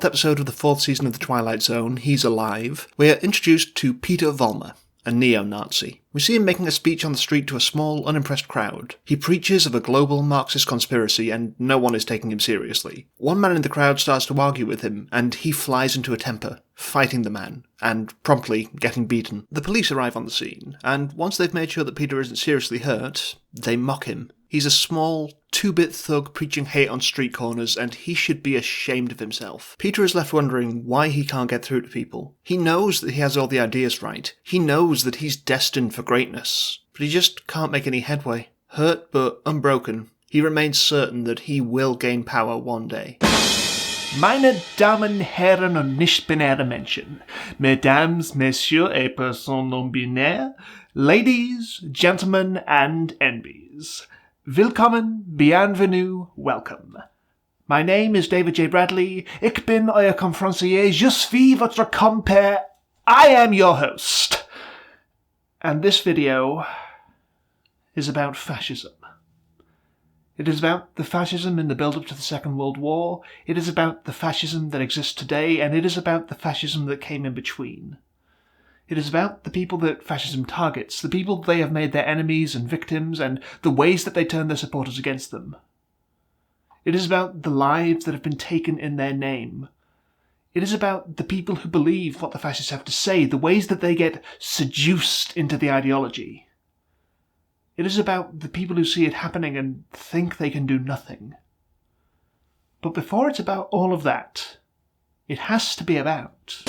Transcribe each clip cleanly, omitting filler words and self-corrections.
episode of the 4th season of The Twilight Zone, He's Alive, we are introduced to Peter Vollmer, a neo-Nazi. We see him making a speech on the street to a small, unimpressed crowd. He preaches of a global Marxist conspiracy, and no one is taking him seriously. One man in the crowd starts to argue with him, and he flies into a temper, fighting the man, and promptly getting beaten. The police arrive on the scene, and once they've made sure that Peter isn't seriously hurt, they mock him. He's a small, 2-bit thug preaching hate on street corners, and he should be ashamed of himself. Peter is left wondering why he can't get through to people. He knows that he has all the ideas right. He knows that he's destined for greatness. But he just can't make any headway. Hurt but unbroken, he remains certain that he will gain power one day. Meine Damen, Herren und nicht-binäre Menschen, Mesdames, Messieurs et Personnes non-binaires, ladies, gentlemen and envies. Willkommen, bienvenue, welcome. My name is David J. Bradley, ich bin euer conférencier, je suis votre compère, I am your host. And this video is about fascism. It is about the fascism in the build-up to the Second World War, it is about the fascism that exists today, and it is about the fascism that came in between. It is about the people that fascism targets, the people they have made their enemies and victims, and the ways that they turn their supporters against them. It is about the lives that have been taken in their name. It is about the people who believe what the fascists have to say, the ways that they get seduced into the ideology. It is about the people who see it happening and think they can do nothing. But before it's about all of that, it has to be about...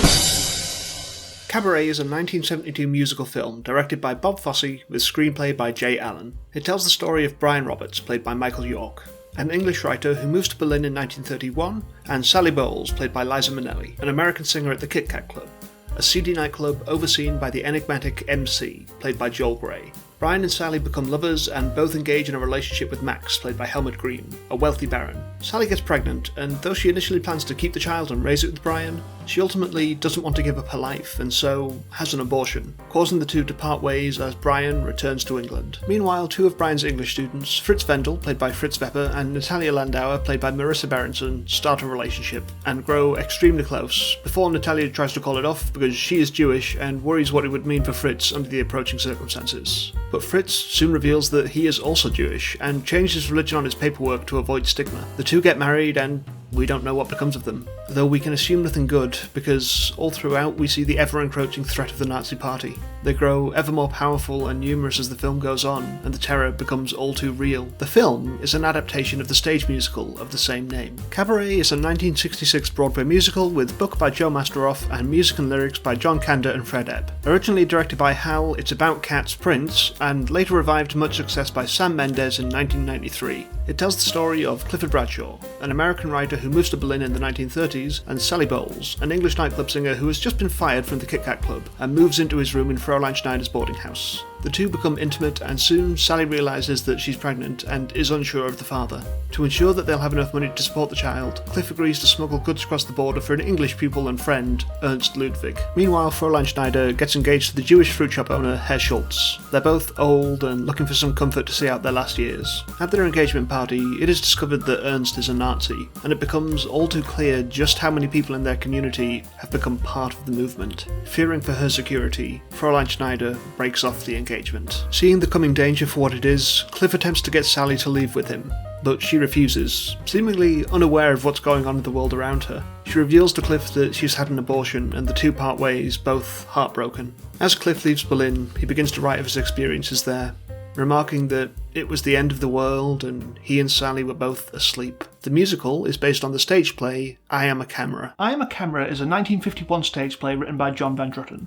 Cabaret is a 1972 musical film directed by Bob Fosse with screenplay by Jay Allen. It tells the story of Brian Roberts, played by Michael York, an English writer who moves to Berlin in 1931, and Sally Bowles, played by Liza Minnelli, an American singer at the Kit Kat Club, a seedy nightclub overseen by the enigmatic MC, played by Joel Grey. Brian and Sally become lovers and both engage in a relationship with Max, played by Helmut Green, a wealthy baron. Sally gets pregnant, and though she initially plans to keep the child and raise it with Brian, she ultimately doesn't want to give up her life and so has an abortion, causing the two to part ways as Brian returns to England. Meanwhile, two of Brian's English students, Fritz Wendel, played by Fritz Weber, and Natalia Landauer, played by Marissa Berenson, start a relationship and grow extremely close, before Natalia tries to call it off because she is Jewish and worries what it would mean for Fritz under the approaching circumstances. But Fritz soon reveals that he is also Jewish and changes his religion on his paperwork to avoid stigma. The two get married and we don't know what becomes of them, though we can assume nothing good, because all throughout we see the ever-encroaching threat of the Nazi Party. They grow ever more powerful and numerous as the film goes on, and the terror becomes all too real. The film is an adaptation of the stage musical of the same name. Cabaret is a 1966 Broadway musical with book by Joe Masteroff and music and lyrics by John Kander and Fred Ebb. Originally directed by Hal, It's About Cats Prince, and later revived to much success by Sam Mendes in 1993. It tells the story of Clifford Bradshaw, an American writer who moves to Berlin in the 1930s, and Sally Bowles, an English nightclub singer who has just been fired from the Kit Kat Club and moves into his room in Fräulein Schneider's boarding house. The two become intimate, and soon Sally realises that she's pregnant and is unsure of the father. To ensure that they'll have enough money to support the child, Cliff agrees to smuggle goods across the border for an English pupil and friend, Ernst Ludwig. Meanwhile, Fräulein Schneider gets engaged to the Jewish fruit shop owner, Herr Schultz. They're both old and looking for some comfort to see out their last years. At their engagement party, it is discovered that Ernst is a Nazi, and it becomes all too clear just how many people in their community have become part of the movement. Fearing for her security, Fräulein Schneider breaks off the engagement. Seeing the coming danger for what it is, Cliff attempts to get Sally to leave with him, but she refuses, seemingly unaware of what's going on in the world around her. She reveals to Cliff that she's had an abortion, and the two part ways, both heartbroken. As Cliff leaves Berlin, he begins to write of his experiences there, remarking that it was the end of the world and he and Sally were both asleep. The musical is based on the stage play I Am a Camera. I Am a Camera is a 1951 stage play written by John Van Drutten.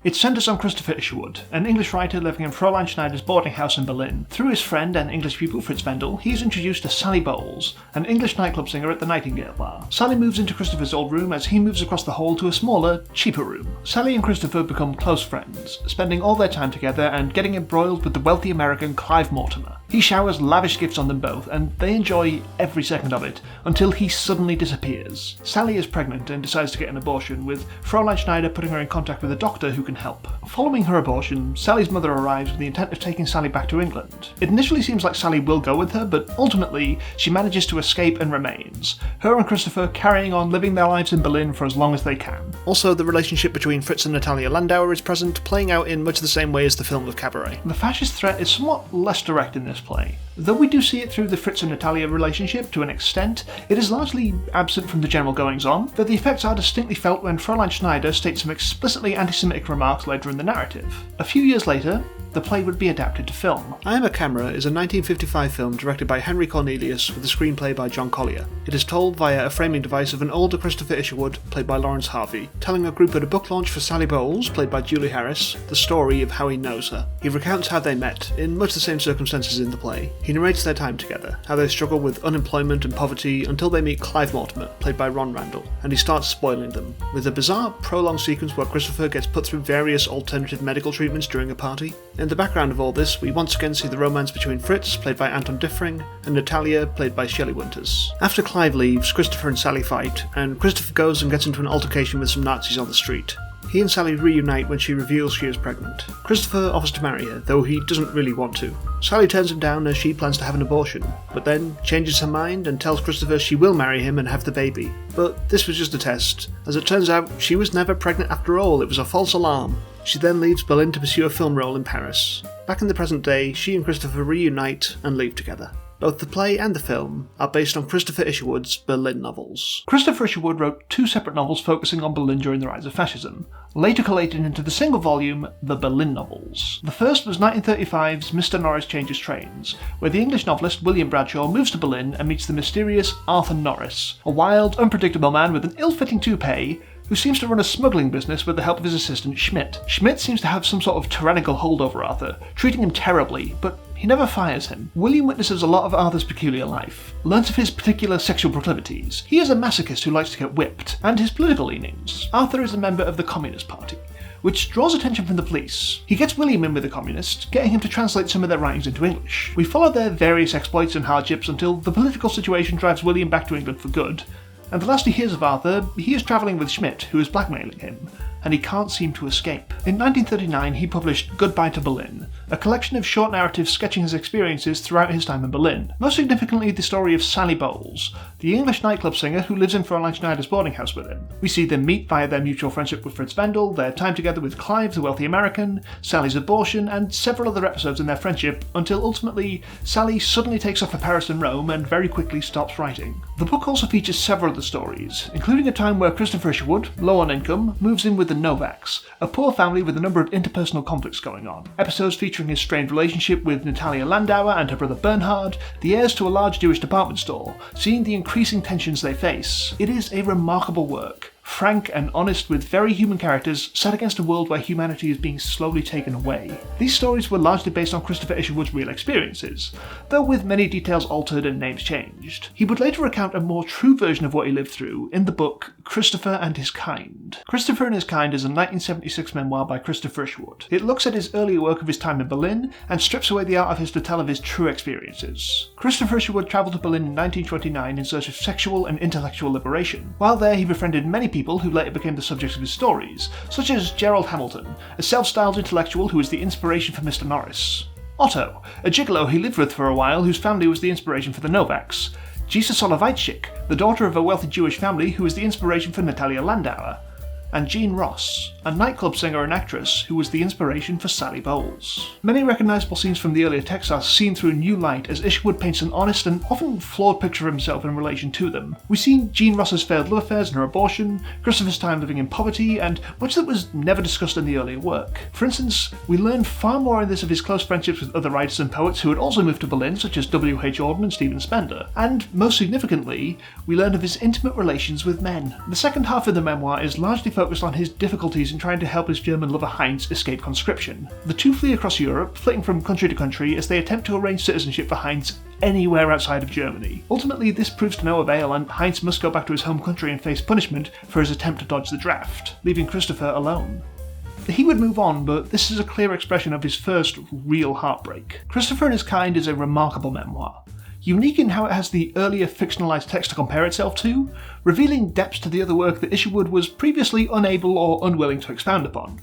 It centres on Chrstopher Isherwood, an English writer living in Fräulein Schneider's boarding house in Berlin. Through his friend and English pupil Fritz Wendel, he is introduced to Sally Bowles, an English nightclub singer at the Nightingale Bar. Sally moves into Christopher's old room as he moves across the hall to a smaller, cheaper room. Sally and Chrstopher become close friends, spending all their time together and getting embroiled with the wealthy American Clive Mortimer. He showers lavish gifts on them both, and they enjoy every second of it, until he suddenly disappears. Sally is pregnant and decides to get an abortion, with Fräulein Schneider putting her in contact with a doctor who can help. Following her abortion, Sally's mother arrives with the intent of taking Sally back to England. It initially seems like Sally will go with her, but ultimately she manages to escape and remains, her and Chrstopher carrying on living their lives in Berlin for as long as they can. Also, the relationship between Fritz and Natalia Landauer is present, playing out in much the same way as the film of Cabaret. The fascist threat is somewhat less direct in this play. Though we do see it through the Fritz and Natalia relationship to an extent, it is largely absent from the general goings-on, though the effects are distinctly felt when Fräulein Schneider states some explicitly anti-Semitic remarks later in the narrative. A few years later, the play would be adapted to film. I Am a Camera is a 1955 film directed by Henry Cornelius with a screenplay by John Collier. It is told via a framing device of an older Chrstopher Isherwood, played by Lawrence Harvey, telling a group at a book launch for Sally Bowles, played by Julie Harris, the story of how he knows her. He recounts how they met, in much the same circumstances in the play. He narrates their time together, how they struggle with unemployment and poverty until they meet Clive Mortimer, played by Ron Randall, and he starts spoiling them, with a bizarre prolonged sequence where Chrstopher gets put through various alternative medical treatments during a party. In the background of all this, we once again see the romance between Fritz, played by Anton Diffring, and Natalia, played by Shelley Winters. After Clive leaves, Chrstopher and Sally fight, and Chrstopher goes and gets into an altercation with some Nazis on the street. He and Sally reunite when she reveals she is pregnant. Chrstopher offers to marry her, though he doesn't really want to. Sally turns him down as she plans to have an abortion, but then changes her mind and tells Chrstopher she will marry him and have the baby. But this was just a test. As it turns out, she was never pregnant after all, it was a false alarm. She then leaves Berlin to pursue a film role in Paris. Back in the present day, she and Chrstopher reunite and leave together. Both the play and the film are based on Chrstopher Isherwood's Berlin novels. Chrstopher Isherwood wrote two separate novels focusing on Berlin during the rise of fascism, later collated into the single volume The Berlin Novels. The first was 1935's Mr. Norris Changes Trains, where the English novelist William Bradshaw moves to Berlin and meets the mysterious Arthur Norris, a wild, unpredictable man with an ill-fitting toupee who seems to run a smuggling business with the help of his assistant Schmidt. Schmidt seems to have some sort of tyrannical hold over Arthur, treating him terribly, but he never fires him. William witnesses a lot of Arthur's peculiar life, learns of his particular sexual proclivities. He is a masochist who likes to get whipped, and his political leanings. Arthur is a member of the Communist Party, which draws attention from the police. He gets William in with the communist, getting him to translate some of their writings into English. We follow their various exploits and hardships until the political situation drives William back to England for good, and the last he hears of Arthur, he is travelling with Schmidt, who is blackmailing him, and he can't seem to escape. In 1939, he published Goodbye to Berlin, a collection of short narratives sketching his experiences throughout his time in Berlin. Most significantly, the story of Sally Bowles, the English nightclub singer who lives in Fräulein Schneider's boarding house with him. We see them meet via their mutual friendship with Fritz Wendel, their time together with Clive, the wealthy American, Sally's abortion, and several other episodes in their friendship, until ultimately, Sally suddenly takes off for Paris and Rome and very quickly stops writing. The book also features several other stories, including a time where Chrstopher Isherwood, low on income, moves in with the Novaks, a poor family with a number of interpersonal conflicts going on. Episodes featuring his strained relationship with Natalia Landauer and her brother Bernhard, the heirs to a large Jewish department store, seeing the increasing tensions they face. It is a remarkable work, frank and honest with very human characters set against a world where humanity is being slowly taken away. These stories were largely based on Chrstopher Isherwood's real experiences, though with many details altered and names changed. He would later recount a more true version of what he lived through in the book Chrstopher and His Kind. Chrstopher and His Kind is a 1976 memoir by Chrstopher Isherwood. It looks at his earlier work of his time in Berlin and strips away the artifice to tell of his true experiences. Chrstopher Isherwood travelled to Berlin in 1929 in search of sexual and intellectual liberation. While there, he befriended many people who later became the subjects of his stories, such as Gerald Hamilton, a self-styled intellectual who was the inspiration for Mr. Norris; Otto, a gigolo he lived with for a while whose family was the inspiration for the Novaks; Gisa Soloveitchik, the daughter of a wealthy Jewish family who was the inspiration for Natalia Landauer; and Jean Ross, a nightclub singer and actress who was the inspiration for Sally Bowles. Many recognisable scenes from the earlier texts are seen through a new light as Isherwood paints an honest and often flawed picture of himself in relation to them. We see Jean Ross's failed love affairs and her abortion, Chrstopher's time living in poverty, and much that was never discussed in the earlier work. For instance, we learn far more in this of his close friendships with other writers and poets who had also moved to Berlin, such as W.H. Auden and Stephen Spender. And, most significantly, we learn of his intimate relations with men. The second half of the memoir is largely focused on his difficulties in trying to help his German lover Heinz escape conscription. The two flee across Europe, flitting from country to country as they attempt to arrange citizenship for Heinz anywhere outside of Germany. Ultimately, this proves to no avail, and Heinz must go back to his home country and face punishment for his attempt to dodge the draft, leaving Chrstopher alone. He would move on, but this is a clear expression of his first real heartbreak. Chrstopher and His Kind is a remarkable memoir, unique in how it has the earlier fictionalised text to compare itself to, revealing depths to the other work that Isherwood was previously unable or unwilling to expound upon.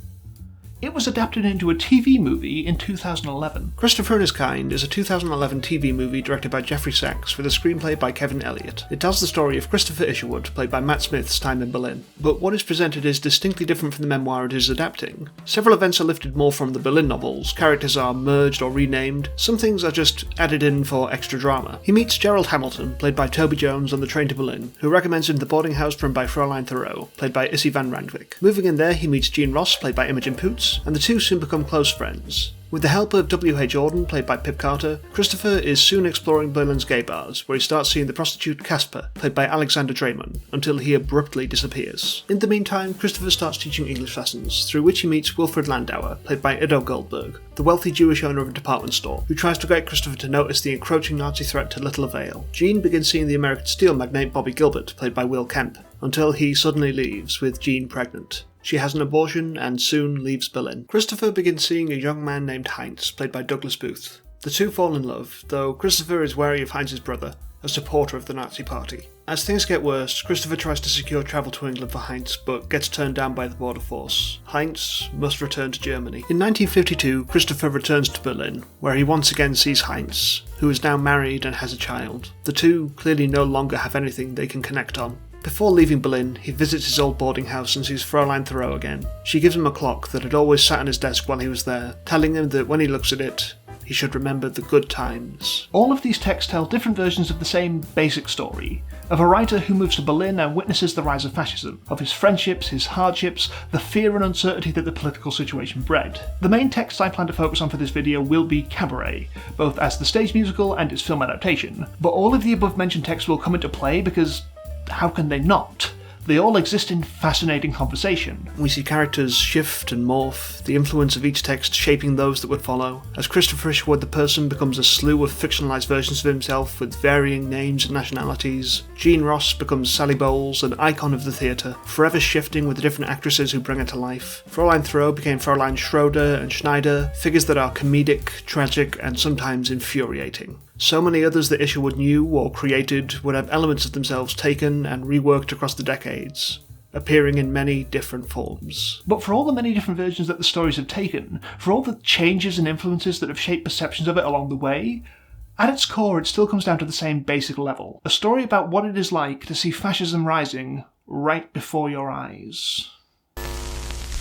It was adapted into a TV movie in 2011. Chrstopher and His Kind is a 2011 TV movie directed by Jeffrey Sachs with a screenplay by Kevin Elliott. It tells the story of Chrstopher Isherwood, played by Matt Smith's time in Berlin. But what is presented is distinctly different from the memoir it is adapting. Several events are lifted more from the Berlin novels, characters are merged or renamed, some things are just added in for extra drama. He meets Gerald Hamilton, played by Toby Jones on the train to Berlin, who recommends him the boarding house run by Fräulein Thoreau, played by Issy van Randwyk. Moving in there, he meets Jean Ross, played by Imogen Poots, and the two soon become close friends. With the help of W.H. Jordan, played by Pip Carter, Chrstopher is soon exploring Berlin's gay bars, where he starts seeing the prostitute Casper, played by Alexander Drayman, until he abruptly disappears. In the meantime, Chrstopher starts teaching English lessons, through which he meets Wilfred Landauer, played by Ido Goldberg, the wealthy Jewish owner of a department store, who tries to get Chrstopher to notice the encroaching Nazi threat to little avail. Jean begins seeing the American steel magnate Bobby Gilbert, played by Will Kemp, until he suddenly leaves, with Jean pregnant. She has an abortion and soon leaves Berlin. Chrstopher begins seeing a young man named Heinz, played by Douglas Booth. The two fall in love, though Chrstopher is wary of Heinz's brother, a supporter of the Nazi Party. As things get worse, Chrstopher tries to secure travel to England for Heinz, but gets turned down by the border force. Heinz must return to Germany. In 1952, Chrstopher returns to Berlin, where he once again sees Heinz, who is now married and has a child. The two clearly no longer have anything they can connect on. Before leaving Berlin, he visits his old boarding house and sees Fräulein Thoreau again. She gives him a clock that had always sat on his desk while he was there, telling him that when he looks at it, he should remember the good times. All of these texts tell different versions of the same basic story, of a writer who moves to Berlin and witnesses the rise of fascism, of his friendships, his hardships, the fear and uncertainty that the political situation bred. The main texts I plan to focus on for this video will be Cabaret, both as the stage musical and its film adaptation, but all of the above mentioned texts will come into play because how can they not? They all exist in fascinating conversation. We see characters shift and morph, the influence of each text shaping those that would follow. As Chrstopher Isherwood the person becomes a slew of fictionalised versions of himself with varying names and nationalities, Jean Ross becomes Sally Bowles, an icon of the theatre, forever shifting with the different actresses who bring her to life. Fräulein Thoreau became Fräulein Schroeder and Schneider, figures that are comedic, tragic, and sometimes infuriating. So many others that Isherwood knew or created would have elements of themselves taken and reworked across the decades, appearing in many different forms. But for all the many different versions that the stories have taken, for all the changes and influences that have shaped perceptions of it along the way, at its core it still comes down to the same basic level. A story about what it is like to see fascism rising right before your eyes.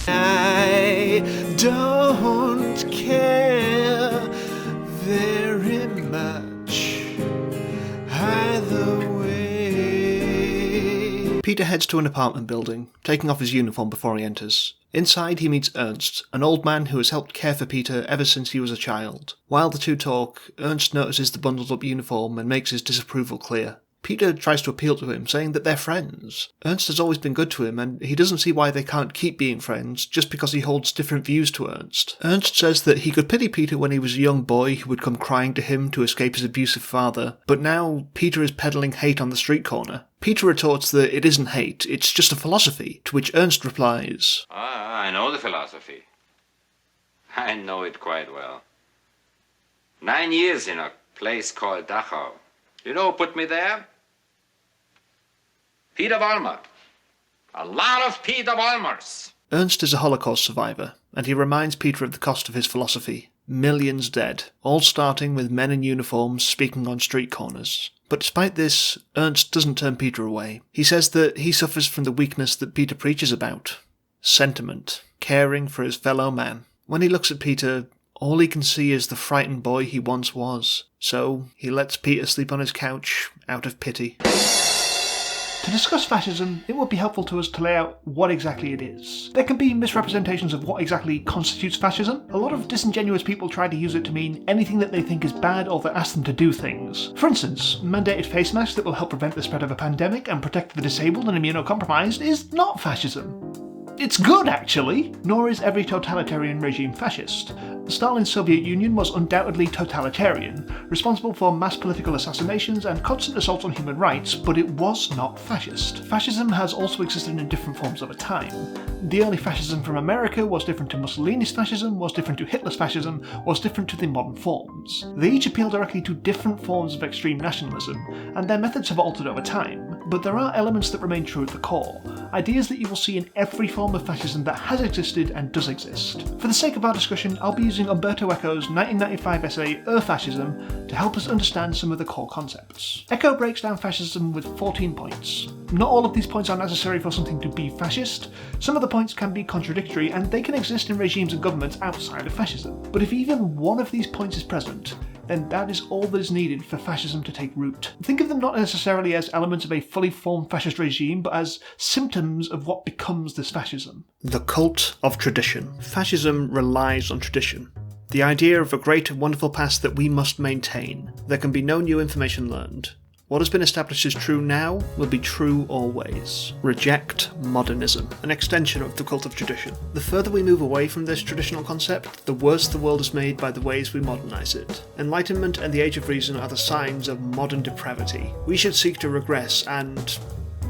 I don't care very much either way. Peter heads to an apartment building, taking off his uniform before he enters. Inside he meets Ernst, an old man who has helped care for Peter ever since he was a child. While the two talk, Ernst notices the bundled up uniform and makes his disapproval clear. Peter tries to appeal to him, saying that they're friends. Ernst has always been good to him, and he doesn't see why they can't keep being friends just because he holds different views to Ernst. Ernst says that he could pity Peter when he was a young boy who would come crying to him to escape his abusive father, but now Peter is peddling hate on the street corner. Peter retorts that it isn't hate, it's just a philosophy, to which Ernst replies, I know the philosophy. I know it quite well. 9 years in a place called Dachau. You know who put me there? Peter Vollmer. A lot of Peter Vollmers. Ernst is a Holocaust survivor, and he reminds Peter of the cost of his philosophy. Millions dead, all starting with men in uniforms speaking on street corners. But despite this, Ernst doesn't turn Peter away. He says that he suffers from the weakness that Peter preaches about. Sentiment. Caring for his fellow man. When he looks at Peter, all he can see is the frightened boy he once was. So he lets Peter sleep on his couch out of pity. To discuss fascism, it would be helpful to us to lay out what exactly it is. There can be misrepresentations of what exactly constitutes fascism. A lot of disingenuous people try to use it to mean anything that they think is bad or that asks them to do things. For instance, mandated face masks that will help prevent the spread of a pandemic and protect the disabled and immunocompromised is not fascism. It's good, actually. Nor is every totalitarian regime fascist. Stalin's Soviet Union was undoubtedly totalitarian, responsible for mass political assassinations and constant assaults on human rights, but it was not fascist. Fascism has also existed in different forms over time. The early fascism from America was different to Mussolini's fascism, was different to Hitler's fascism, was different to the modern forms. They each appeal directly to different forms of extreme nationalism, and their methods have altered over time, but there are elements that remain true at the core, ideas that you will see in every form of fascism that has existed and does exist. For the sake of our discussion, I'll be using Umberto Eco's 1995 essay Fascism to help us understand some of the core concepts. Eco breaks down fascism with 14 points. Not all of these points are necessary for something to be fascist. Some of the points can be contradictory and they can exist in regimes and governments outside of fascism. But if even one of these points is present, then that is all that is needed for fascism to take root. Think of them not necessarily as elements of a fully formed fascist regime, but as symptoms of what becomes this fascism. The cult of tradition. Fascism relies on tradition. The idea of a great and wonderful past that we must maintain. There can be no new information learned. What has been established as true now will be true always. Reject modernism, an extension of the cult of tradition. The further we move away from this traditional concept, the worse the world is made by the ways we modernise it. Enlightenment and the Age of Reason are the signs of modern depravity. We should seek to regress and,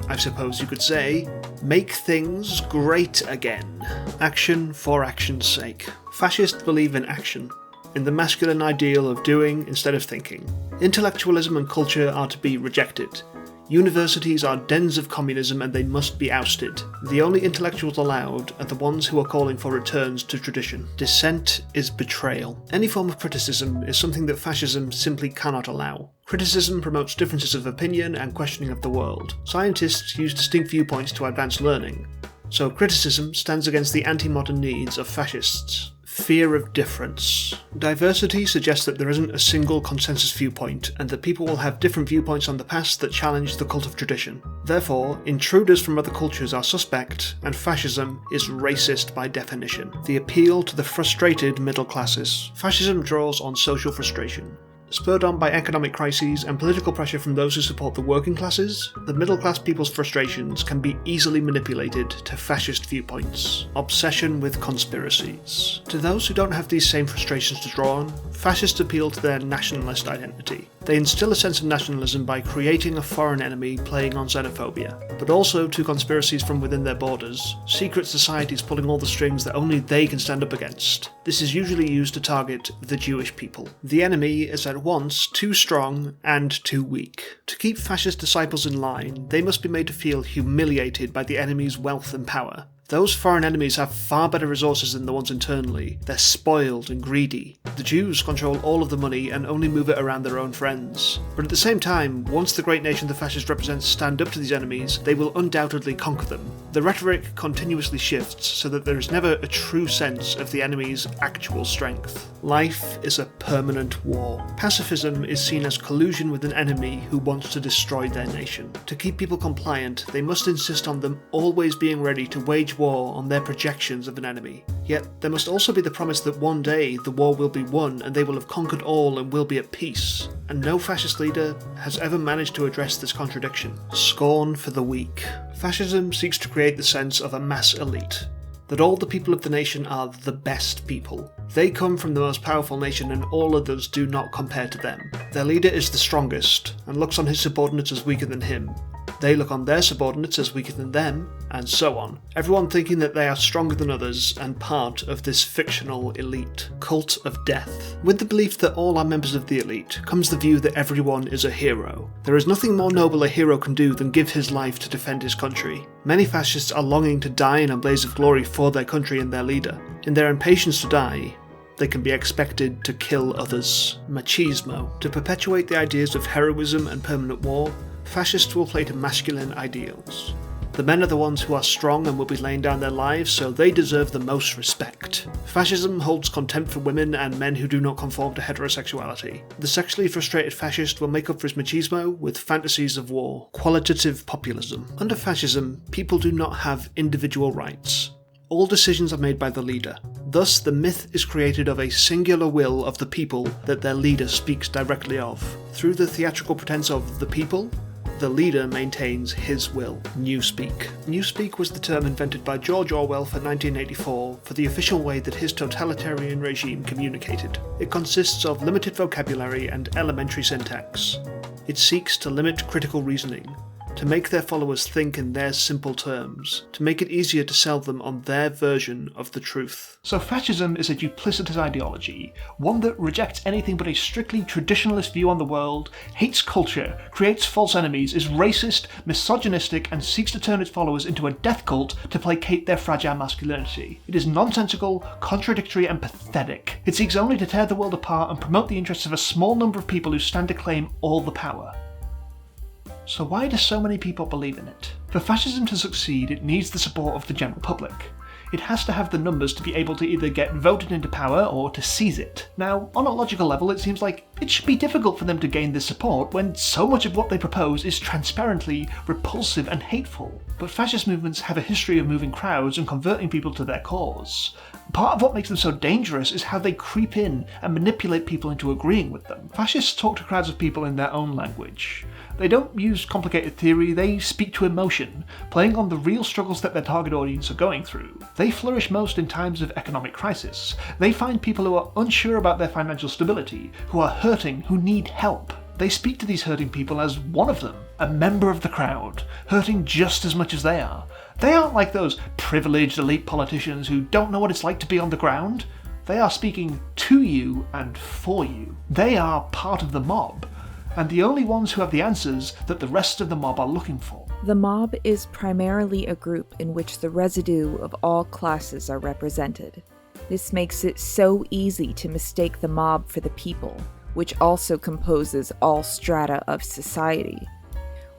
I suppose you could say, make things great again. Action for action's sake. Fascists believe in action, in the masculine ideal of doing instead of thinking. Intellectualism and culture are to be rejected. Universities are dens of communism and they must be ousted. The only intellectuals allowed are the ones who are calling for returns to tradition. Dissent is betrayal. Any form of criticism is something that fascism simply cannot allow. Criticism promotes differences of opinion and questioning of the world. Scientists use distinct viewpoints to advance learning. So criticism stands against the anti-modern needs of fascists. Fear of difference. Diversity suggests that there isn't a single consensus viewpoint, and that people will have different viewpoints on the past that challenge the cult of tradition. Therefore, intruders from other cultures are suspect, and fascism is racist by definition. The appeal to the frustrated middle classes. Fascism draws on social frustration. Spurred on by economic crises and political pressure from those who support the working classes, the middle class people's frustrations can be easily manipulated to fascist viewpoints. Obsession with conspiracies. To those who don't have these same frustrations to draw on, fascists appeal to their nationalist identity. They instill a sense of nationalism by creating a foreign enemy playing on xenophobia, but also to conspiracies from within their borders, secret societies pulling all the strings that only they can stand up against. This is usually used to target the Jewish people. The enemy is at once too strong and too weak. To keep fascist disciples in line, they must be made to feel humiliated by the enemy's wealth and power. Those foreign enemies have far better resources than the ones internally. They're spoiled and greedy. The Jews control all of the money and only move it around their own friends. But at the same time, once the great nation the fascists represent stand up to these enemies, they will undoubtedly conquer them. The rhetoric continuously shifts so that there is never a true sense of the enemy's actual strength. Life is a permanent war. Pacifism is seen as collusion with an enemy who wants to destroy their nation. To keep people compliant, they must insist on them always being ready to wage war on their projections of an enemy. Yet there must also be the promise that one day the war will be won and they will have conquered all and will be at peace. And no fascist leader has ever managed to address this contradiction. Scorn for the weak. Fascism seeks to create the sense of a mass elite, that all the people of the nation are the best people. They come from the most powerful nation and all others do not compare to them. Their leader is the strongest and looks on his subordinates as weaker than him. They look on their subordinates as weaker than them, and so on. Everyone thinking that they are stronger than others and part of this fictional elite. Cult of death. With the belief that all are members of the elite comes the view that everyone is a hero. There is nothing more noble a hero can do than give his life to defend his country. Many fascists are longing to die in a blaze of glory for their country and their leader. In their impatience to die, they can be expected to kill others. Machismo. To perpetuate the ideas of heroism and permanent war, fascists will play to masculine ideals. The men are the ones who are strong and will be laying down their lives, so they deserve the most respect. Fascism holds contempt for women and men who do not conform to heterosexuality. The sexually frustrated fascist will make up for his machismo with fantasies of war. Qualitative populism. Under fascism, people do not have individual rights. All decisions are made by the leader. Thus, the myth is created of a singular will of the people that their leader speaks directly of. Through the theatrical pretense of the people, the leader maintains his will. Newspeak. Newspeak was the term invented by George Orwell for 1984 for the official way that his totalitarian regime communicated. It consists of limited vocabulary and elementary syntax. It seeks to limit critical reasoning, to make their followers think in their simple terms, to make it easier to sell them on their version of the truth. So fascism is a duplicitous ideology, one that rejects anything but a strictly traditionalist view on the world, hates culture, creates false enemies, is racist, misogynistic, and seeks to turn its followers into a death cult to placate their fragile masculinity. It is nonsensical, contradictory, and pathetic. It seeks only to tear the world apart and promote the interests of a small number of people who stand to claim all the power. So why do so many people believe in it? For fascism to succeed, it needs the support of the general public. It has to have the numbers to be able to either get voted into power or to seize it. Now, on a logical level, it seems like it should be difficult for them to gain this support when so much of what they propose is transparently repulsive and hateful. But fascist movements have a history of moving crowds and converting people to their cause. Part of what makes them so dangerous is how they creep in and manipulate people into agreeing with them. Fascists talk to crowds of people in their own language. They don't use complicated theory, they speak to emotion, playing on the real struggles that their target audience are going through. They flourish most in times of economic crisis. They find people who are unsure about their financial stability, who are hurting, who need help. They speak to these hurting people as one of them, a member of the crowd, hurting just as much as they are. They aren't like those privileged elite politicians who don't know what it's like to be on the ground. They are speaking to you and for you. They are part of the mob, and the only ones who have the answers that the rest of the mob are looking for. The mob is primarily a group in which the residue of all classes are represented. This makes it so easy to mistake the mob for the people, which also composes all strata of society.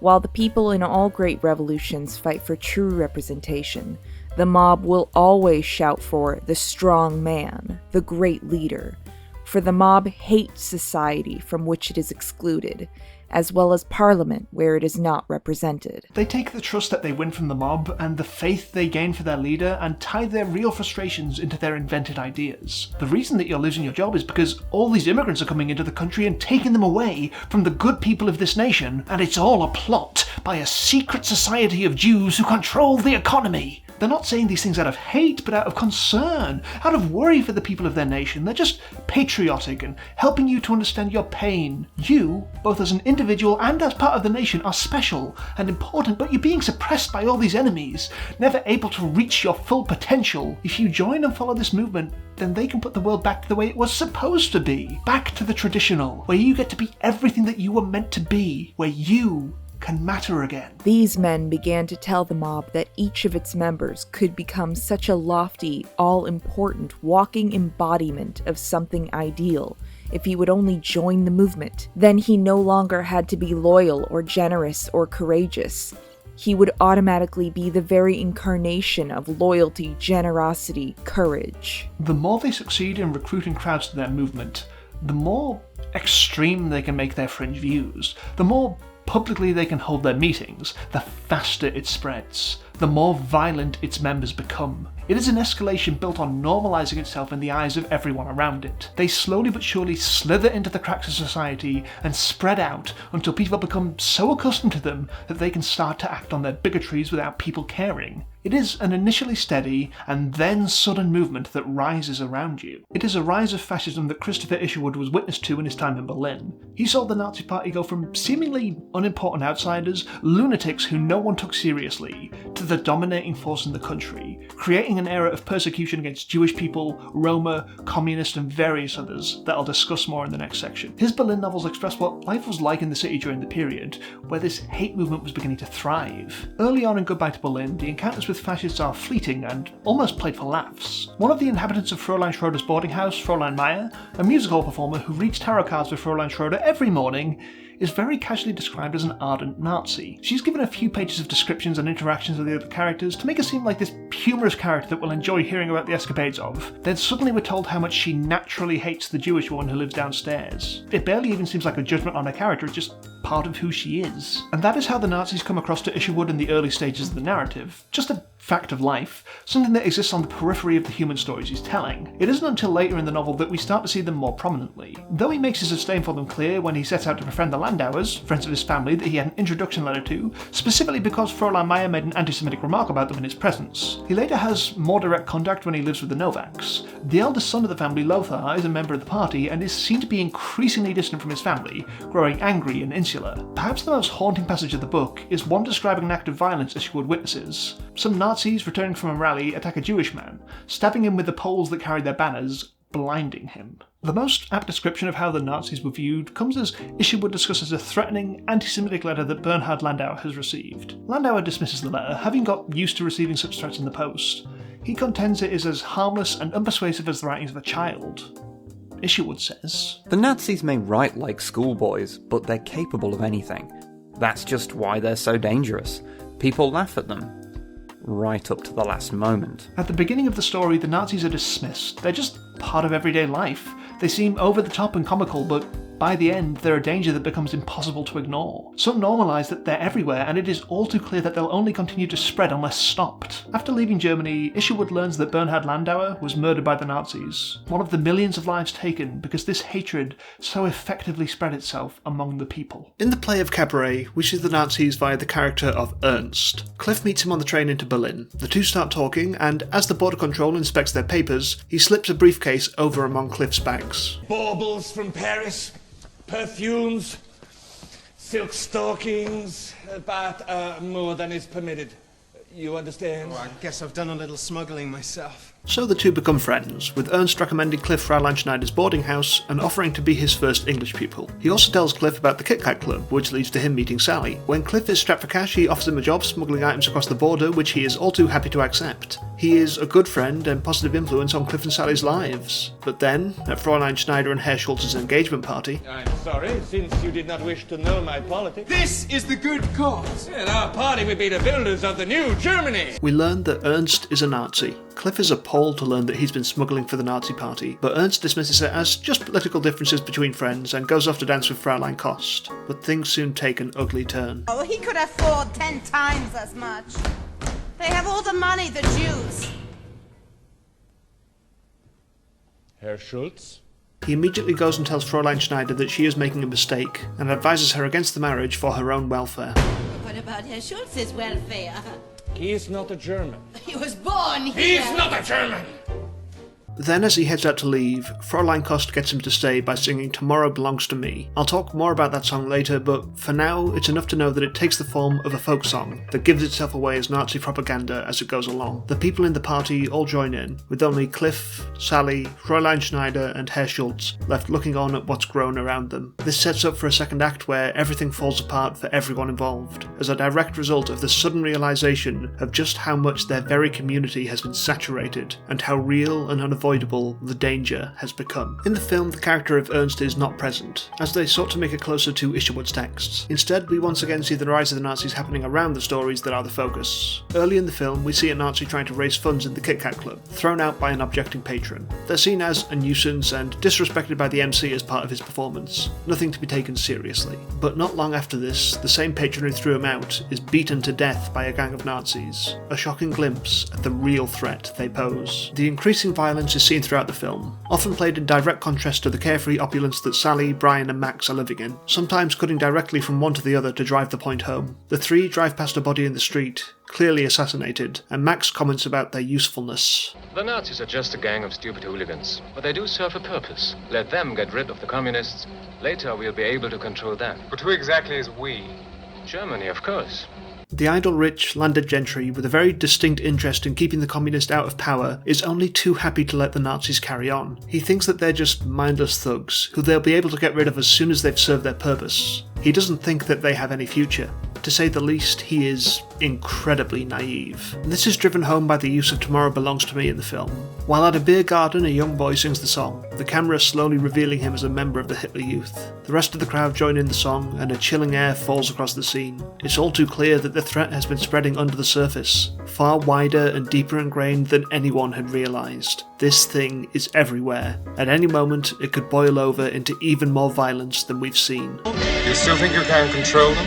While the people in all great revolutions fight for true representation, the mob will always shout for the strong man, the great leader. For the mob hates society from which it is excluded, as well as Parliament where it is not represented. They take the trust that they win from the mob and the faith they gain for their leader and tie their real frustrations into their invented ideas. The reason that you're losing your job is because all these immigrants are coming into the country and taking them away from the good people of this nation, and it's all a plot by a secret society of Jews who control the economy. They're not saying these things out of hate, but out of concern, out of worry for the people of their nation. They're just patriotic and helping you to understand your pain. You, both as an individual and as part of the nation, are special and important, but you're being suppressed by all these enemies, never able to reach your full potential. If you join and follow this movement, then they can put the world back to the way it was supposed to be. Back to the traditional, where you get to be everything that you were meant to be, where you can matter again. These men began to tell the mob that each of its members could become such a lofty, all-important, walking embodiment of something ideal if he would only join the movement. Then he no longer had to be loyal or generous or courageous. He would automatically be the very incarnation of loyalty, generosity, courage. The more they succeed in recruiting crowds to their movement, the more extreme they can make their fringe views, the more publicly they can hold their meetings, the faster it spreads, the more violent its members become. It is an escalation built on normalizing itself in the eyes of everyone around it. They slowly but surely slither into the cracks of society and spread out until people become so accustomed to them that they can start to act on their bigotries without people caring. It is an initially steady and then sudden movement that rises around you. It is a rise of fascism that Chrstopher Isherwood was witness to in his time in Berlin. He saw the Nazi Party go from seemingly unimportant outsiders, lunatics who no one took seriously, to the dominating force in the country, creating an era of persecution against Jewish people, Roma, communists, and various others that I'll discuss more in the next section. His Berlin novels express what life was like in the city during the period, where this hate movement was beginning to thrive. Early on in Goodbye to Berlin, the encounters with fascists are fleeting and almost played for laughs. One of the inhabitants of Fräulein Schroeder's boarding house, Fräulein Meyer, a musical performer who reads tarot cards with Fräulein Schroeder every morning, is very casually described as an ardent Nazi. She's given a few pages of descriptions and interactions with the other characters to make her seem like this humorous character that we'll enjoy hearing about the escapades of. Then suddenly we're told how much she naturally hates the Jewish woman who lives downstairs. It barely even seems like a judgment on her character, it's just part of who she is. And that is how the Nazis come across to Isherwood in the early stages of the narrative. Just a fact of life, something that exists on the periphery of the human stories he's telling. It isn't until later in the novel that we start to see them more prominently. Though he makes his disdain for them clear when he sets out to befriend the Landauers, friends of his family that he had an introduction letter to, specifically because Fräulein Meyer made an anti-Semitic remark about them in his presence. He later has more direct contact when he lives with the Novaks. The eldest son of the family, Lothar, is a member of the party and is seen to be increasingly distant from his family, growing angry and insular. Perhaps the most haunting passage of the book is one describing an act of violence Isherwood witnesses. Some Nazis returning from a rally attack a Jewish man, stabbing him with the poles that carried their banners, blinding him. The most apt description of how the Nazis were viewed comes as Isherwood discusses a threatening, anti-Semitic letter that Bernhard Landauer has received. Landauer dismisses the letter, having got used to receiving such threats in the post. He contends it is as harmless and unpersuasive as the writings of a child. Isherwood says, "The Nazis may write like schoolboys, but they're capable of anything. That's just why they're so dangerous. People laugh at them. Right up to the last moment." At the beginning of the story, the Nazis are dismissed. They're just part of everyday life. They seem over the top and comical, but by the end, they're a danger that becomes impossible to ignore. So normalised that they're everywhere, and it is all too clear that they'll only continue to spread unless stopped. After leaving Germany, Isherwood learns that Bernhard Landauer was murdered by the Nazis, one of the millions of lives taken because this hatred so effectively spread itself among the people. In the play of Cabaret, we see the Nazis via the character of Ernst. Cliff meets him on the train into Berlin. The two start talking, and as the border control inspects their papers, he slips a briefcase over among Cliff's bags. Baubles from Paris. Perfumes, silk stockings, but more than is permitted. You understand? Oh, I guess I've done a little smuggling myself. So the two become friends, with Ernst recommending Cliff Fraulein Schneider's boarding house and offering to be his first English pupil. He also tells Cliff about the Kit Kat Club, which leads to him meeting Sally. When Cliff is strapped for cash, he offers him a job smuggling items across the border, which he is all too happy to accept. He is a good friend and positive influence on Cliff and Sally's lives. But then, at Fraulein Schneider and Herr Schultz's engagement party... I'm sorry, since you did not wish to know my politics. This is the good cause! In our party we be the builders of the new Germany! We learn that Ernst is a Nazi. Cliff is appalled to learn that he's been smuggling for the Nazi party, but Ernst dismisses it as just political differences between friends and goes off to dance with Fraulein Kost. But things soon take an ugly turn. Oh, he could afford 10 times as much. They have all the money, the Jews. Herr Schultz? He immediately goes and tells Fraulein Schneider that she is making a mistake and advises her against the marriage for her own welfare. What about Herr Schultz's welfare? He is not a German. He was born here. He's not a German! Then as he heads out to leave, Fraulein Kost gets him to stay by singing Tomorrow Belongs to Me. I'll talk more about that song later, but for now it's enough to know that it takes the form of a folk song that gives itself away as Nazi propaganda as it goes along. The people in the party all join in, with only Cliff, Sally, Fraulein Schneider and Herr Schultz left looking on at what's grown around them. This sets up for a second act where everything falls apart for everyone involved, as a direct result of the sudden realisation of just how much their very community has been saturated, and how real and unavoidable the danger has become. In the film, the character of Ernst is not present, as they sought to make it closer to Isherwood's texts. Instead, we once again see the rise of the Nazis happening around the stories that are the focus. Early in the film, we see a Nazi trying to raise funds in the Kit Kat Club, thrown out by an objecting patron. They're seen as a nuisance and disrespected by the MC as part of his performance, nothing to be taken seriously. But not long after this, the same patron who threw him out is beaten to death by a gang of Nazis, a shocking glimpse at the real threat they pose. The increasing violence is seen throughout the film, often played in direct contrast to the carefree opulence that Sally, Brian and Max are living in, sometimes cutting directly from one to the other to drive the point home. The three drive past a body in the street, clearly assassinated, and Max comments about their usefulness. The Nazis are just a gang of stupid hooligans, but they do serve a purpose. Let them get rid of the communists. Later we'll be able to control them. But who exactly is we? Germany, of course. The idle rich, landed gentry, with a very distinct interest in keeping the communists out of power, is only too happy to let the Nazis carry on. He thinks that they're just mindless thugs, who they'll be able to get rid of as soon as they've served their purpose. He doesn't think that they have any future. To say the least, he is incredibly naive. And this is driven home by the use of Tomorrow Belongs to Me in the film. While at a beer garden, a young boy sings the song, the camera slowly revealing him as a member of the Hitler Youth. The rest of the crowd join in the song, and a chilling air falls across the scene. It's all too clear that the threat has been spreading under the surface, far wider and deeper ingrained than anyone had realised. This thing is everywhere. At any moment, it could boil over into even more violence than we've seen. You still think you can control them?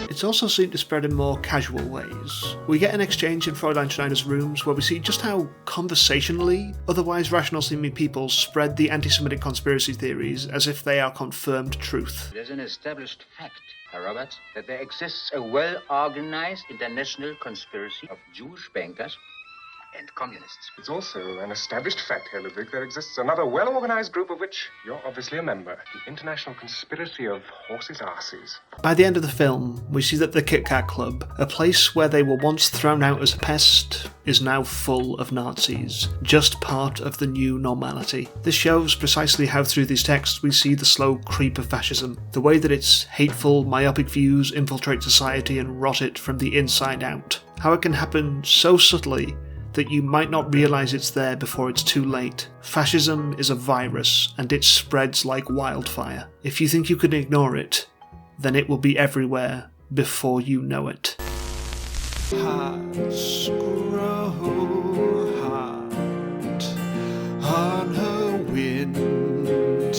It's also seen to spread in more casual ways. We get an exchange in Fräulein Schneider's rooms where we see just how conversationally otherwise rational-seeming people spread the anti-Semitic conspiracy theories as if they are confirmed truth. It is an established fact, Herr Roberts, that there exists a well-organized international conspiracy of Jewish bankers and communists. It's also an established fact, Herr Ludwig, there exists another well-organized group of which you're obviously a member. The International Conspiracy of Horses' Arses. By the end of the film, we see that the Kit Kat Club, a place where they were once thrown out as a pest, is now full of Nazis, just part of the new normality. This shows precisely how through these texts we see the slow creep of fascism, the way that its hateful, myopic views infiltrate society and rot it from the inside out. How it can happen so subtly that you might not realise it's there before it's too late. Fascism is a virus, and it spreads like wildfire. If you think you can ignore it, then it will be everywhere before you know it. Hearts grow hard on her windy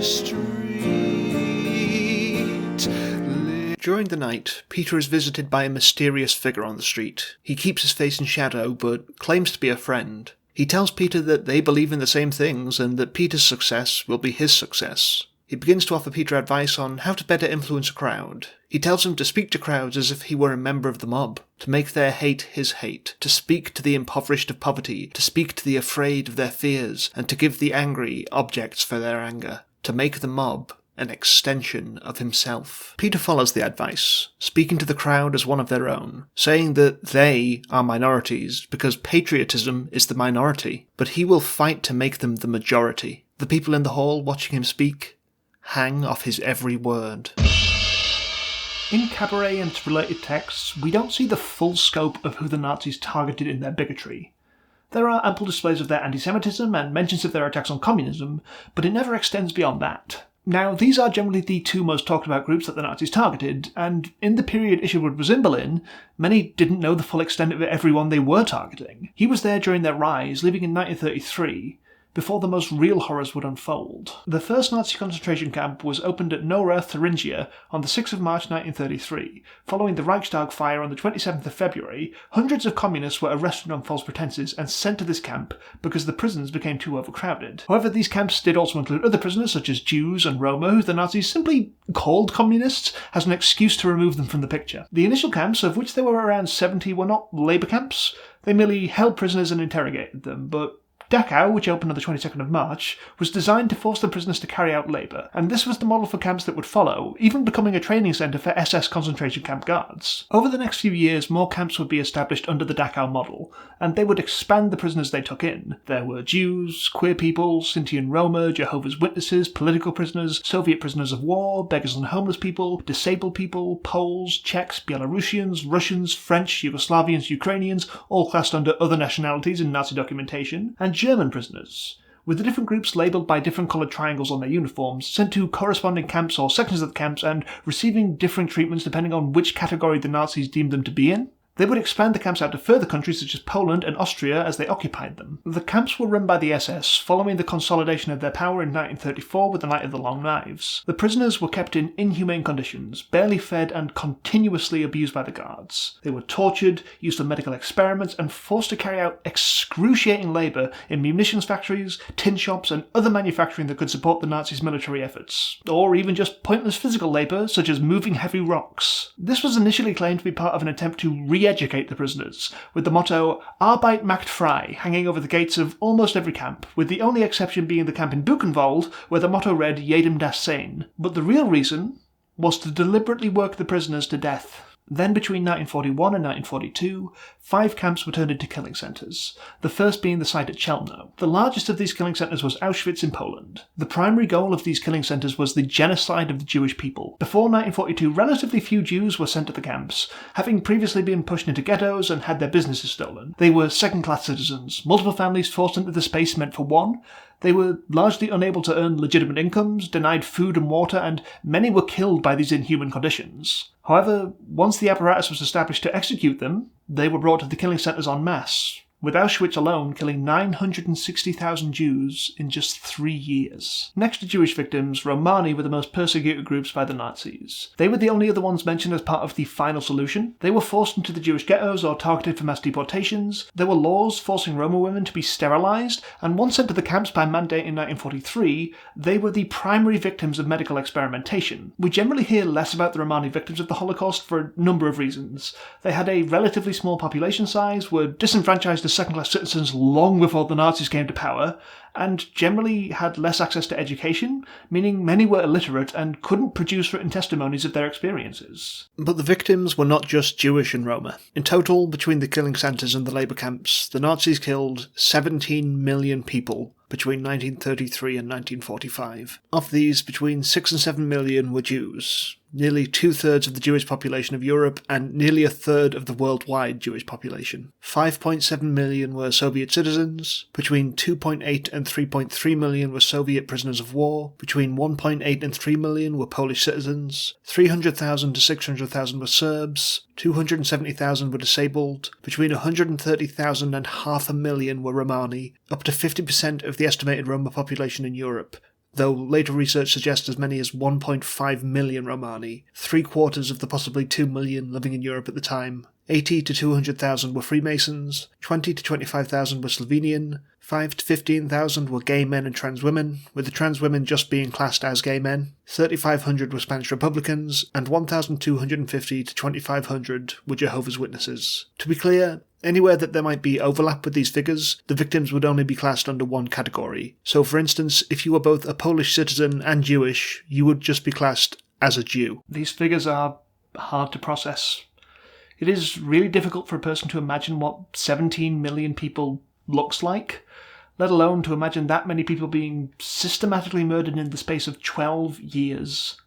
street. During the night, Peter is visited by a mysterious figure on the street. He keeps his face in shadow, but claims to be a friend. He tells Peter that they believe in the same things and that Peter's success will be his success. He begins to offer Peter advice on how to better influence a crowd. He tells him to speak to crowds as if he were a member of the mob, to make their hate his hate, to speak to the impoverished of poverty, to speak to the afraid of their fears, and to give the angry objects for their anger, to make the mob an extension of himself. Peter follows the advice, speaking to the crowd as one of their own, saying that they are minorities because patriotism is the minority, but he will fight to make them the majority. The people in the hall watching him speak hang off his every word. In Cabaret and its related texts, we don't see the full scope of who the Nazis targeted in their bigotry. There are ample displays of their anti-Semitism and mentions of their attacks on communism, but it never extends beyond that. Now, these are generally the two most talked about groups that the Nazis targeted, and in the period Isherwood was in Berlin, many didn't know the full extent of everyone they were targeting. He was there during their rise, leaving in 1933, before the most real horrors would unfold. The first Nazi concentration camp was opened at Nora, Thuringia, on the 6th of March 1933. Following the Reichstag fire on the 27th of February, hundreds of communists were arrested on false pretenses and sent to this camp because the prisons became too overcrowded. However, these camps did also include other prisoners such as Jews and Roma, who the Nazis simply called communists as an excuse to remove them from the picture. The initial camps, of which there were around 70, were not labour camps. They merely held prisoners and interrogated them, but Dachau, which opened on the 22nd of March, was designed to force the prisoners to carry out labour, and this was the model for camps that would follow, even becoming a training centre for SS concentration camp guards. Over the next few years, more camps would be established under the Dachau model, and they would expand the prisoners they took in. There were Jews, queer people, Sinti and Roma, Jehovah's Witnesses, political prisoners, Soviet prisoners of war, beggars and homeless people, disabled people, Poles, Czechs, Belarusians, Russians, French, Yugoslavians, Ukrainians, all classed under other nationalities in Nazi documentation, and German prisoners, with the different groups labelled by different coloured triangles on their uniforms, sent to corresponding camps or sections of the camps and receiving different treatments depending on which category the Nazis deemed them to be in. They would expand the camps out to further countries such as Poland and Austria as they occupied them. The camps were run by the SS, following the consolidation of their power in 1934 with the Night of the Long Knives. The prisoners were kept in inhumane conditions, barely fed and continuously abused by the guards. They were tortured, used for medical experiments, and forced to carry out excruciating labour in munitions factories, tin shops, and other manufacturing that could support the Nazis' military efforts. Or even just pointless physical labour, such as moving heavy rocks. This was initially claimed to be part of an attempt to re-educate the prisoners, with the motto Arbeit macht frei hanging over the gates of almost every camp, with the only exception being the camp in Buchenwald, where the motto read Jedem das Sein. But the real reason was to deliberately work the prisoners to death. Then between 1941 and 1942, 5 camps were turned into killing centres, the first being the site at Chelmno. The largest of these killing centres was Auschwitz in Poland. The primary goal of these killing centres was the genocide of the Jewish people. Before 1942, relatively few Jews were sent to the camps, having previously been pushed into ghettos and had their businesses stolen. They were second-class citizens, multiple families forced into the space meant for one. They were largely unable to earn legitimate incomes, denied food and water, and many were killed by these inhuman conditions. However, once the apparatus was established to execute them, they were brought to the killing centres en masse, with Auschwitz alone killing 960,000 Jews in just 3 years. Next to Jewish victims, Romani were the most persecuted groups by the Nazis. They were the only other ones mentioned as part of the final solution. They were forced into the Jewish ghettos or targeted for mass deportations. There were laws forcing Roma women to be sterilised, and once sent to the camps by mandate in 1943, they were the primary victims of medical experimentation. We generally hear less about the Romani victims of the Holocaust for a number of reasons. They had a relatively small population size, were disenfranchised as second-class citizens long before the Nazis came to power, and generally had less access to education, meaning many were illiterate and couldn't produce written testimonies of their experiences. But the victims were not just Jewish and Roma. In total, between the killing centres and the labour camps, the Nazis killed 17 million people between 1933 and 1945. Of these, between 6 and 7 million were Jews, nearly 2/3 of the Jewish population of Europe and nearly 1/3 of the worldwide Jewish population. 5.7 million were Soviet citizens, between 2.8 and 3.3 million were Soviet prisoners of war, between 1.8 and 3 million were Polish citizens, 300,000 to 600,000 were Serbs, 270,000 were disabled, between 130,000 and 500,000 were Romani, up to 50% of the estimated Roma population in Europe, though later research suggests as many as 1.5 million Romani, 3/4 of the possibly 2 million living in Europe at the time. 80 to 200,000 were Freemasons, 20 to 25,000 were Slovenian, 5 to 15,000 were gay men and trans women, with the trans women just being classed as gay men, 3,500 were Spanish Republicans, and 1,250 to 2,500 were Jehovah's Witnesses. To be clear, anywhere that there might be overlap with these figures, the victims would only be classed under one category. So for instance, if you were both a Polish citizen and Jewish, you would just be classed as a Jew. These figures are hard to process. It is really difficult for a person to imagine what 17 million people looks like, let alone to imagine that many people being systematically murdered in the space of 12 years.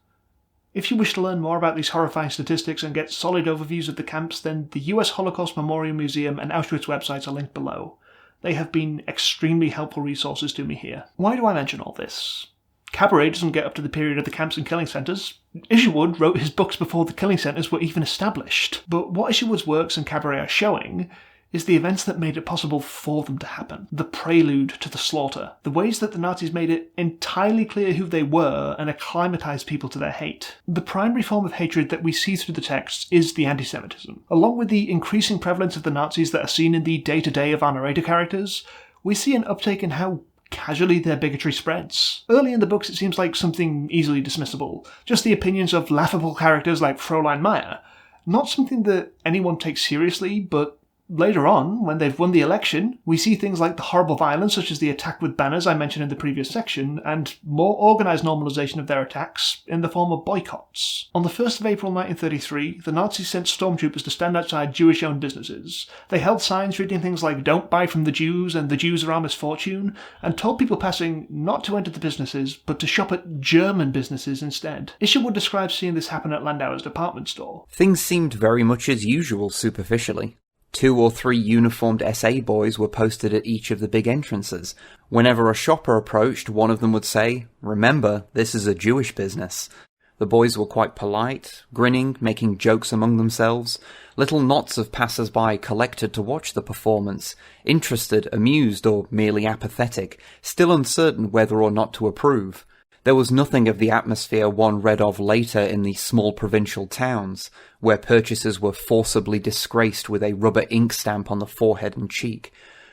If you wish to learn more about these horrifying statistics and get solid overviews of the camps, then the US Holocaust Memorial Museum and Auschwitz websites are linked below. They have been extremely helpful resources to me here. Why do I mention all this? Cabaret doesn't get up to the period of the camps and killing centres. Isherwood wrote his books before the killing centres were even established. But what Isherwood's works and Cabaret are showing is the events that made it possible for them to happen. The prelude to the slaughter. The ways that the Nazis made it entirely clear who they were and acclimatised people to their hate. The primary form of hatred that we see through the texts is the anti-Semitism. Along with the increasing prevalence of the Nazis that are seen in the day-to-day of our narrator characters, we see an uptake in how casually their bigotry spreads. Early in the books it seems like something easily dismissible, just the opinions of laughable characters like Fräulein Meyer. Not something that anyone takes seriously, but later on, when they've won the election, we see things like the horrible violence such as the attack with banners I mentioned in the previous section, and more organised normalisation of their attacks in the form of boycotts. On the 1st of April 1933, the Nazis sent stormtroopers to stand outside Jewish-owned businesses. They held signs reading things like "Don't buy from the Jews" and "The Jews are our misfortune," and told people passing not to enter the businesses, but to shop at German businesses instead. Isherwood describes seeing this happen at Landauer's department store. Things seemed very much as usual superficially. 2 or 3 uniformed SA boys were posted at each of the big entrances. Whenever a shopper approached, one of them would say, "Remember, this is a Jewish business." The boys were quite polite, grinning, making jokes among themselves. Little knots of passers-by collected to watch the performance, interested, amused, or merely apathetic, still uncertain whether or not to approve. There was nothing of the atmosphere one read of later in the small provincial towns, where purchasers were forcibly disgraced with a rubber ink stamp on the forehead and cheek.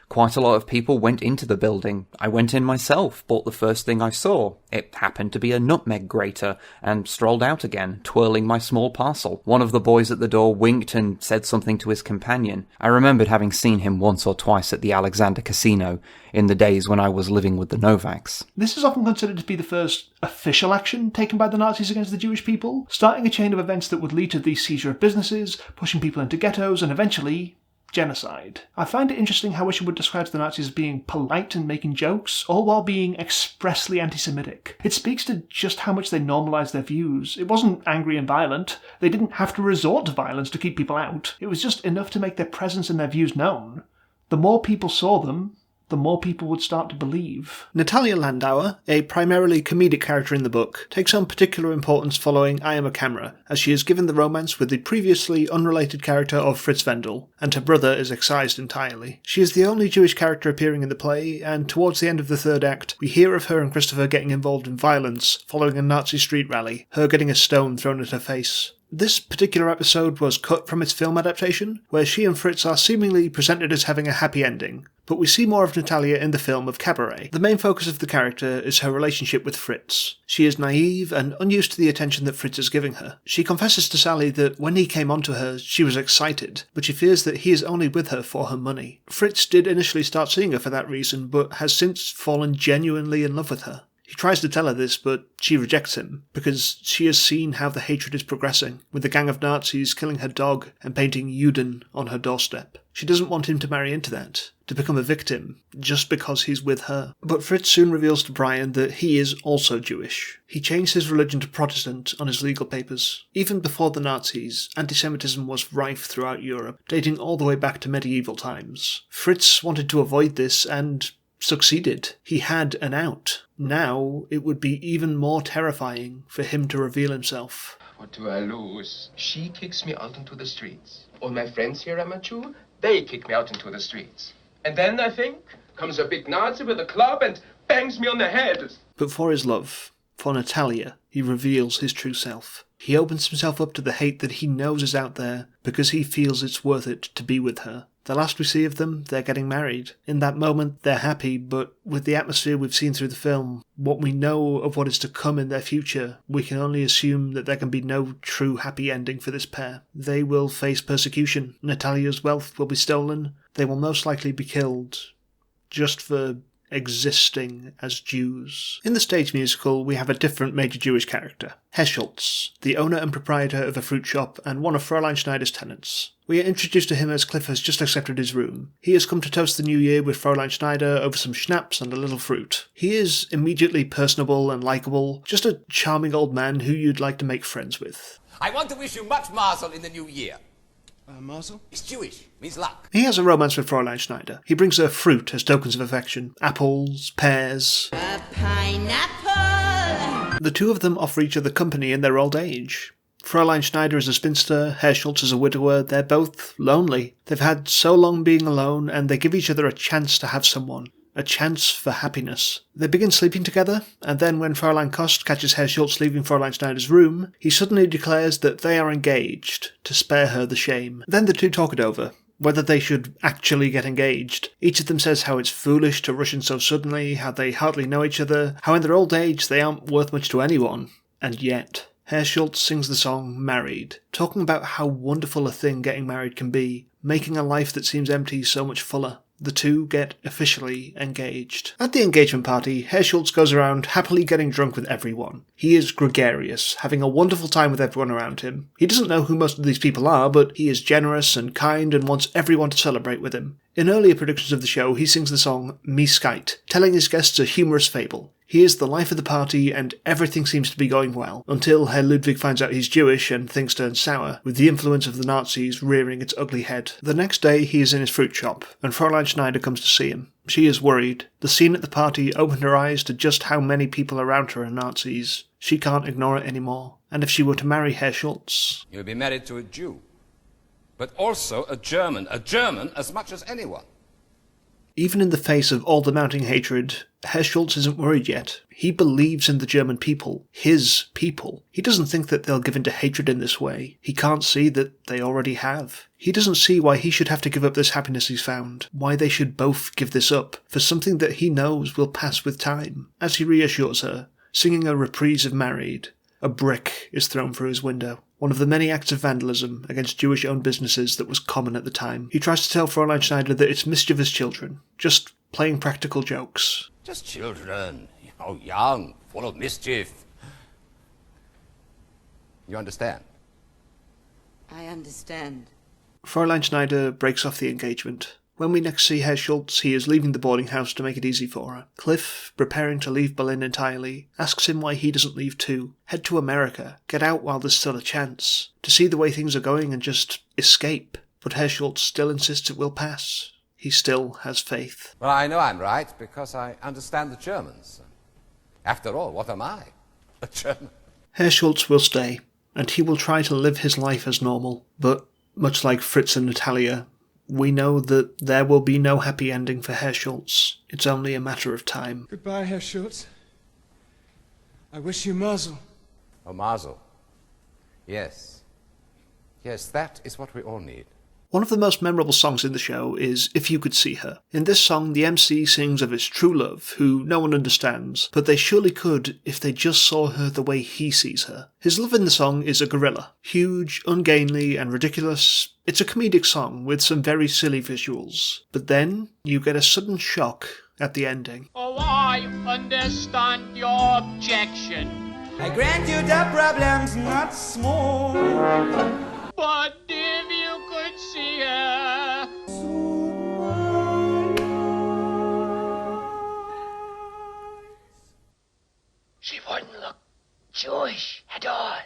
Quite a lot of people went into the building. I went in myself, bought the first thing I saw. It happened to be a nutmeg grater, and strolled out again, twirling my small parcel. One of the boys at the door winked and said something to his companion. I remembered having seen him once or twice at the Alexander Casino, in the days when I was living with the Novaks. This is often considered to be the first official action taken by the Nazis against the Jewish people, starting a chain of events that would lead to the seizure of businesses, pushing people into ghettos, and eventually genocide. I find it interesting how Isherwood describes the Nazis as being polite and making jokes, all while being expressly anti-Semitic. It speaks to just how much they normalised their views. It wasn't angry and violent. They didn't have to resort to violence to keep people out. It was just enough to make their presence and their views known. The more people saw them, the more people would start to believe. Natalia Landauer, a primarily comedic character in the book, takes on particular importance following I Am a Camera, as she is given the romance with the previously unrelated character of Fritz Wendel, and her brother is excised entirely. She is the only Jewish character appearing in the play, and towards the end of the third act, we hear of her and Chrstopher getting involved in violence following a Nazi street rally, her getting a stone thrown at her face. This particular episode was cut from its film adaptation, where she and Fritz are seemingly presented as having a happy ending, but we see more of Natalia in the film of Cabaret. The main focus of the character is her relationship with Fritz. She is naive and unused to the attention that Fritz is giving her. She confesses to Sally that when he came onto her, she was excited, but she fears that he is only with her for her money. Fritz did initially start seeing her for that reason, but has since fallen genuinely in love with her. He tries to tell her this, but she rejects him, because she has seen how the hatred is progressing, with a gang of Nazis killing her dog and painting Juden on her doorstep. She doesn't want him to marry into that, to become a victim, just because he's with her. But Fritz soon reveals to Brian that he is also Jewish. He changed his religion to Protestant on his legal papers. Even before the Nazis, anti-Semitism was rife throughout Europe, dating all the way back to medieval times. Fritz wanted to avoid this and succeeded. He had an out. Now it would be even more terrifying for him to reveal himself. What do I lose? She kicks me out into the streets. All my friends here are Jew. They kick me out into the streets. And then, I think, comes a big Nazi with a club and bangs me on the head. But for his love, for Natalia, he reveals his true self. He opens himself up to the hate that he knows is out there because he feels it's worth it to be with her. The last we see of them, they're getting married. In that moment, they're happy, but with the atmosphere we've seen through the film, what we know of what is to come in their future, we can only assume that there can be no true happy ending for this pair. They will face persecution. Natalia's wealth will be stolen. They will most likely be killed, just for existing as Jews. In the stage musical, we have a different major Jewish character, Herr Schultz, the owner and proprietor of a fruit shop and one of Fräulein Schneider's tenants. We are introduced to him as Cliff has just accepted his room. He has come to toast the new year with Fräulein Schneider over some schnapps and a little fruit. He is immediately personable and likeable, just a charming old man who you'd like to make friends with. I want to wish you much mazel in the new year. Mazel? It's Jewish, means luck. He has a romance with Fräulein Schneider. He brings her fruit as tokens of affection. Apples, pears. A pineapple! The two of them offer each other company in their old age. Fräulein Schneider is a spinster, Herr Schultz is a widower. They're both lonely. They've had so long being alone, and they give each other a chance to have someone. A chance for happiness. They begin sleeping together, and then when Fräulein Kost catches Herr Schultz leaving Fräulein Schneider's room, he suddenly declares that they are engaged, to spare her the shame. Then the two talk it over, whether they should actually get engaged. Each of them says how it's foolish to rush in so suddenly, how they hardly know each other, how in their old age they aren't worth much to anyone. And yet, Herr Schultz sings the song Married, talking about how wonderful a thing getting married can be, making a life that seems empty so much fuller. The two get officially engaged. At the engagement party, Herr Schultz goes around happily getting drunk with everyone. He is gregarious, having a wonderful time with everyone around him. He doesn't know who most of these people are, but he is generous and kind and wants everyone to celebrate with him. In earlier productions of the show, he sings the song Me Skite, telling his guests a humorous fable. He is the life of the party and everything seems to be going well, until Herr Ludwig finds out he's Jewish and things turn sour, with the influence of the Nazis rearing its ugly head. The next day he is in his fruit shop, and Fräulein Schneider comes to see him. She is worried. The scene at the party opened her eyes to just how many people around her are Nazis. She can't ignore it anymore. And if she were to marry Herr Schultz... You'll be married to a Jew, but also a German as much as anyone. Even in the face of all the mounting hatred, Herr Schultz isn't worried yet. He believes in the German people, his people. He doesn't think that they'll give in to hatred in this way. He can't see that they already have. He doesn't see why he should have to give up this happiness he's found, why they should both give this up, for something that he knows will pass with time. As he reassures her, singing a reprise of Married, a brick is thrown through his window. One of the many acts of vandalism against Jewish-owned businesses that was common at the time. He tries to tell Fräulein Schneider that it's mischievous children, just playing practical jokes. Just children, young, full of mischief. You understand? I understand. Fräulein Schneider breaks off the engagement. When we next see Herr Schultz, he is leaving the boarding house to make it easy for her. Cliff, preparing to leave Berlin entirely, asks him why he doesn't leave too. Head to America, get out while there's still a chance, to see the way things are going and just escape. But Herr Schultz still insists it will pass. he still has faith. Well, I know I'm right because I understand the Germans. After all, what am I? A German. Herr Schultz will stay, and he will try to live his life as normal, but much like Fritz and Natalia, we know that there will be no happy ending for Herr Schultz. It's only a matter of time. Goodbye, Herr Schultz. I wish you mazel. Oh, mazel. Yes. Yes, that is what we all need. One of the most memorable songs in the show is If You Could See Her. In this song, the MC sings of his true love, who no one understands, but they surely could if they just saw her the way he sees her. His love in the song is a gorilla. Huge, ungainly, and ridiculous. It's a comedic song with some very silly visuals. But then, you get a sudden shock at the ending. Oh, I understand your objection. I grant you the problem's not small. But if you could see her. She wouldn't look Jewish at all.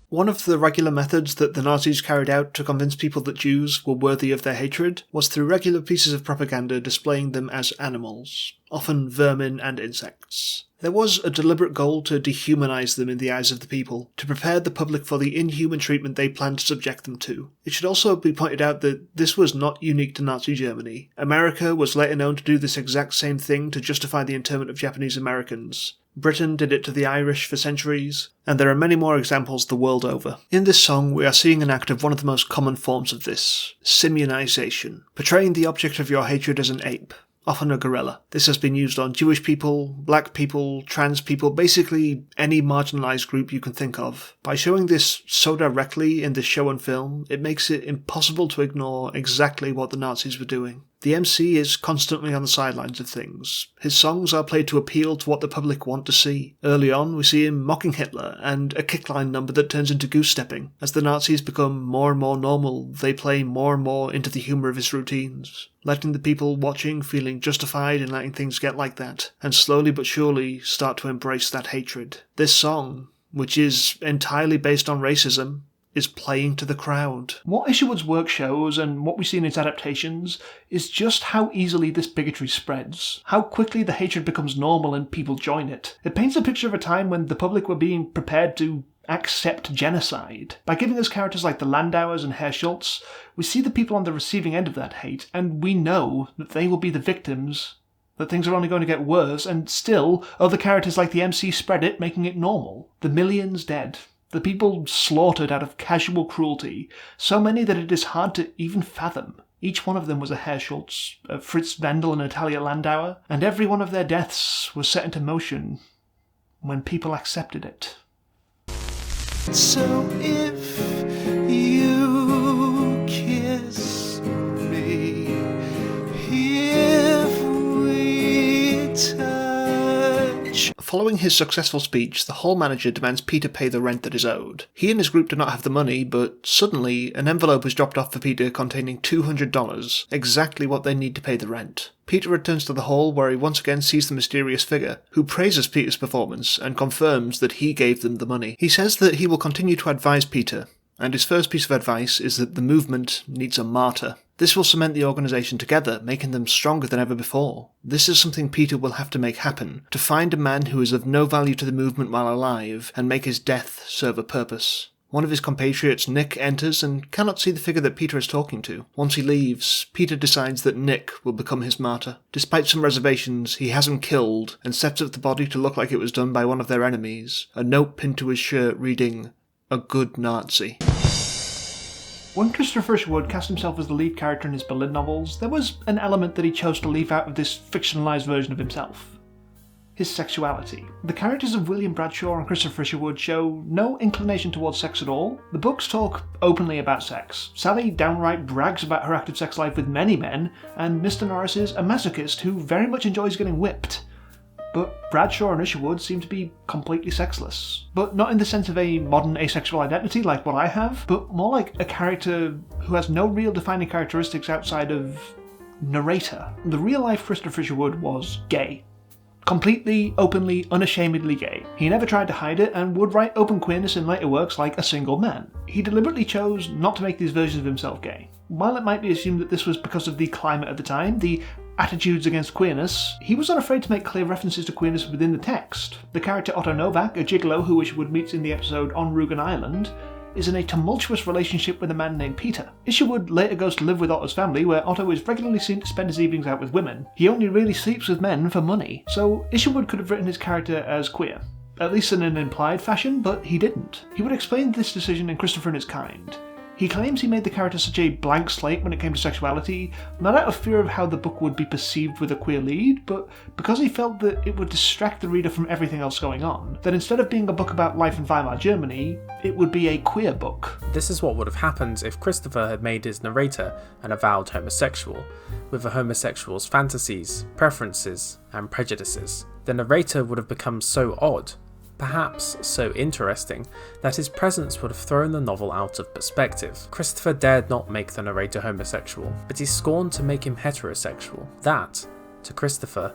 One of the regular methods that the Nazis carried out to convince people that Jews were worthy of their hatred was through regular pieces of propaganda displaying them as animals, often vermin and insects. There was a deliberate goal to dehumanize them in the eyes of the people, to prepare the public for the inhuman treatment they planned to subject them to. It should also be pointed out that this was not unique to Nazi Germany. America was later known to do this exact same thing to justify the internment of Japanese Americans. Britain did it to the Irish for centuries, and there are many more examples the world over. In this song, we are seeing an act of one of the most common forms of this, simionization, portraying the object of your hatred as an ape, often a gorilla. This has been used on Jewish people, black people, trans people, basically any marginalized group you can think of. By showing this so directly in this show and film, it makes it impossible to ignore exactly what the Nazis were doing. The MC is constantly on the sidelines of things. His songs are played to appeal to what the public want to see. Early on, we see him mocking Hitler, and a kickline number that turns into goose-stepping. As the Nazis become more and more normal, they play more and more into the humour of his routines, letting the people watching feeling justified in letting things get like that, and slowly but surely start to embrace that hatred. This song, which is entirely based on racism, is playing to the crowd. What Isherwood's work shows, and what we see in its adaptations, is just how easily this bigotry spreads, how quickly the hatred becomes normal and people join it. It paints a picture of a time when the public were being prepared to accept genocide. By giving us characters like the Landauers and Herr Schultz, we see the people on the receiving end of that hate, and we know that they will be the victims, that things are only going to get worse, and still, other characters like the MC spread it, making it normal. The millions dead. The people slaughtered out of casual cruelty, so many that it is hard to even fathom. Each one of them was a Herr Schultz, a Fritz Wendel and Natalia Landauer, and every one of their deaths was set into motion when people accepted it. So if you kiss me, if we touch. Following his successful speech, the hall manager demands Peter pay the rent that is owed. He and his group do not have the money, but suddenly an envelope is dropped off for Peter containing $200, exactly what they need to pay the rent. Peter returns to the hall where he once again sees the mysterious figure, who praises Peter's performance and confirms that he gave them the money. He says that he will continue to advise Peter, and his first piece of advice is that the movement needs a martyr. This will cement the organisation together, making them stronger than ever before. This is something Peter will have to make happen, to find a man who is of no value to the movement while alive, and make his death serve a purpose. One of his compatriots, Nick, enters and cannot see the figure that Peter is talking to. Once he leaves, Peter decides that Nick will become his martyr. Despite some reservations, he has him killed, and sets up the body to look like it was done by one of their enemies, a note pinned to his shirt reading, "A good Nazi." When Chrstopher Isherwood cast himself as the lead character in his Berlin novels, there was an element that he chose to leave out of this fictionalised version of himself. His sexuality. The characters of William Bradshaw and Chrstopher Isherwood show no inclination towards sex at all. The books talk openly about sex. Sally downright brags about her active sex life with many men, and Mr. Norris is a masochist who very much enjoys getting whipped. But Bradshaw and Isherwood seem to be completely sexless. But not in the sense of a modern asexual identity like what I have, but more like a character who has no real defining characteristics outside of narrator. The real-life Chrstopher Isherwood was gay. Completely, openly, unashamedly gay. He never tried to hide it and would write open queerness in later works like A Single Man. He deliberately chose not to make these versions of himself gay. while it might be assumed that this was because of the climate at the time, the attitudes against queerness, he was unafraid to make clear references to queerness within the text. The character Otto Novak, a gigolo who Isherwood meets in the episode On Rugen Island, is in a tumultuous relationship with a man named Peter. Isherwood later goes to live with Otto's family, where Otto is regularly seen to spend his evenings out with women. He only really sleeps with men for money. So Isherwood could have written his character as queer, at least in an implied fashion, but he didn't. He would explain this decision in Chrstopher and His Kind. He claims he made the character such a blank slate when it came to sexuality, not out of fear of how the book would be perceived with a queer lead, but because he felt that it would distract the reader from everything else going on. That instead of being a book about life in Weimar Germany, it would be a queer book. This is what would have happened if Chrstopher had made his narrator an avowed homosexual, with a homosexual's fantasies, preferences, and prejudices. The narrator would have become so odd, perhaps so interesting, that his presence would have thrown the novel out of perspective. Chrstopher dared not make the narrator homosexual, but he scorned to make him heterosexual. That, to Chrstopher,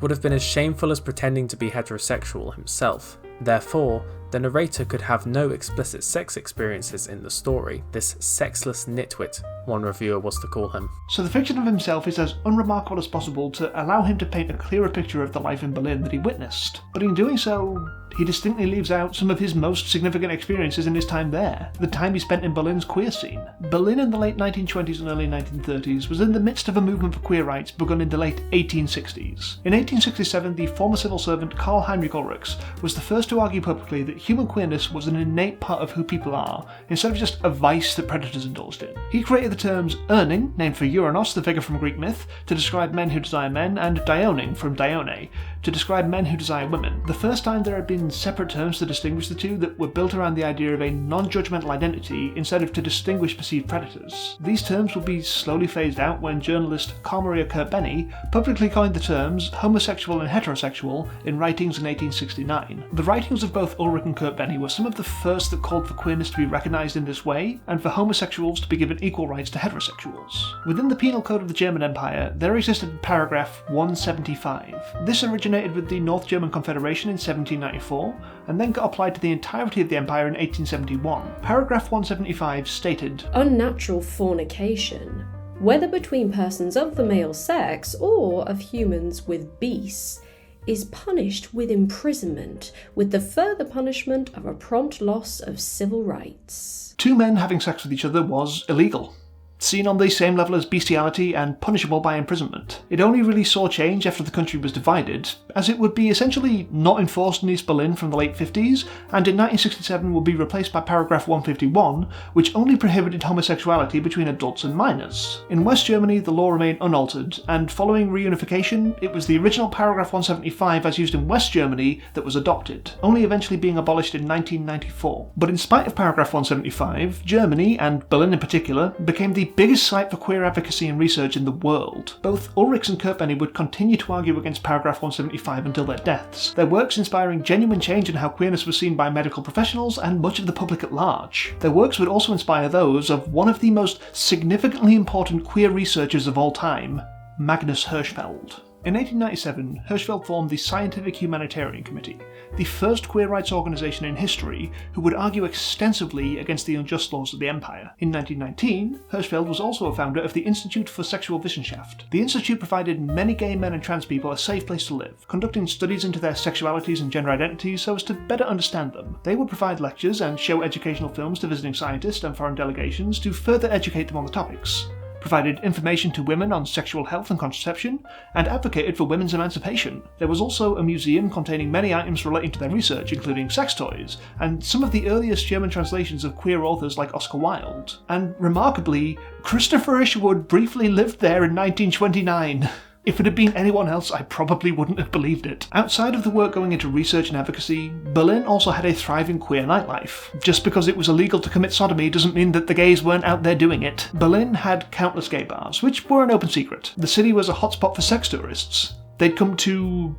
would have been as shameful as pretending to be heterosexual himself. Therefore, the narrator could have no explicit sex experiences in the story. This sexless nitwit, one reviewer was to call him. So the fiction of himself is as unremarkable as possible to allow him to paint a clearer picture of the life in Berlin that he witnessed. But in doing so, he distinctly leaves out some of his most significant experiences in his time there, the time he spent in Berlin's queer scene. Berlin in the late 1920s and early 1930s was in the midst of a movement for queer rights begun in the late 1860s. In 1867, the former civil servant Karl Heinrich Ulrichs was the first to argue publicly that human queerness was an innate part of who people are, instead of just a vice that predators indulged in. He created the terms Urning, named for Uranos, the figure from Greek myth, to describe men who desire men, and Dioning, from Dione, to describe men who desire women. The first time there had been separate terms to distinguish the two that were built around the idea of a non-judgmental identity instead of to distinguish perceived predators. These terms would be slowly phased out when journalist Carl Maria Kurt-Benny publicly coined the terms homosexual and heterosexual in writings in 1869. The writings of both Ulrich and Kurt-Benny were some of the first that called for queerness to be recognised in this way, and for homosexuals to be given equal rights to heterosexuals. Within the penal code of the German Empire, there existed paragraph 175. This originated with the North German Confederation in 1794, and then got applied to the entirety of the empire in 1871. Paragraph 175 stated, "Unnatural fornication, whether between persons of the male sex or of humans with beasts, is punished with imprisonment, with the further punishment of a prompt loss of civil rights." Two men having sex with each other was illegal, seen on the same level as bestiality and punishable by imprisonment. It only really saw change after the country was divided, as it would be essentially not enforced in East Berlin from the late 50s, and in 1967 would be replaced by paragraph 151, which only prohibited homosexuality between adults and minors. In West Germany, the law remained unaltered, and following reunification, it was the original paragraph 175 as used in West Germany that was adopted, only eventually being abolished in 1994. But in spite of paragraph 175, Germany, and Berlin in particular, became the biggest site for queer advocacy and research in the world. Both Ulrichs and Kurt-Benny would continue to argue against paragraph 175 until their deaths, their works inspiring genuine change in how queerness was seen by medical professionals and much of the public at large. Their works would also inspire those of one of the most significantly important queer researchers of all time, Magnus Hirschfeld. In 1897, Hirschfeld formed the Scientific Humanitarian Committee, the first queer rights organisation in history who would argue extensively against the unjust laws of the empire. In 1919, Hirschfeld was also a founder of the Institute for Sexual Wissenschaft. The institute provided many gay men and trans people a safe place to live, conducting studies into their sexualities and gender identities so as to better understand them. They would provide lectures and show educational films to visiting scientists and foreign delegations to further educate them on the topics, provided information to women on sexual health and contraception, and advocated for women's emancipation. There was also a museum containing many items relating to their research, including sex toys, and some of the earliest German translations of queer authors like Oscar Wilde. And remarkably, Chrstopher Isherwood briefly lived there in 1929. If it had been anyone else, I probably wouldn't have believed it. Outside of the work going into research and advocacy, Berlin also had a thriving queer nightlife. Just because it was illegal to commit sodomy doesn't mean that the gays weren't out there doing it. Berlin had countless gay bars, which were an open secret. The city was a hotspot for sex tourists. They'd come to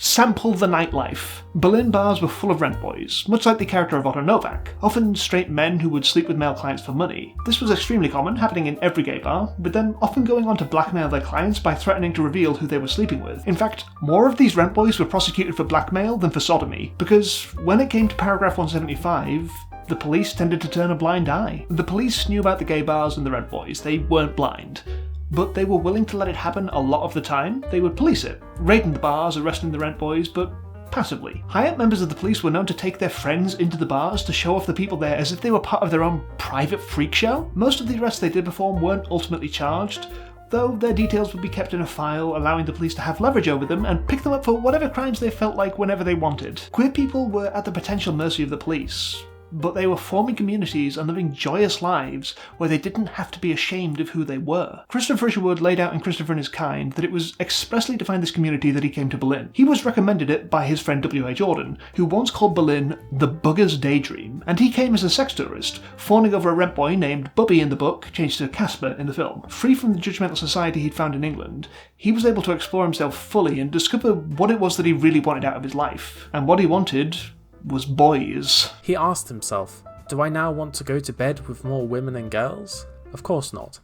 sample the nightlife. Berlin bars were full of rent boys, much like the character of Otto Novak, often straight men who would sleep with male clients for money. This was extremely common, happening in every gay bar, with them often going on to blackmail their clients by threatening to reveal who they were sleeping with. In fact, more of these rent boys were prosecuted for blackmail than for sodomy, because when it came to paragraph 175, the police tended to turn a blind eye. The police knew about the gay bars and the Red Boys, they weren't blind. But they were willing to let it happen a lot of the time. They would police it, raiding the bars, arresting the Red Boys, but passively. High-up members of the police were known to take their friends into the bars to show off the people there as if they were part of their own private freak show. Most of the arrests they did perform weren't ultimately charged, though their details would be kept in a file, allowing the police to have leverage over them and pick them up for whatever crimes they felt like whenever they wanted. Queer people were at the potential mercy of the police, but they were forming communities and living joyous lives where they didn't have to be ashamed of who they were. Chrstopher Isherwood laid out in Christopher and His Kind that it was expressly to find this community that he came to Berlin. He was recommended it by his friend W.A. Jordan, who once called Berlin the bugger's daydream, and he came as a sex tourist, fawning over a rent boy named Bubby in the book, changed to Casper in the film. Free from the judgmental society he'd found in England, he was able to explore himself fully and discover what it was that he really wanted out of his life. And what he wanted was boys. He asked himself, do I now want to go to bed with more women and girls? Of course not.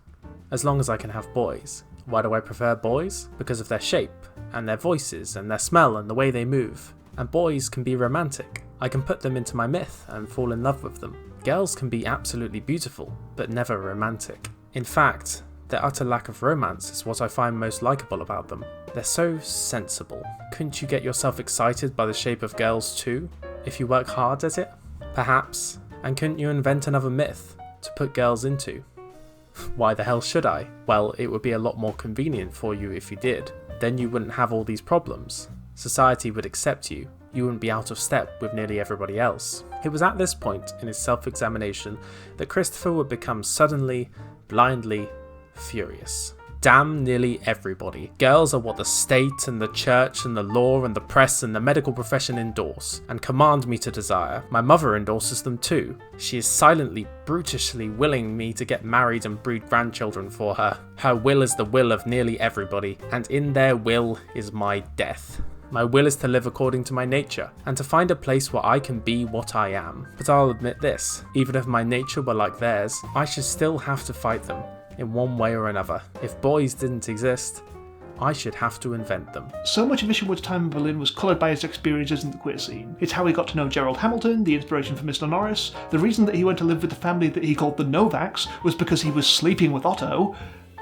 As long as I can have boys. Why do I prefer boys? Because of their shape, and their voices, and their smell, and the way they move. And boys can be romantic. I can put them into my myth and fall in love with them. Girls can be absolutely beautiful, but never romantic. In fact, their utter lack of romance is what I find most likeable about them. They're so sensible. Couldn't you get yourself excited by the shape of girls too? If you work hard at it? Perhaps. And couldn't you invent another myth to put girls into? Why the hell should I? Well, it would be a lot more convenient for you if you did. Then you wouldn't have all these problems. Society would accept you. You wouldn't be out of step with nearly everybody else. It was at this point in his self-examination that Chrstopher would become suddenly, blindly furious. Damn nearly everybody. Girls are what the state and the church and the law and the press and the medical profession endorse and command me to desire. My mother endorses them too. She is silently, brutishly willing me to get married and breed grandchildren for her. Her will is the will of nearly everybody, and in their will is my death. My will is to live according to my nature, and to find a place where I can be what I am. But I'll admit this, even if my nature were like theirs, I should still have to fight them. In one way or another. If boys didn't exist, I should have to invent them. So much of Isherwood's time in Berlin was coloured by his experiences in the queer scene. It's how he got to know Gerald Hamilton, the inspiration for Mr. Norris. The reason that he went to live with the family that he called the Novaks was because he was sleeping with Otto.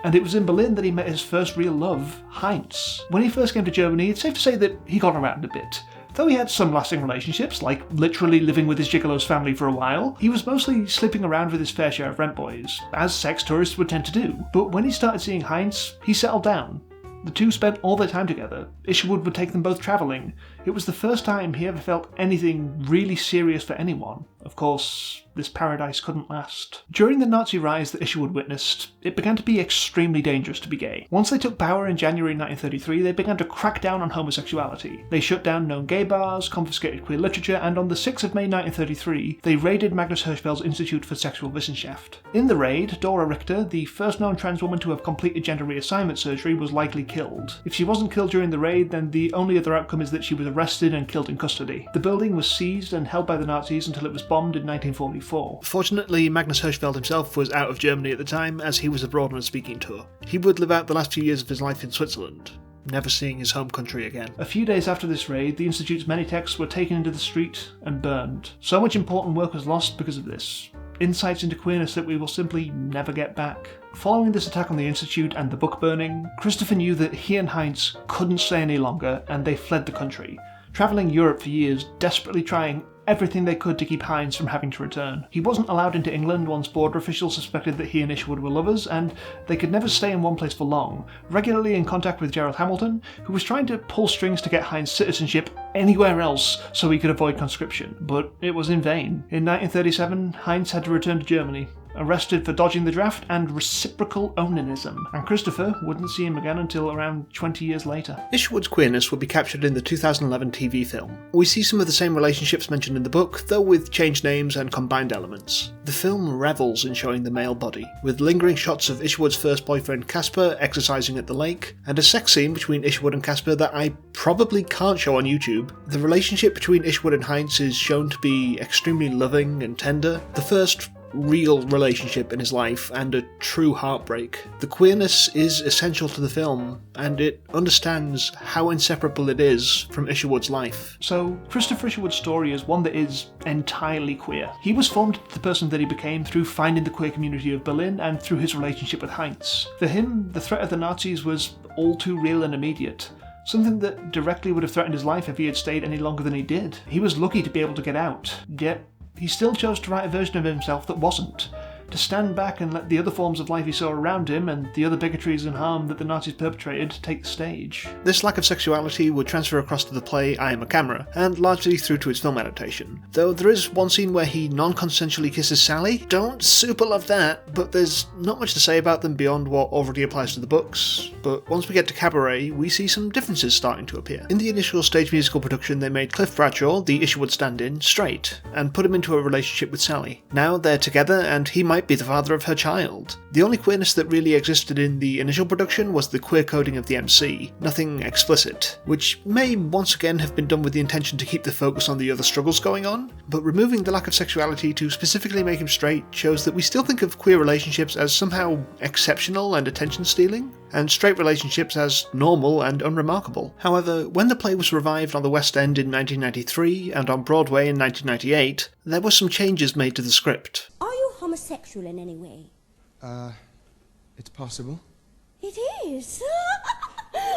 And it was in Berlin that he met his first real love, Heinz. When he first came to Germany, it's safe to say that he got around a bit. Though he had some lasting relationships, like literally living with his gigolo's family for a while, he was mostly sleeping around with his fair share of rent boys, as sex tourists would tend to do. But when he started seeing Heinz, he settled down. The two spent all their time together. Isherwood would take them both travelling. It was the first time he ever felt anything really serious for anyone. Of course, this paradise couldn't last. During the Nazi rise that Isherwood witnessed, it began to be extremely dangerous to be gay. Once they took power in January 1933, they began to crack down on homosexuality. They shut down known gay bars, confiscated queer literature, and on the 6th of May 1933, they raided Magnus Hirschfeld's Institute for Sexual Wissenschaft. In the raid, Dora Richter, the first known trans woman to have completed gender reassignment surgery, was likely killed. If she wasn't killed during the raid, then the only other outcome is that she was arrested and killed in custody. The building was seized and held by the Nazis until it was bombed in 1944. Fortunately, Magnus Hirschfeld himself was out of Germany at the time, as he was abroad on a speaking tour. He would live out the last few years of his life in Switzerland, never seeing his home country again. A few days after this raid, the Institute's many texts were taken into the street and burned. So much important work was lost because of this. Insights into queerness that we will simply never get back. Following this attack on the Institute and the book burning, Chrstopher knew that he and Heinz couldn't stay any longer, and they fled the country, travelling Europe for years, desperately trying everything they could to keep Heinz from having to return. He wasn't allowed into England once border officials suspected that he and Isherwood were lovers, and they could never stay in one place for long, regularly in contact with Gerald Hamilton, who was trying to pull strings to get Heinz citizenship anywhere else so he could avoid conscription, but it was in vain. In 1937, Heinz had to return to Germany, arrested for dodging the draft and reciprocal onanism, and Chrstopher wouldn't see him again until around 20 years later. Isherwood's queerness would be captured in the 2011 TV film. We see some of the same relationships mentioned in the book, though with changed names and combined elements. The film revels in showing the male body, with lingering shots of Isherwood's first boyfriend Casper exercising at the lake, and a sex scene between Isherwood and Casper that I probably can't show on YouTube. The relationship between Isherwood and Heinz is shown to be extremely loving and tender. The first real relationship in his life and a true heartbreak. The queerness is essential to the film, and it understands how inseparable it is from Isherwood's life. So, Chrstopher Isherwood's story is one that is entirely queer. He was formed the person that he became through finding the queer community of Berlin and through his relationship with Heinz. For him, the threat of the Nazis was all too real and immediate. Something that directly would have threatened his life if he had stayed any longer than he did. He was lucky to be able to get out, yet he still chose to write a version of himself that wasn't. To stand back and let the other forms of life he saw around him and the other bigotries and harm that the Nazis perpetrated take the stage. This lack of sexuality would transfer across to the play I Am a Camera, and largely through to its film adaptation. Though there is one scene where he non-consensually kisses Sally. Don't super love that, but there's not much to say about them beyond what already applies to the books. But once we get to Cabaret, we see some differences starting to appear. In the initial stage musical production, they made Cliff Bradshaw, the Isherwood stand-in, straight, and put him into a relationship with Sally. Now they're together, and he might be the father of her child. The only queerness that really existed in the initial production was the queer coding of the MC, nothing explicit, which may once again have been done with the intention to keep the focus on the other struggles going on, but removing the lack of sexuality to specifically make him straight shows that we still think of queer relationships as somehow exceptional and attention-stealing, and straight relationships as normal and unremarkable. However, when the play was revived on the West End in 1993 and on Broadway in 1998, there were some changes made to the script. Are you homosexual in any way? It's possible. It is.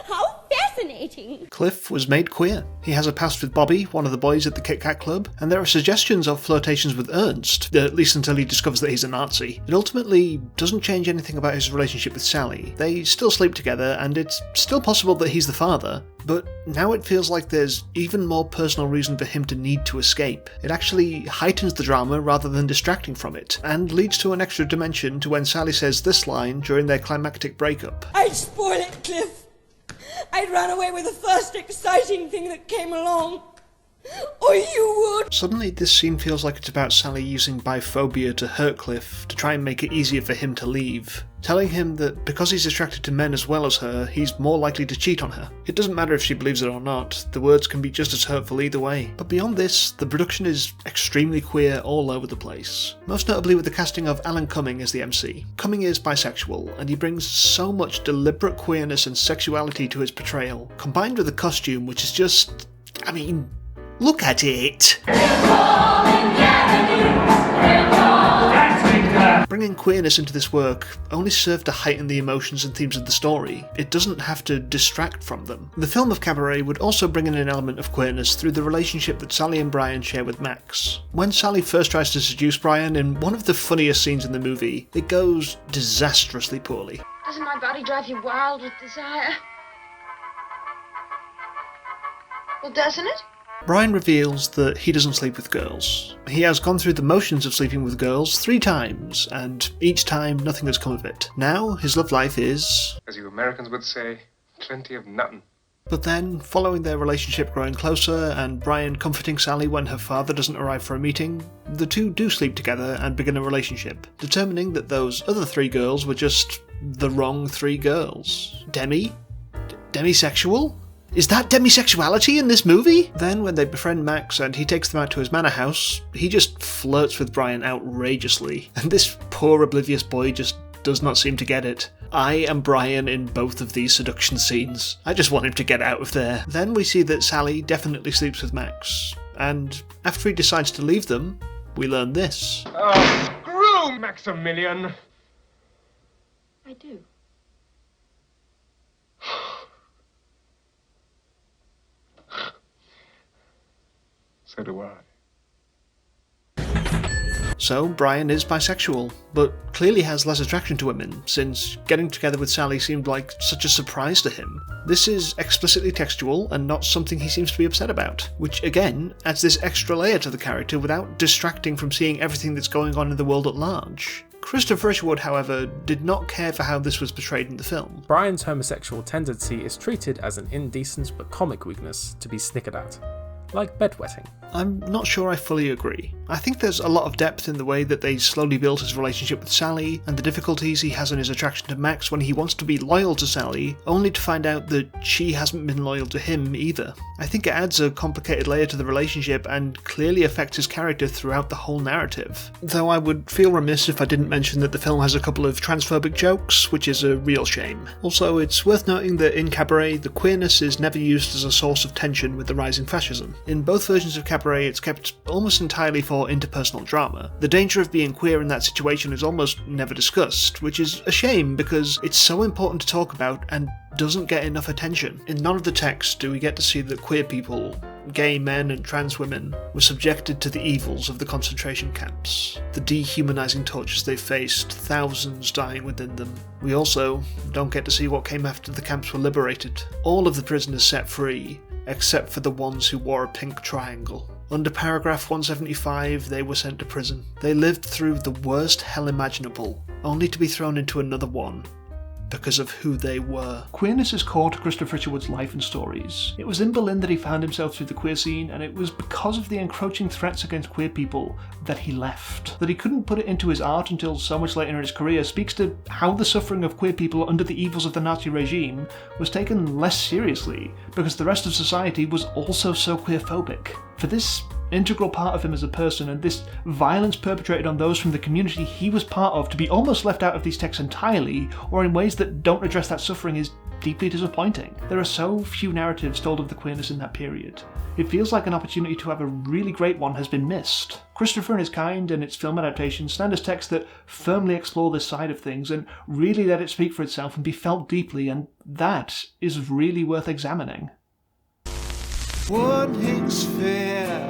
How fascinating. Cliff was made queer. He has a past with Bobby, one of the boys at the Kit Kat Club, and there are suggestions of flirtations with Ernst, at least until he discovers that he's a Nazi. It ultimately doesn't change anything about his relationship with Sally. They still sleep together, and it's still possible that he's the father, but now it feels like there's even more personal reason for him to need to escape. It actually heightens the drama rather than distracting from it, and leads to an extra dimension to when Sally says this line during their climactic breakup. I'd spoil it, Cliff. I'd run away with the first exciting thing that came along. Or you would. Suddenly this scene feels like it's about Sally using biphobia to hurt Cliff, to try and make it easier for him to leave. Telling him that because he's attracted to men as well as her, he's more likely to cheat on her. It doesn't matter if she believes it or not, the words can be just as hurtful either way. But beyond this, the production is extremely queer all over the place. Most notably with the casting of Alan Cumming as the MC. Cumming is bisexual, and he brings so much deliberate queerness and sexuality to his portrayal, combined with a costume which is just... look at it! Bringing queerness into this work only served to heighten the emotions and themes of the story. It doesn't have to distract from them. The film of Cabaret would also bring in an element of queerness through the relationship that Sally and Brian share with Max. When Sally first tries to seduce Brian in one of the funniest scenes in the movie, it goes disastrously poorly. Doesn't my body drive you wild with desire? Well, doesn't it? Brian reveals that he doesn't sleep with girls. He has gone through the motions of sleeping with girls 3 times, and each time nothing has come of it. Now his love life is... as you Americans would say, plenty of nothing. But then, following their relationship growing closer and Brian comforting Sally when her father doesn't arrive for a meeting, the two do sleep together and begin a relationship, determining that those other 3 girls were just the wrong 3 girls. Demisexual? Is that demisexuality in this movie? Then, when they befriend Max and he takes them out to his manor house, he just flirts with Brian outrageously, and this poor oblivious boy just does not seem to get it. I am Brian in both of these seduction scenes. I just want him to get out of there. Then we see that Sally definitely sleeps with Max, and after he decides to leave them, we learn this. Oh, screw Maximilian! I do. So do I. So Brian is bisexual, but clearly has less attraction to women, since getting together with Sally seemed like such a surprise to him. This is explicitly textual and not something he seems to be upset about, which again adds this extra layer to the character without distracting from seeing everything that's going on in the world at large. Chrstopher Isherwood, however, did not care for how this was portrayed in the film. Brian's homosexual tendency is treated as an indecent but comic weakness to be snickered at, like bedwetting. I'm not sure I fully agree. I think there's a lot of depth in the way that they slowly build his relationship with Sally, and the difficulties he has in his attraction to Max when he wants to be loyal to Sally, only to find out that she hasn't been loyal to him either. I think it adds a complicated layer to the relationship and clearly affects his character throughout the whole narrative. Though I would feel remiss if I didn't mention that the film has a couple of transphobic jokes, which is a real shame. Also, it's worth noting that in Cabaret, the queerness is never used as a source of tension with the rising fascism. In both versions of Cabaret, it's kept almost entirely for interpersonal drama. The danger of being queer in that situation is almost never discussed, which is a shame because it's so important to talk about and doesn't get enough attention. In none of the texts do we get to see that queer people, gay men and trans women, were subjected to the evils of the concentration camps, the dehumanising tortures they faced, thousands dying within them. We also don't get to see what came after the camps were liberated. All of the prisoners set free, except for the ones who wore a pink triangle. Under paragraph 175, they were sent to prison. They lived through the worst hell imaginable, only to be thrown into another one, because of who they were. Queerness is core to Chrstopher Isherwood's life and stories. It was in Berlin that he found himself through the queer scene, and it was because of the encroaching threats against queer people that he left. That he couldn't put it into his art until so much later in his career speaks to how the suffering of queer people under the evils of the Nazi regime was taken less seriously, because the rest of society was also so queerphobic. For this integral part of him as a person, and this violence perpetrated on those from the community he was part of, to be almost left out of these texts entirely, or in ways that don't address that suffering, is deeply disappointing. There are so few narratives told of the queerness in that period. It feels like an opportunity to have a really great one has been missed. Chrstopher and His Kind and its film adaptations stand as texts that firmly explore this side of things and really let it speak for itself and be felt deeply, and that is really worth examining. One thing's fair,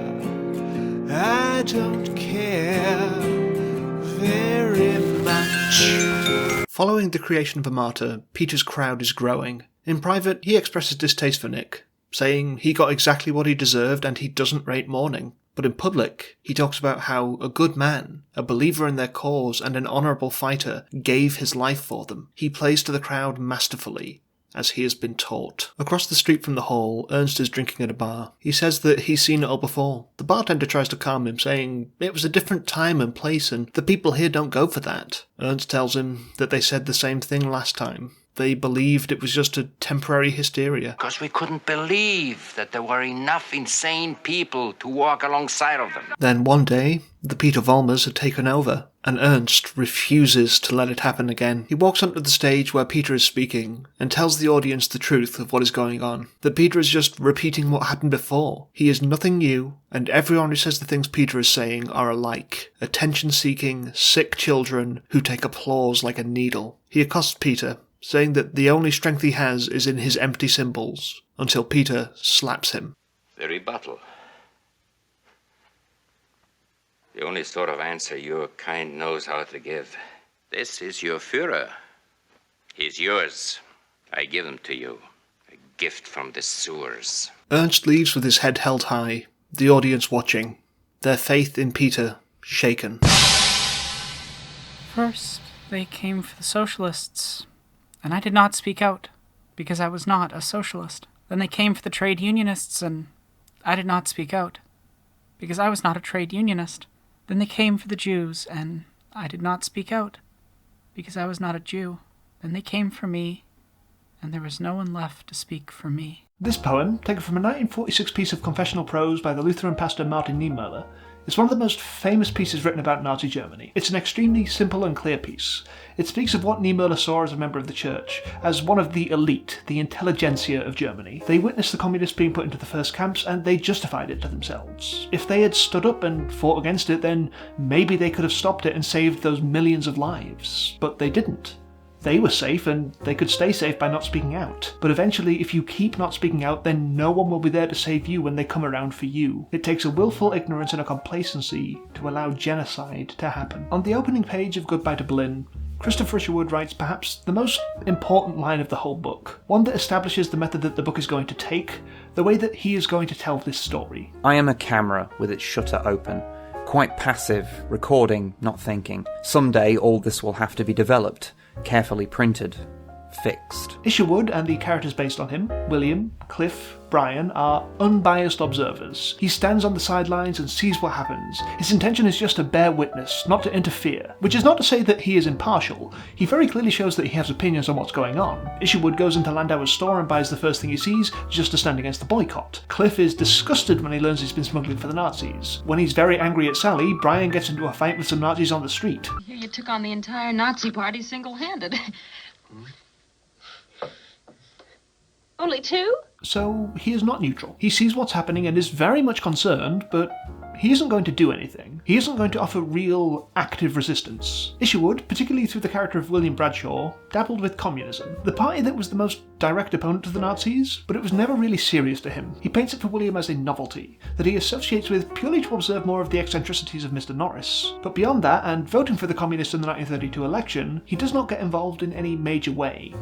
I don't care very much. Following the creation of a martyr, Peter's crowd is growing. In private, he expresses distaste for Nick, saying he got exactly what he deserved and he doesn't rate mourning. But in public, he talks about how a good man, a believer in their cause and an honourable fighter, gave his life for them. He plays to the crowd masterfully, as he has been taught. Across the street from the hall, Ernst is drinking at a bar. He says that he's seen it all before. The bartender tries to calm him, saying it was a different time and place and the people here don't go for that. Ernst tells him that they said the same thing last time. They believed it was just a temporary hysteria. Because we couldn't believe that there were enough insane people to walk alongside of them. Then one day, the Peter Vollmers had taken over, and Ernst refuses to let it happen again. He walks onto the stage where Peter is speaking, and tells the audience the truth of what is going on. That Peter is just repeating what happened before. He is nothing new, and everyone who says the things Peter is saying are alike. Attention-seeking, sick children who take applause like a needle. He accosts Peter, saying that the only strength he has is in his empty symbols, until Peter slaps him. The rebuttal. The only sort of answer your kind knows how to give. This is your Führer. He's yours. I give him to you. A gift from the sewers. Ernst leaves with his head held high, the audience watching, their faith in Peter shaken. First, they came for the socialists, and I did not speak out, because I was not a socialist. Then they came for the trade unionists, and I did not speak out, because I was not a trade unionist. Then they came for the Jews, and I did not speak out, because I was not a Jew. Then they came for me, and there was no one left to speak for me. This poem, taken from a 1946 piece of confessional prose by the Lutheran pastor Martin Niemöller, is one of the most famous pieces written about Nazi Germany. It's an extremely simple and clear piece. It speaks of what Niemöller saw as a member of the church, as one of the elite, the intelligentsia of Germany. They witnessed the communists being put into the first camps, and they justified it to themselves. If they had stood up and fought against it, then maybe they could have stopped it and saved those millions of lives. But they didn't. They were safe, and they could stay safe by not speaking out. But eventually, if you keep not speaking out, then no one will be there to save you when they come around for you. It takes a willful ignorance and a complacency to allow genocide to happen. On the opening page of Goodbye to Berlin, Chrstopher Isherwood writes perhaps the most important line of the whole book, one that establishes the method that the book is going to take, the way that he is going to tell this story. I am a camera with its shutter open, quite passive, recording, not thinking. Someday all this will have to be developed, carefully printed, fixed. Isherwood and the characters based on him, William, Cliff, Brian, are unbiased observers. He stands on the sidelines and sees what happens. His intention is just to bear witness, not to interfere, which is not to say that he is impartial. He very clearly shows that he has opinions on what's going on. Isherwood goes into Landauer's store and buys the first thing he sees, just to stand against the boycott. Cliff is disgusted when he learns he's been smuggling for the Nazis. When he's very angry at Sally, Brian gets into a fight with some Nazis on the street. Here you took on the entire Nazi party single-handed. Only 2? So he is not neutral. He sees what's happening and is very much concerned, but he isn't going to do anything. He isn't going to offer real, active resistance. Isherwood, particularly through the character of William Bradshaw, dabbled with communism, the party that was the most direct opponent of the Nazis, but it was never really serious to him. He paints it for William as a novelty, that he associates with purely to observe more of the eccentricities of Mr. Norris. But beyond that, and voting for the communists in the 1932 election, he does not get involved in any major way.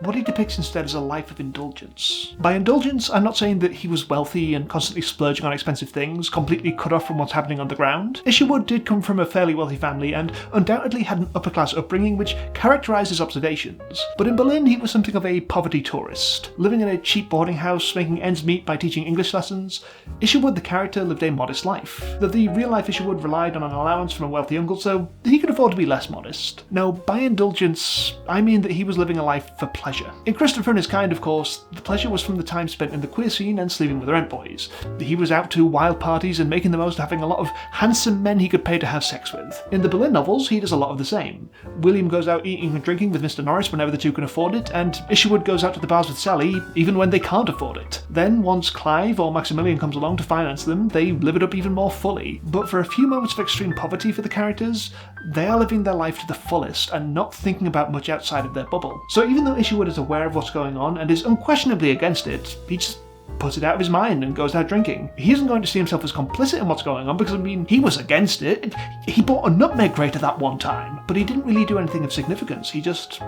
What he depicts instead is a life of indulgence. By indulgence, I'm not saying that he was wealthy and constantly splurging on expensive things, completely cut off from what's happening on the ground. Isherwood did come from a fairly wealthy family and undoubtedly had an upper-class upbringing which characterised his observations. But in Berlin, he was something of a poverty tourist, living in a cheap boarding house, making ends meet by teaching English lessons. Isherwood, the character, lived a modest life. Though the real-life Isherwood relied on an allowance from a wealthy uncle, so he could afford to be less modest. Now, by indulgence, I mean that he was living a life for pleasure. In Chrstopher and His Kind, of course, the pleasure was from the time spent in the queer scene and sleeping with rent boys. He was out to wild parties and making the most of having a lot of handsome men he could pay to have sex with. In the Berlin novels, he does a lot of the same. William goes out eating and drinking with Mr. Norris whenever the two can afford it, and Isherwood goes out to the bars with Sally even when they can't afford it. Then, once Clive or Maximilian comes along to finance them, they live it up even more fully. But for a few moments of extreme poverty for the characters, they are living their life to the fullest and not thinking about much outside of their bubble. So even though Isherwood is aware of what's going on and is unquestionably against it, he just puts it out of his mind and goes out drinking. He isn't going to see himself as complicit in what's going on because, I mean, he was against it. He bought a nutmeg grater that one time, but he didn't really do anything of significance. He just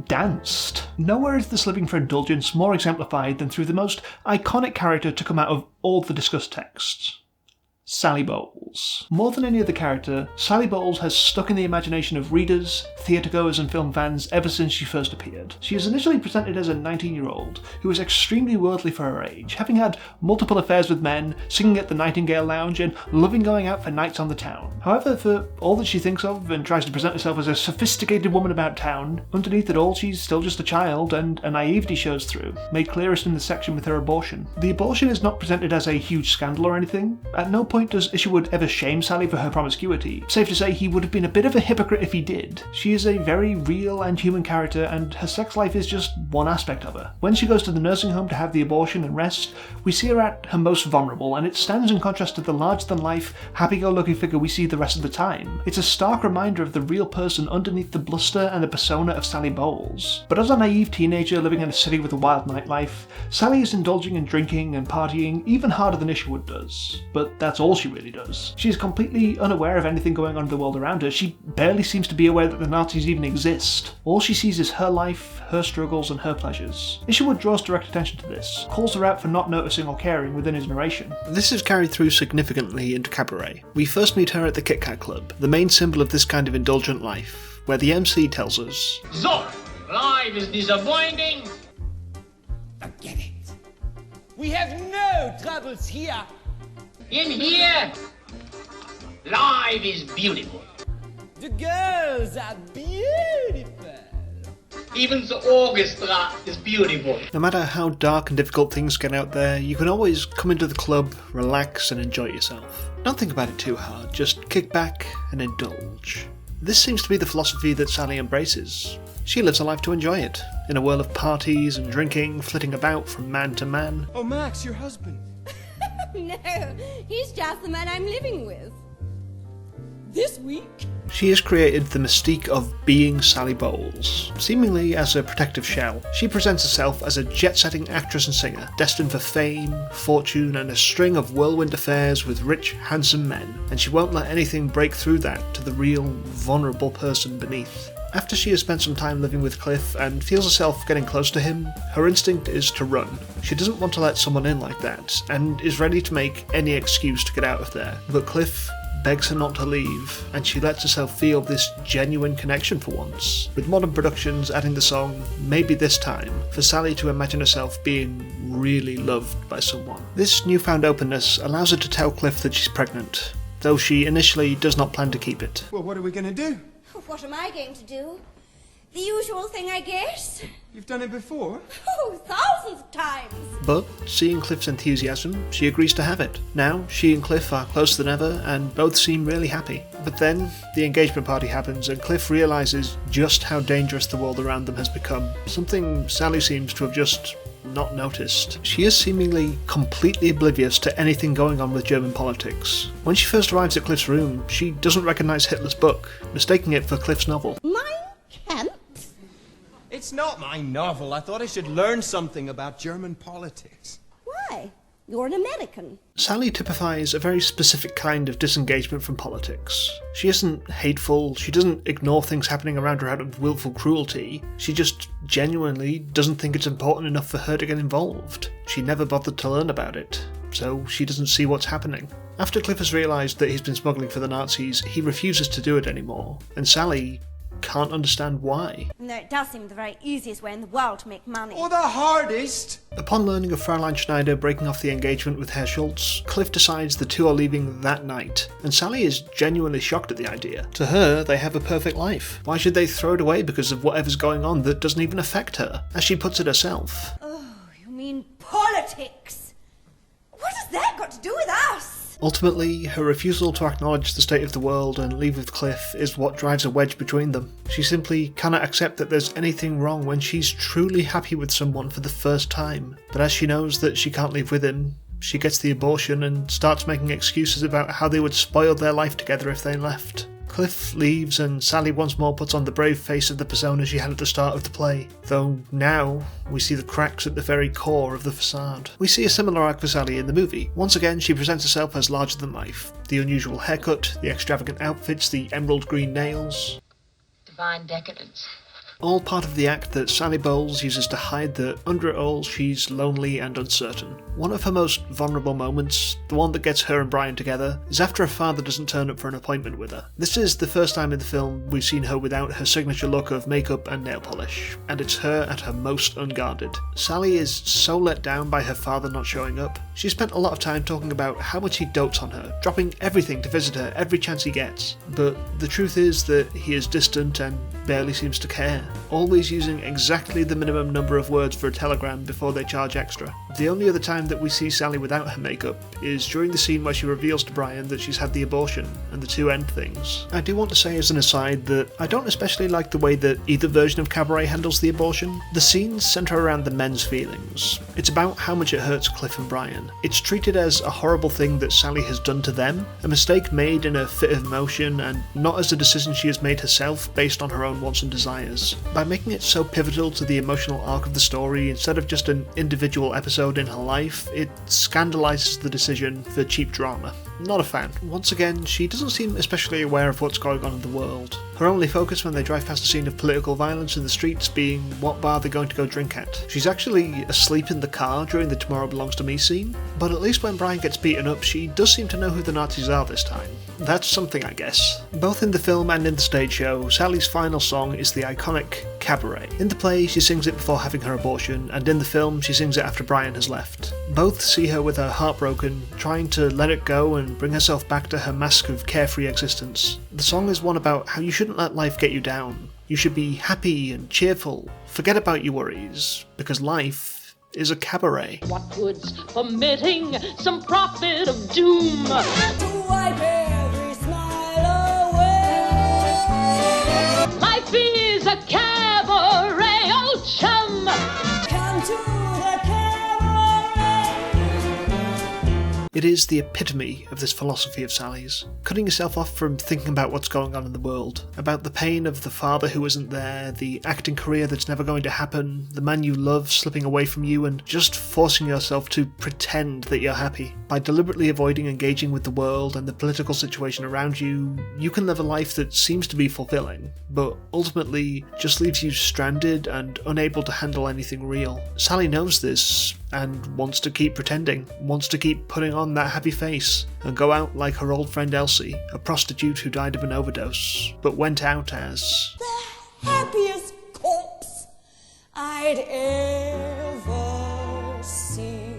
danced. Nowhere is this living for indulgence more exemplified than through the most iconic character to come out of all the discussed texts. Sally Bowles. More than any other character, Sally Bowles has stuck in the imagination of readers, theatregoers and film fans ever since she first appeared. She is initially presented as a 19-year-old who is extremely worldly for her age, having had multiple affairs with men, singing at the Nightingale Lounge and loving going out for nights on the town. However, for all that she thinks of and tries to present herself as a sophisticated woman about town, underneath it all she's still just a child, and a naivety shows through, made clearest in the section with her abortion. The abortion is not presented as a huge scandal or anything. At no point does Isherwood ever shame Sally for her promiscuity. Safe to say he would have been a bit of a hypocrite if he did. She is a very real and human character, and her sex life is just one aspect of her. When she goes to the nursing home to have the abortion and rest, we see her at her most vulnerable, and it stands in contrast to the larger-than-life, happy-go-lucky figure we see the rest of the time. It's a stark reminder of the real person underneath the bluster and the persona of Sally Bowles. But as a naive teenager living in a city with a wild nightlife, Sally is indulging in drinking and partying even harder than Isherwood does. But that's all she really does. She is completely unaware of anything going on in the world around her. She barely seems to be aware that the Nazis even exist. All she sees is her life, her struggles, and her pleasures. Isherwood draws direct attention to this, calls her out for not noticing or caring within his narration. This is carried through significantly into Cabaret. We first meet her at the Kit Kat Club, the main symbol of this kind of indulgent life, where the MC tells us, So, life is disappointing. Forget it. We have no troubles here. In here, life is beautiful. The girls are beautiful. Even the orchestra is beautiful. No matter how dark and difficult things get out there, you can always come into the club, relax and enjoy yourself. Don't think about it too hard, just kick back and indulge. This seems to be the philosophy that Sally embraces. She lives a life to enjoy it, in a world of parties and drinking, flitting about from man to man. Oh, Max, your husband. No, he's just the man I'm living with. This week? She has created the mystique of being Sally Bowles, seemingly as a protective shell. She presents herself as a jet-setting actress and singer, destined for fame, fortune, and a string of whirlwind affairs with rich, handsome men, and she won't let anything break through that to the real, vulnerable person beneath. After she has spent some time living with Cliff and feels herself getting close to him, her instinct is to run. She doesn't want to let someone in like that, and is ready to make any excuse to get out of there. But Cliff begs her not to leave, and she lets herself feel this genuine connection for once, with modern productions adding the song Maybe This Time for Sally to imagine herself being really loved by someone. This newfound openness allows her to tell Cliff that she's pregnant, though she initially does not plan to keep it. Well, what are we going to do? What am I going to do? The usual thing, I guess. You've done it before? Oh, thousands of times. But, seeing Cliff's enthusiasm, she agrees to have it. Now, she and Cliff are closer than ever, and both seem really happy. But then, the engagement party happens, and Cliff realises just how dangerous the world around them has become, something Sally seems to have just not noticed. She is seemingly completely oblivious to anything going on with German politics. When she first arrives at Cliff's room, she doesn't recognise Hitler's book, mistaking it for Cliff's novel. Mein Kampf? It's not my novel. I thought I should learn something about German politics. Why? You're an American. Sally typifies a very specific kind of disengagement from politics. She isn't hateful, she doesn't ignore things happening around her out of willful cruelty, she just genuinely doesn't think it's important enough for her to get involved. She never bothered to learn about it, so she doesn't see what's happening. After Cliff has realised that he's been smuggling for the Nazis, he refuses to do it anymore, and Sally can't understand why. No, it does seem the very easiest way in the world to make money. Or the hardest! Upon learning of Fräulein Schneider breaking off the engagement with Herr Schultz, Cliff decides the two are leaving that night, and Sally is genuinely shocked at the idea. To her, they have a perfect life. Why should they throw it away because of whatever's going on that doesn't even affect her? As she puts it herself. Oh, you mean politics? What has that got to do with us? Ultimately, her refusal to acknowledge the state of the world and leave with Cliff is what drives a wedge between them. She simply cannot accept that there's anything wrong when she's truly happy with someone for the first time. But as she knows that she can't live with him, she gets the abortion and starts making excuses about how they would spoil their life together if they left. Cliff leaves and Sally once more puts on the brave face of the persona she had at the start of the play, though now we see the cracks at the very core of the facade. We see a similar arc for Sally in the movie. Once again, she presents herself as larger than life. The unusual haircut, the extravagant outfits, the emerald green nails. Divine decadence. All part of the act that Sally Bowles uses to hide that under it all she's lonely and uncertain. One of her most vulnerable moments, the one that gets her and Brian together, is after her father doesn't turn up for an appointment with her. This is the first time in the film we've seen her without her signature look of makeup and nail polish, and it's her at her most unguarded. Sally is so let down by her father not showing up. She spent a lot of time talking about how much he dotes on her, dropping everything to visit her every chance he gets. But the truth is that he is distant and barely seems to care, always using exactly the minimum number of words for a telegram before they charge extra. The only other time that we see Sally without her makeup is during the scene where she reveals to Brian that she's had the abortion, and the two end things. I do want to say as an aside that I don't especially like the way that either version of Cabaret handles the abortion. The scenes centre around the men's feelings. It's about how much it hurts Cliff and Brian. It's treated as a horrible thing that Sally has done to them, a mistake made in a fit of emotion, and not as a decision she has made herself based on her own wants and desires. By making it so pivotal to the emotional arc of the story instead of just an individual episode in her life, it scandalises the decision for cheap drama. Not a fan. Once again, she doesn't seem especially aware of what's going on in the world. Her only focus when they drive past a scene of political violence in the streets being what bar they're going to go drink at. She's actually asleep in the car during the Tomorrow Belongs to Me scene, but at least when Brian gets beaten up, she does seem to know who the Nazis are this time. That's something, I guess. Both in the film and in the stage show, Sally's final song is the iconic Cabaret. In the play, she sings it before having her abortion, and in the film, she sings it after Brian has left. Both see her with her heart broken, trying to let it go and bring herself back to her mask of carefree existence. The song is one about how you shouldn't let life get you down. You should be happy and cheerful. Forget about your worries, because life is a cabaret. What good's permitting some prophet of doom to wipe every smile away? Life is a cabaret, old chum. Come to the cabaret. It is the epitome of this philosophy of Sally's. Cutting yourself off from thinking about what's going on in the world, about the pain of the father who isn't there, the acting career that's never going to happen, the man you love slipping away from you, and just forcing yourself to pretend that you're happy. By deliberately avoiding engaging with the world and the political situation around you, you can live a life that seems to be fulfilling, but ultimately just leaves you stranded and unable to handle anything real. Sally knows this, and wants to keep pretending, wants to keep putting on that happy face, and go out like her old friend Elsie, a prostitute who died of an overdose, but went out as the happiest corpse I'd ever seen.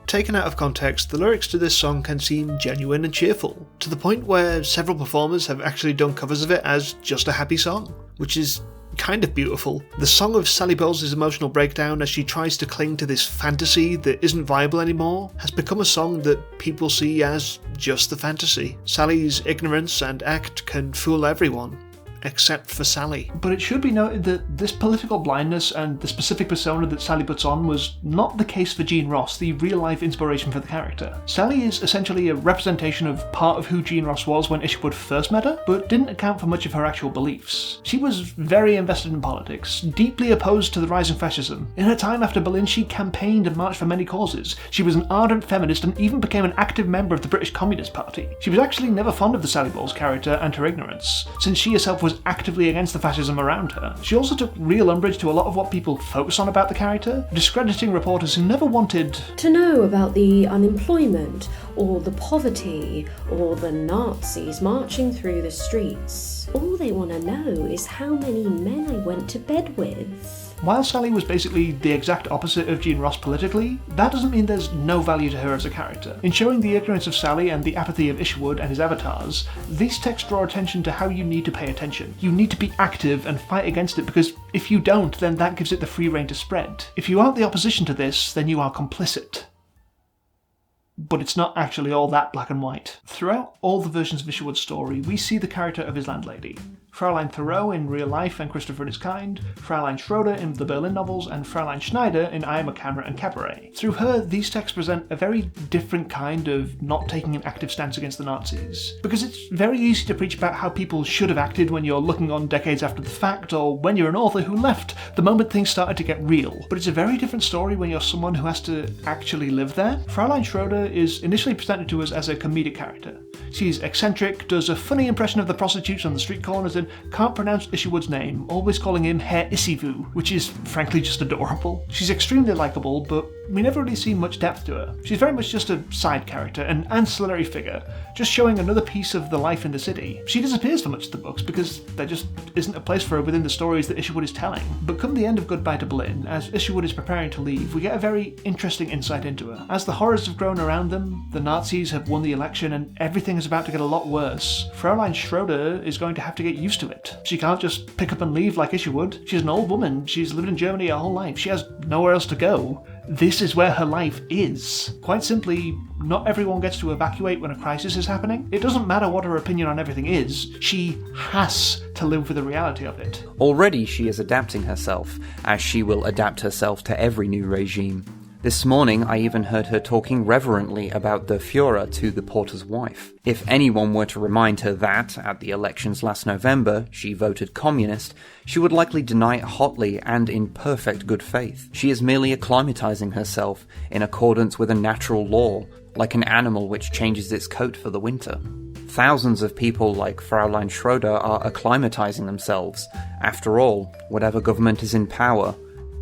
Taken out of context, the lyrics to this song can seem genuine and cheerful, to the point where several performers have actually done covers of it as just a happy song, which is kind of beautiful. The song of Sally Bowles' emotional breakdown as she tries to cling to this fantasy that isn't viable anymore has become a song that people see as just the fantasy. Sally's ignorance and act can fool everyone, except for Sally. But it should be noted that this political blindness and the specific persona that Sally puts on was not the case for Jean Ross, the real-life inspiration for the character. Sally is essentially a representation of part of who Jean Ross was when Isherwood first met her, but didn't account for much of her actual beliefs. She was very invested in politics, deeply opposed to the rising fascism. In her time after Berlin, she campaigned and marched for many causes. She was an ardent feminist and even became an active member of the British Communist Party. She was actually never fond of the Sally Bowles character and her ignorance, since she herself was actively against the fascism around her. She also took real umbrage to a lot of what people focus on about the character, discrediting reporters who never wanted to know about the unemployment, or the poverty, or the Nazis marching through the streets. All they want to know is how many men I went to bed with. While Sally was basically the exact opposite of Jean Ross politically, that doesn't mean there's no value to her as a character. In showing the ignorance of Sally and the apathy of Isherwood and his avatars, these texts draw attention to how you need to pay attention. You need to be active and fight against it, because if you don't, then that gives it the free rein to spread. If you aren't the opposition to this, then you are complicit. But it's not actually all that black and white. Throughout all the versions of Isherwood's story, we see the character of his landlady. Fraulein Thoreau in Real Life and Chrstopher and His Kind, Fraulein Schroeder in the Berlin novels, and Fraulein Schneider in I Am a Camera and Cabaret. Through her, these texts present a very different kind of not taking an active stance against the Nazis. Because it's very easy to preach about how people should have acted when you're looking on decades after the fact, or when you're an author who left the moment things started to get real. But it's a very different story when you're someone who has to actually live there. Fraulein Schroeder is initially presented to us as a comedic character. She's eccentric, does a funny impression of the prostitutes on the street corners, and can't pronounce Isherwood's name, always calling him Herr Issyvu, which is frankly just adorable. She's extremely likeable, but we never really see much depth to her. She's very much just a side character, an ancillary figure, just showing another piece of the life in the city. She disappears for much of the books because there just isn't a place for her within the stories that Isherwood is telling. But come the end of Goodbye to Berlin, as Isherwood is preparing to leave, we get a very interesting insight into her. As the horrors have grown around them, the Nazis have won the election, and everything is about to get a lot worse. Fraulein Schroeder is going to have to get used to it. She can't just pick up and leave like Isherwood. She's an old woman. She's lived in Germany her whole life. She has nowhere else to go. This is where her life is. Quite simply, not everyone gets to evacuate when a crisis is happening. It doesn't matter what her opinion on everything is, she has to live with the reality of it. Already she is adapting herself, as she will adapt herself to every new regime. This morning I even heard her talking reverently about the Führer to the porter's wife. If anyone were to remind her that, at the elections last November, she voted communist, she would likely deny it hotly and in perfect good faith. She is merely acclimatizing herself in accordance with a natural law, like an animal which changes its coat for the winter. Thousands of people like Fraulein Schroeder are acclimatizing themselves. After all, whatever government is in power,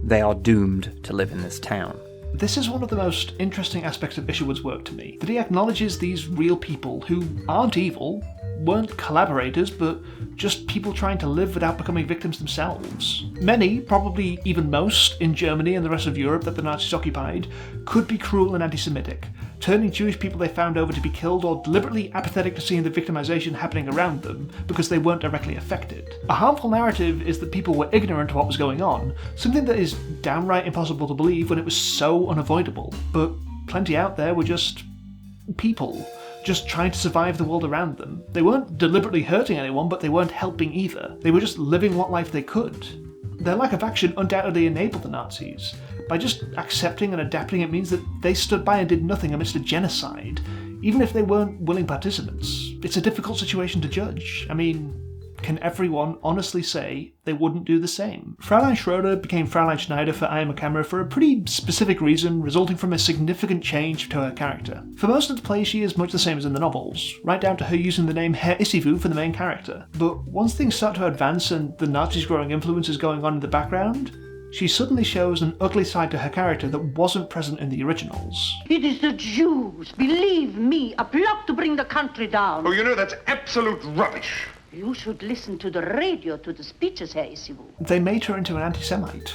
they are doomed to live in this town. This is one of the most interesting aspects of Isherwood's work to me, that he acknowledges these real people who aren't evil, weren't collaborators, but just people trying to live without becoming victims themselves. Many, probably even most, in Germany and the rest of Europe that the Nazis occupied, could be cruel and anti-Semitic, turning Jewish people they found over to be killed, or deliberately apathetic to seeing the victimization happening around them because they weren't directly affected. A harmful narrative is that people were ignorant of what was going on, something that is downright impossible to believe when it was so unavoidable. But plenty out there were just people, just trying to survive the world around them. They weren't deliberately hurting anyone, but they weren't helping either. They were just living what life they could. Their lack of action undoubtedly enabled the Nazis. By just accepting and adapting, it means that they stood by and did nothing amidst a genocide, even if they weren't willing participants. It's a difficult situation to judge. I mean, can everyone honestly say they wouldn't do the same? Fraulein Schroeder became Fraulein Schneider for I Am a Camera for a pretty specific reason, resulting from a significant change to her character. For most of the play, she is much the same as in the novels, right down to her using the name Herr Issyvu for the main character. But once things start to advance and the Nazis' growing influence is going on in the background, she suddenly shows an ugly side to her character that wasn't present in the originals. It is the Jews, believe me, a plot to bring the country down. Oh, you know that's absolute rubbish. You should listen to the radio, to the speeches, Herr Isherwood. They made her into an anti-Semite.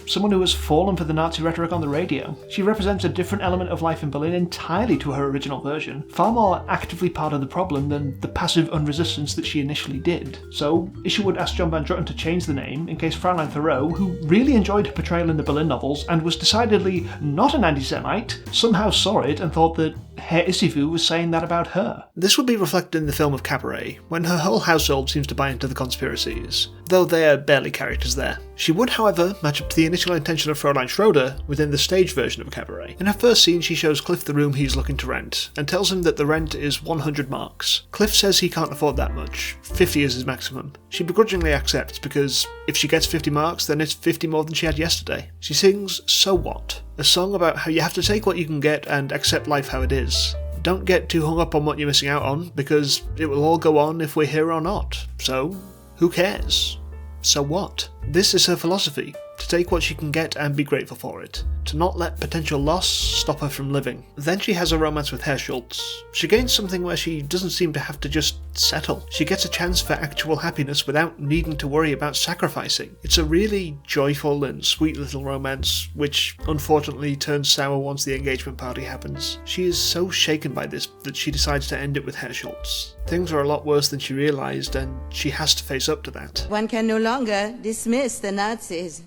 Someone who has fallen for the Nazi rhetoric on the radio. She represents a different element of life in Berlin entirely to her original version, far more actively part of the problem than the passive unresistance that she initially did. So, Isherwood asked John Van Drutten to change the name in case Fraulein Thoreau, who really enjoyed her portrayal in the Berlin novels and was decidedly not an anti-Semite, somehow saw it and thought that Herr Isherwood was saying that about her. This would be reflected in the film of Cabaret, when her whole household seems to buy into the conspiracies, though they are barely characters there. She would, however, match up to the initial intention of Fräulein Schroeder within the stage version of Cabaret. In her first scene, she shows Cliff the room he's looking to rent, and tells him that the rent is 100 marks. Cliff says he can't afford that much, 50 is his maximum. She begrudgingly accepts because if she gets 50 marks, then it's 50 more than she had yesterday. She sings So What? A song about how you have to take what you can get and accept life how it is. Don't get too hung up on what you're missing out on, because it will all go on if we're here or not. So, who cares? So what? This is her philosophy, to take what she can get and be grateful for it, to not let potential loss stop her from living. Then she has a romance with Herr Schultz. She gains something where she doesn't seem to have to just settle. She gets a chance for actual happiness without needing to worry about sacrificing. It's a really joyful and sweet little romance, which unfortunately turns sour once the engagement party happens. She is so shaken by this that she decides to end it with Herr Schultz. Things are a lot worse than she realised, and she has to face up to that. One can no longer dismiss the Nazis.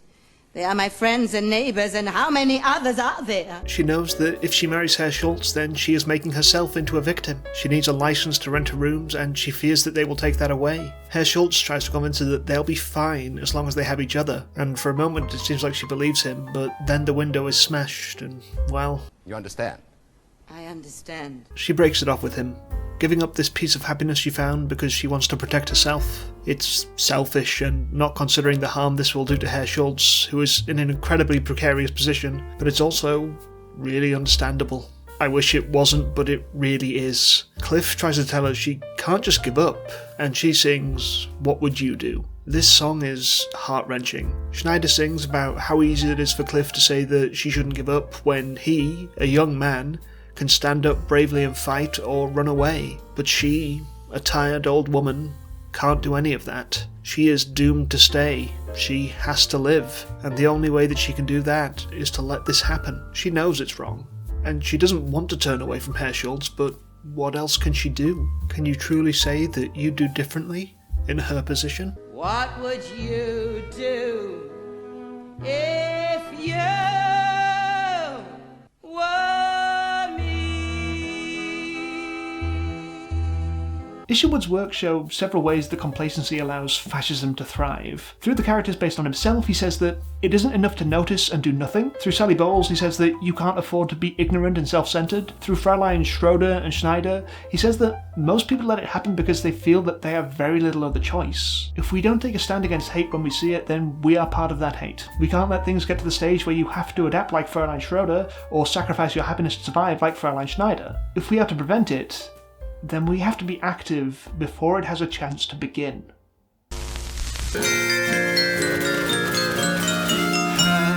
They are my friends and neighbours, and how many others are there? She knows that if she marries Herr Schultz, then she is making herself into a victim. She needs a license to rent her rooms, and she fears that they will take that away. Herr Schultz tries to convince her that they'll be fine as long as they have each other, and for a moment it seems like she believes him, but then the window is smashed, and, well... You understand? I understand. She breaks it off with him, giving up this piece of happiness she found because she wants to protect herself. It's selfish and not considering the harm this will do to Herr Schultz, who is in an incredibly precarious position, but it's also really understandable. I wish it wasn't, but it really is. Cliff tries to tell her she can't just give up, and she sings, What Would You Do? This song is heart-wrenching. Schneider sings about how easy it is for Cliff to say that she shouldn't give up when he, a young man, can stand up bravely and fight or run away. But she, a tired old woman, can't do any of that. She is doomed to stay. She has to live. And the only way that she can do that is to let this happen. She knows it's wrong. And she doesn't want to turn away from Herr Schultz, but what else can she do? Can you truly say that you'd do differently in her position? What would you do if you were me? Isherwood's work show several ways that complacency allows fascism to thrive. Through the characters based on himself, he says that it isn't enough to notice and do nothing. Through Sally Bowles, he says that you can't afford to be ignorant and self-centered. Through Fräulein Schroeder and Schneider, he says that most people let it happen because they feel that they have very little other choice. If we don't take a stand against hate when we see it, then we are part of that hate. We can't let things get to the stage where you have to adapt like Fräulein Schroeder or sacrifice your happiness to survive like Fräulein Schneider. If we are to prevent it, then we have to be active before it has a chance to begin.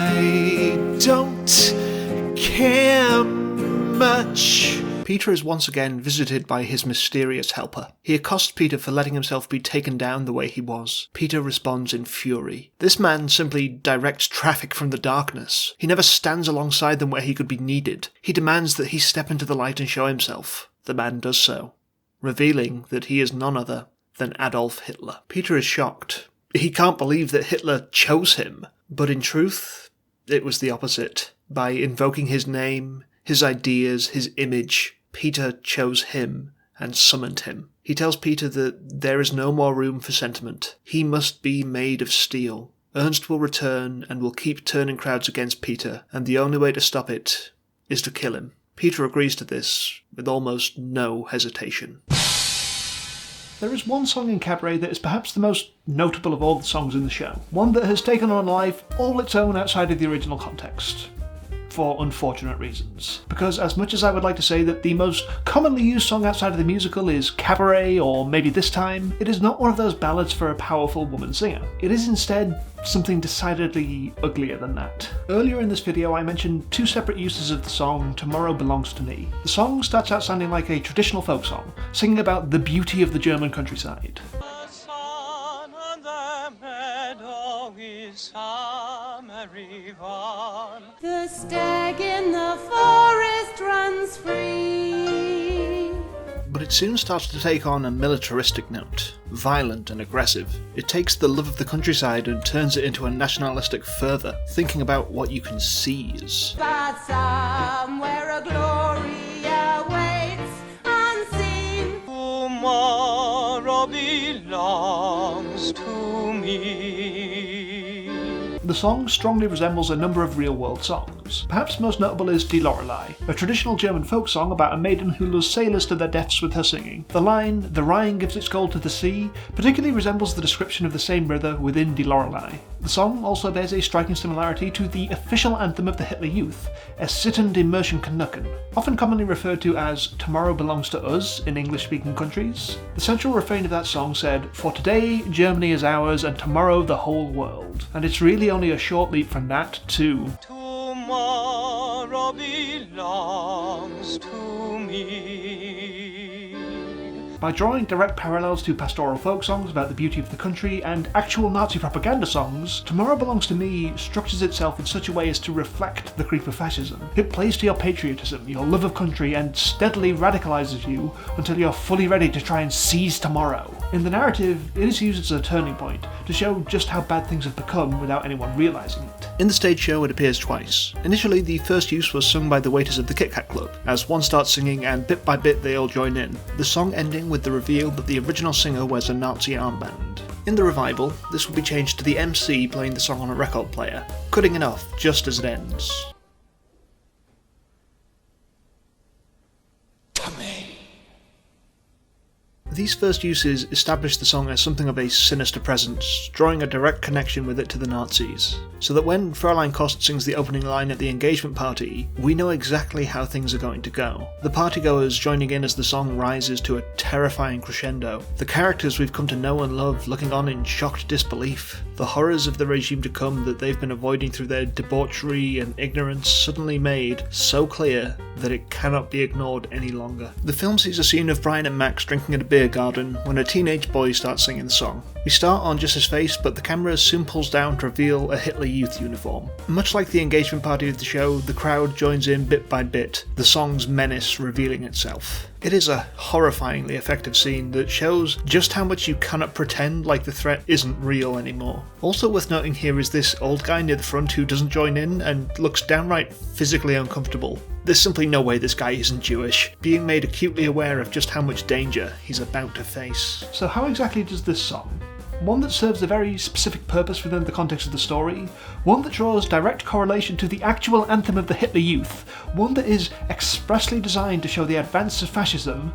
I don't care much. Peter is once again visited by his mysterious helper. He accosts Peter for letting himself be taken down the way he was. Peter responds in fury. This man simply directs traffic from the darkness. He never stands alongside them where he could be needed. He demands that he step into the light and show himself. The man does so, revealing that he is none other than Adolf Hitler. Peter is shocked. He can't believe that Hitler chose him, but in truth, it was the opposite. By invoking his name, his ideas, his image, Peter chose him and summoned him. He tells Peter that there is no more room for sentiment. He must be made of steel. Ernst will return and will keep turning crowds against Peter, and the only way to stop it is to kill him. Peter agrees to this with almost no hesitation. There is one song in Cabaret that is perhaps the most notable of all the songs in the show. One that has taken on life all its own outside of the original context. for unfortunate reasons. Because as much as I would like to say that the most commonly used song outside of the musical is Cabaret or Maybe This Time, it is not one of those ballads for a powerful woman singer. It is instead something decidedly uglier than that. Earlier in this video I mentioned two separate uses of the song Tomorrow Belongs to Me. The song starts out sounding like a traditional folk song, singing about the beauty of the German countryside. The sun on the meadow is summery warm. The stag in the forest runs free. But it soon starts to take on a militaristic note, violent and aggressive. It takes the love of the countryside and turns it into a nationalistic fervour, thinking about what you can seize. But somewhere a glory awaits unseen. Tomorrow belongs to me. The song strongly resembles a number of real-world songs. Perhaps most notable is Die Lorelei, a traditional German folk song about a maiden who lures sailors to their deaths with her singing. The line, "The Rhine gives its gold to the sea," particularly resembles the description of the same river within Die Lorelei. The song also bears a striking similarity to the official anthem of the Hitler Youth, Es sitten die Märchen knacken, often commonly referred to as Tomorrow Belongs to Us in English-speaking countries. The central refrain of that song said, "For today, Germany is ours, and tomorrow the whole world." And it's really only a short leap from that to Tomorrow belongs to me. By drawing direct parallels to pastoral folk songs about the beauty of the country and actual Nazi propaganda songs, Tomorrow Belongs to Me structures itself in such a way as to reflect the creep of fascism. It plays to your patriotism, your love of country, and steadily radicalizes you until you're fully ready to try and seize tomorrow. In the narrative, it is used as a turning point, to show just how bad things have become without anyone realizing it. In the stage show it appears twice. Initially the first use was sung by the waiters of the Kit Kat Club, as one starts singing and bit by bit they all join in, the song ending with the reveal that the original singer wears a Nazi armband. In the revival, this will be changed to the MC playing the song on a record player, cutting it off just as it ends. These first uses establish the song as something of a sinister presence, drawing a direct connection with it to the Nazis, so that when Fräulein Kost sings the opening line at the engagement party, we know exactly how things are going to go. The partygoers joining in as the song rises to a terrifying crescendo, the characters we've come to know and love looking on in shocked disbelief, the horrors of the regime to come that they've been avoiding through their debauchery and ignorance suddenly made so clear that it cannot be ignored any longer. The film sees a scene of Brian and Max drinking at a beer garden when a teenage boy starts singing the song. We start on just his face, but the camera soon pulls down to reveal a Hitler Youth uniform. Much like the engagement party of the show, the crowd joins in bit by bit, the song's menace revealing itself. It is a horrifyingly effective scene that shows just how much you cannot pretend like the threat isn't real anymore. Also worth noting here is this old guy near the front who doesn't join in and looks downright physically uncomfortable. There's simply no way this guy isn't Jewish, being made acutely aware of just how much danger he's about to face. So how exactly does this song? One that serves a very specific purpose within the context of the story, one that draws direct correlation to the actual anthem of the Hitler Youth, one that is expressly designed to show the advance of fascism,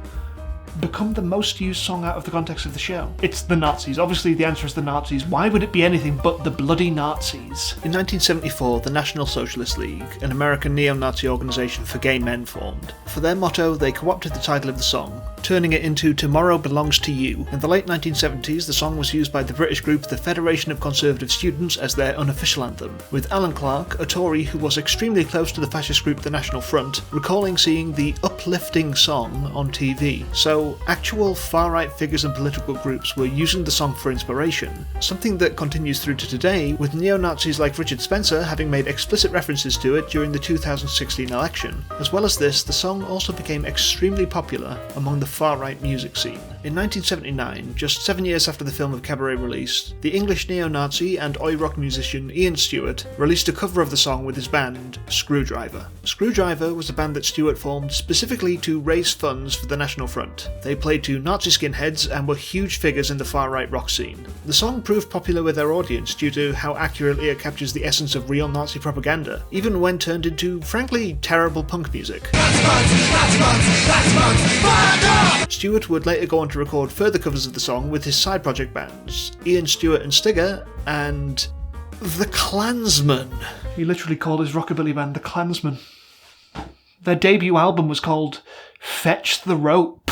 become the most used song out of the context of the show. It's the Nazis. Obviously the answer is the Nazis. Why would it be anything but the bloody Nazis? In 1974, the National Socialist League, an American neo-Nazi organisation for gay men, formed. For their motto, they co-opted the title of the song, turning it into Tomorrow Belongs to You. In the late 1970s, the song was used by the British group the Federation of Conservative Students as their unofficial anthem, with Alan Clark, a Tory who was extremely close to the fascist group the National Front, recalling seeing the uplifting song on TV. So actual far-right figures and political groups were using the song for inspiration, something that continues through to today, with neo-Nazis like Richard Spencer having made explicit references to it during the 2016 election. As well as this, the song also became extremely popular among the far-right music scene. In 1979, just 7 years after the film of Cabaret released, the English neo-Nazi and oi rock musician Ian Stewart released a cover of the song with his band, Screwdriver. Screwdriver was a band that Stewart formed specifically to raise funds for the National Front. They played to Nazi skinheads and were huge figures in the far-right rock scene. The song proved popular with their audience due to how accurately it captures the essence of real Nazi propaganda, even when turned into, frankly, terrible punk music. Stewart would later go on to record further covers of the song with his side project bands, Ian Stewart and Stigger, and The Klansmen. He literally called his rockabilly band The Klansmen. Their debut album was called Fetch the Rope.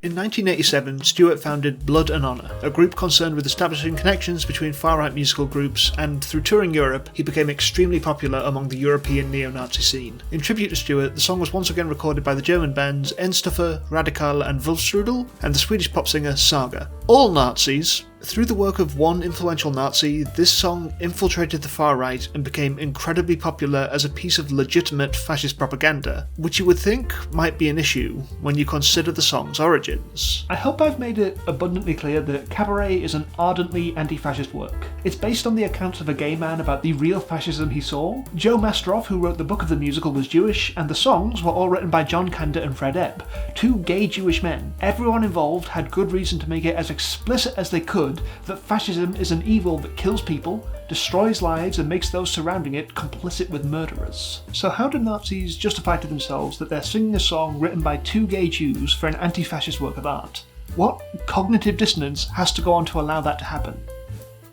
In 1987, Stewart founded Blood and Honor, a group concerned with establishing connections between far-right musical groups, and through touring Europe, he became extremely popular among the European neo-Nazi scene. In tribute to Stewart, the song was once again recorded by the German bands Chrstopher, Radikal and Wolfsrudel, and the Swedish pop singer Saga. All Nazis. Through the work of one influential Nazi, this song infiltrated the far right and became incredibly popular as a piece of legitimate fascist propaganda, which you would think might be an issue when you consider the song's origins. I hope I've made it abundantly clear that Cabaret is an ardently anti-fascist work. It's based on the accounts of a gay man about the real fascism he saw. Joe Mastroff, who wrote the book of the musical, was Jewish, and the songs were all written by John Kander and Fred Ebb, two gay Jewish men. Everyone involved had good reason to make it as explicit as they could that fascism is an evil that kills people, destroys lives, and makes those surrounding it complicit with murderers. So how do Nazis justify to themselves that they're singing a song written by two gay Jews for an anti-fascist work of art? What cognitive dissonance has to go on to allow that to happen?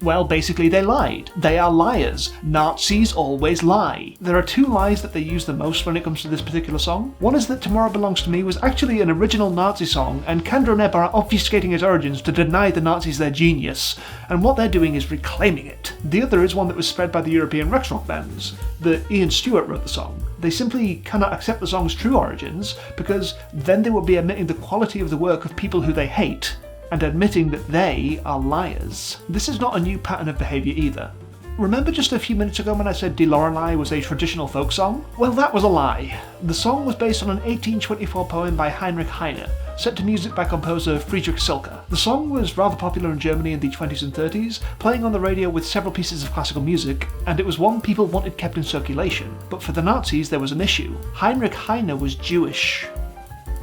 Well, basically they lied. They are liars. Nazis always lie. There are two lies that they use the most when it comes to this particular song. One is that Tomorrow Belongs to Me was actually an original Nazi song, and Kander and Ebb are obfuscating its origins to deny the Nazis their genius, and what they're doing is reclaiming it. The other is one that was spread by the European Rex rock bands, that Ian Stewart wrote the song. They simply cannot accept the song's true origins, because then they would be admitting the quality of the work of people who they hate, and admitting that they are liars. This is not a new pattern of behaviour either. Remember just a few minutes ago when I said Die Lorelei was a traditional folk song? Well, that was a lie. The song was based on an 1824 poem by Heinrich Heine, set to music by composer Friedrich Silke. The song was rather popular in Germany in the 20s and 30s, playing on the radio with several pieces of classical music, and it was one people wanted kept in circulation. But for the Nazis there was an issue. Heinrich Heine was Jewish.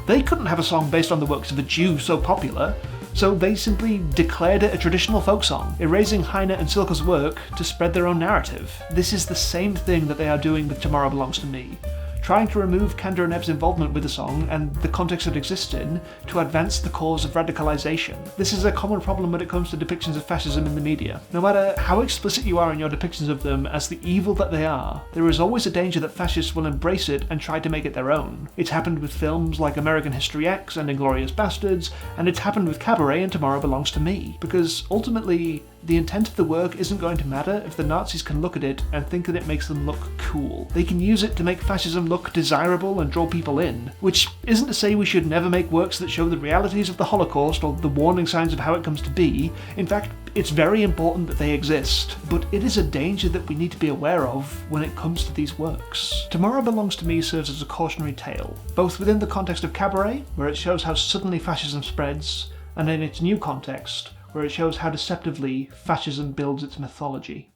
They couldn't have a song based on the works of a Jew so popular, so they simply declared it a traditional folk song, erasing Heine and Silke's work to spread their own narrative. This is the same thing that they are doing with Tomorrow Belongs to Me, trying to remove Kander and Ebb's involvement with the song and the context it exists in to advance the cause of radicalisation. This is a common problem when it comes to depictions of fascism in the media. No matter how explicit you are in your depictions of them as the evil that they are, there is always a danger that fascists will embrace it and try to make it their own. It's happened with films like American History X and Inglourious Bastards, and it's happened with Cabaret and Tomorrow Belongs to Me, because ultimately the intent of the work isn't going to matter if the Nazis can look at it and think that it makes them look cool. They can use it to make fascism look desirable and draw people in, which isn't to say we should never make works that show the realities of the Holocaust or the warning signs of how it comes to be. In fact, it's very important that they exist, but it is a danger that we need to be aware of when it comes to these works. Tomorrow Belongs to Me serves as a cautionary tale, both within the context of Cabaret, where it shows how suddenly fascism spreads, and in its new context, where it shows how deceptively fascism builds its mythology.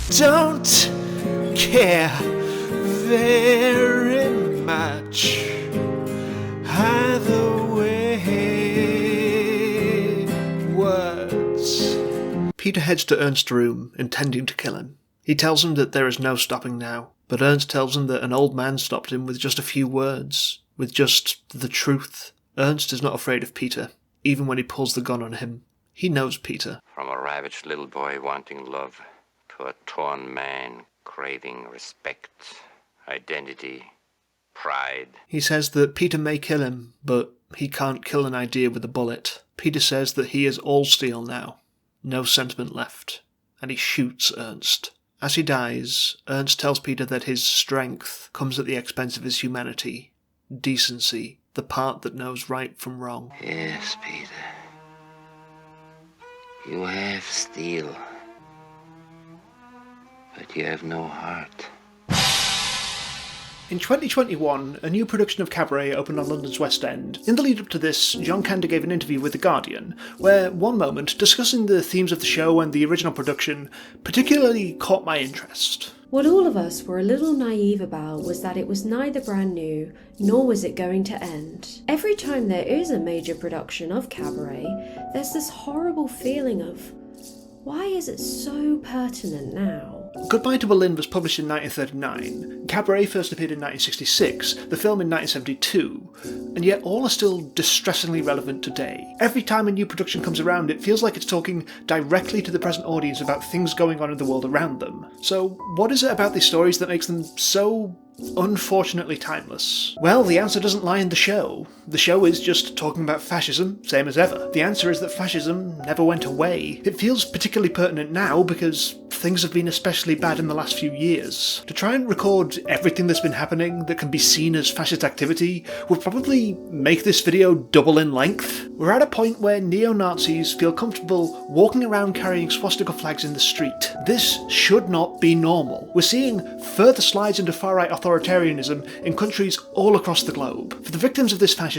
Don't care very much either way. Words. Peter heads to Ernst's room, intending to kill him. He tells him that there is no stopping now, but Ernst tells him that an old man stopped him with just a few words, with just the truth. Ernst is not afraid of Peter, even when he pulls the gun on him. He knows Peter. From a ravaged little boy wanting love to a torn man craving respect, identity, pride. He says that Peter may kill him, but he can't kill an idea with a bullet. Peter says that he is all steel now, no sentiment left, and he shoots Ernst. As he dies, Ernst tells Peter that his strength comes at the expense of his humanity, decency, the part that knows right from wrong. Yes, Peter. You have steel, but you have no heart. In 2021, a new production of Cabaret opened on London's West End. In the lead up to this, John Kander gave an interview with The Guardian, where one moment, discussing the themes of the show and the original production, particularly caught my interest. What all of us were a little naive about was that it was neither brand new, nor was it going to end. Every time there is a major production of Cabaret, there's this horrible feeling of, why is it so pertinent now? Goodbye to Berlin was published in 1939, Cabaret first appeared in 1966, the film in 1972, and yet all are still distressingly relevant today. Every time a new production comes around, it feels like it's talking directly to the present audience about things going on in the world around them. So what is it about these stories that makes them so unfortunately timeless? Well, the answer doesn't lie in the show. The show is just talking about fascism, same as ever. The answer is that fascism never went away. It feels particularly pertinent now because things have been especially bad in the last few years. To try and record everything that's been happening that can be seen as fascist activity would probably make this video double in length. We're at a point where neo-Nazis feel comfortable walking around carrying swastika flags in the street. This should not be normal. We're seeing further slides into far-right authoritarianism in countries all across the globe. For the victims of this fascism,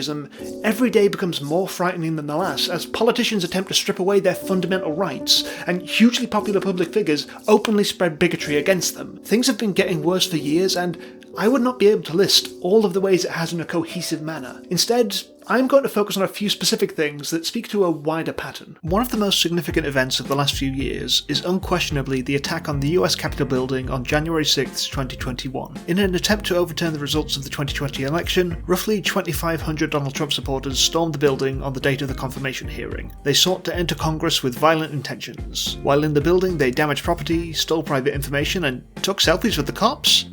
every day becomes more frightening than the last as politicians attempt to strip away their fundamental rights, and hugely popular public figures openly spread bigotry against them. Things have been getting worse for years, and I would not be able to list all of the ways it has in a cohesive manner. Instead, I'm going to focus on a few specific things that speak to a wider pattern. One of the most significant events of the last few years is unquestionably the attack on the US Capitol building on January 6, 2021. In an attempt to overturn the results of the 2020 election, roughly 2,500 Donald Trump supporters stormed the building on the date of the confirmation hearing. They sought to enter Congress with violent intentions. While in the building, they damaged property, stole private information, and took selfies with the cops?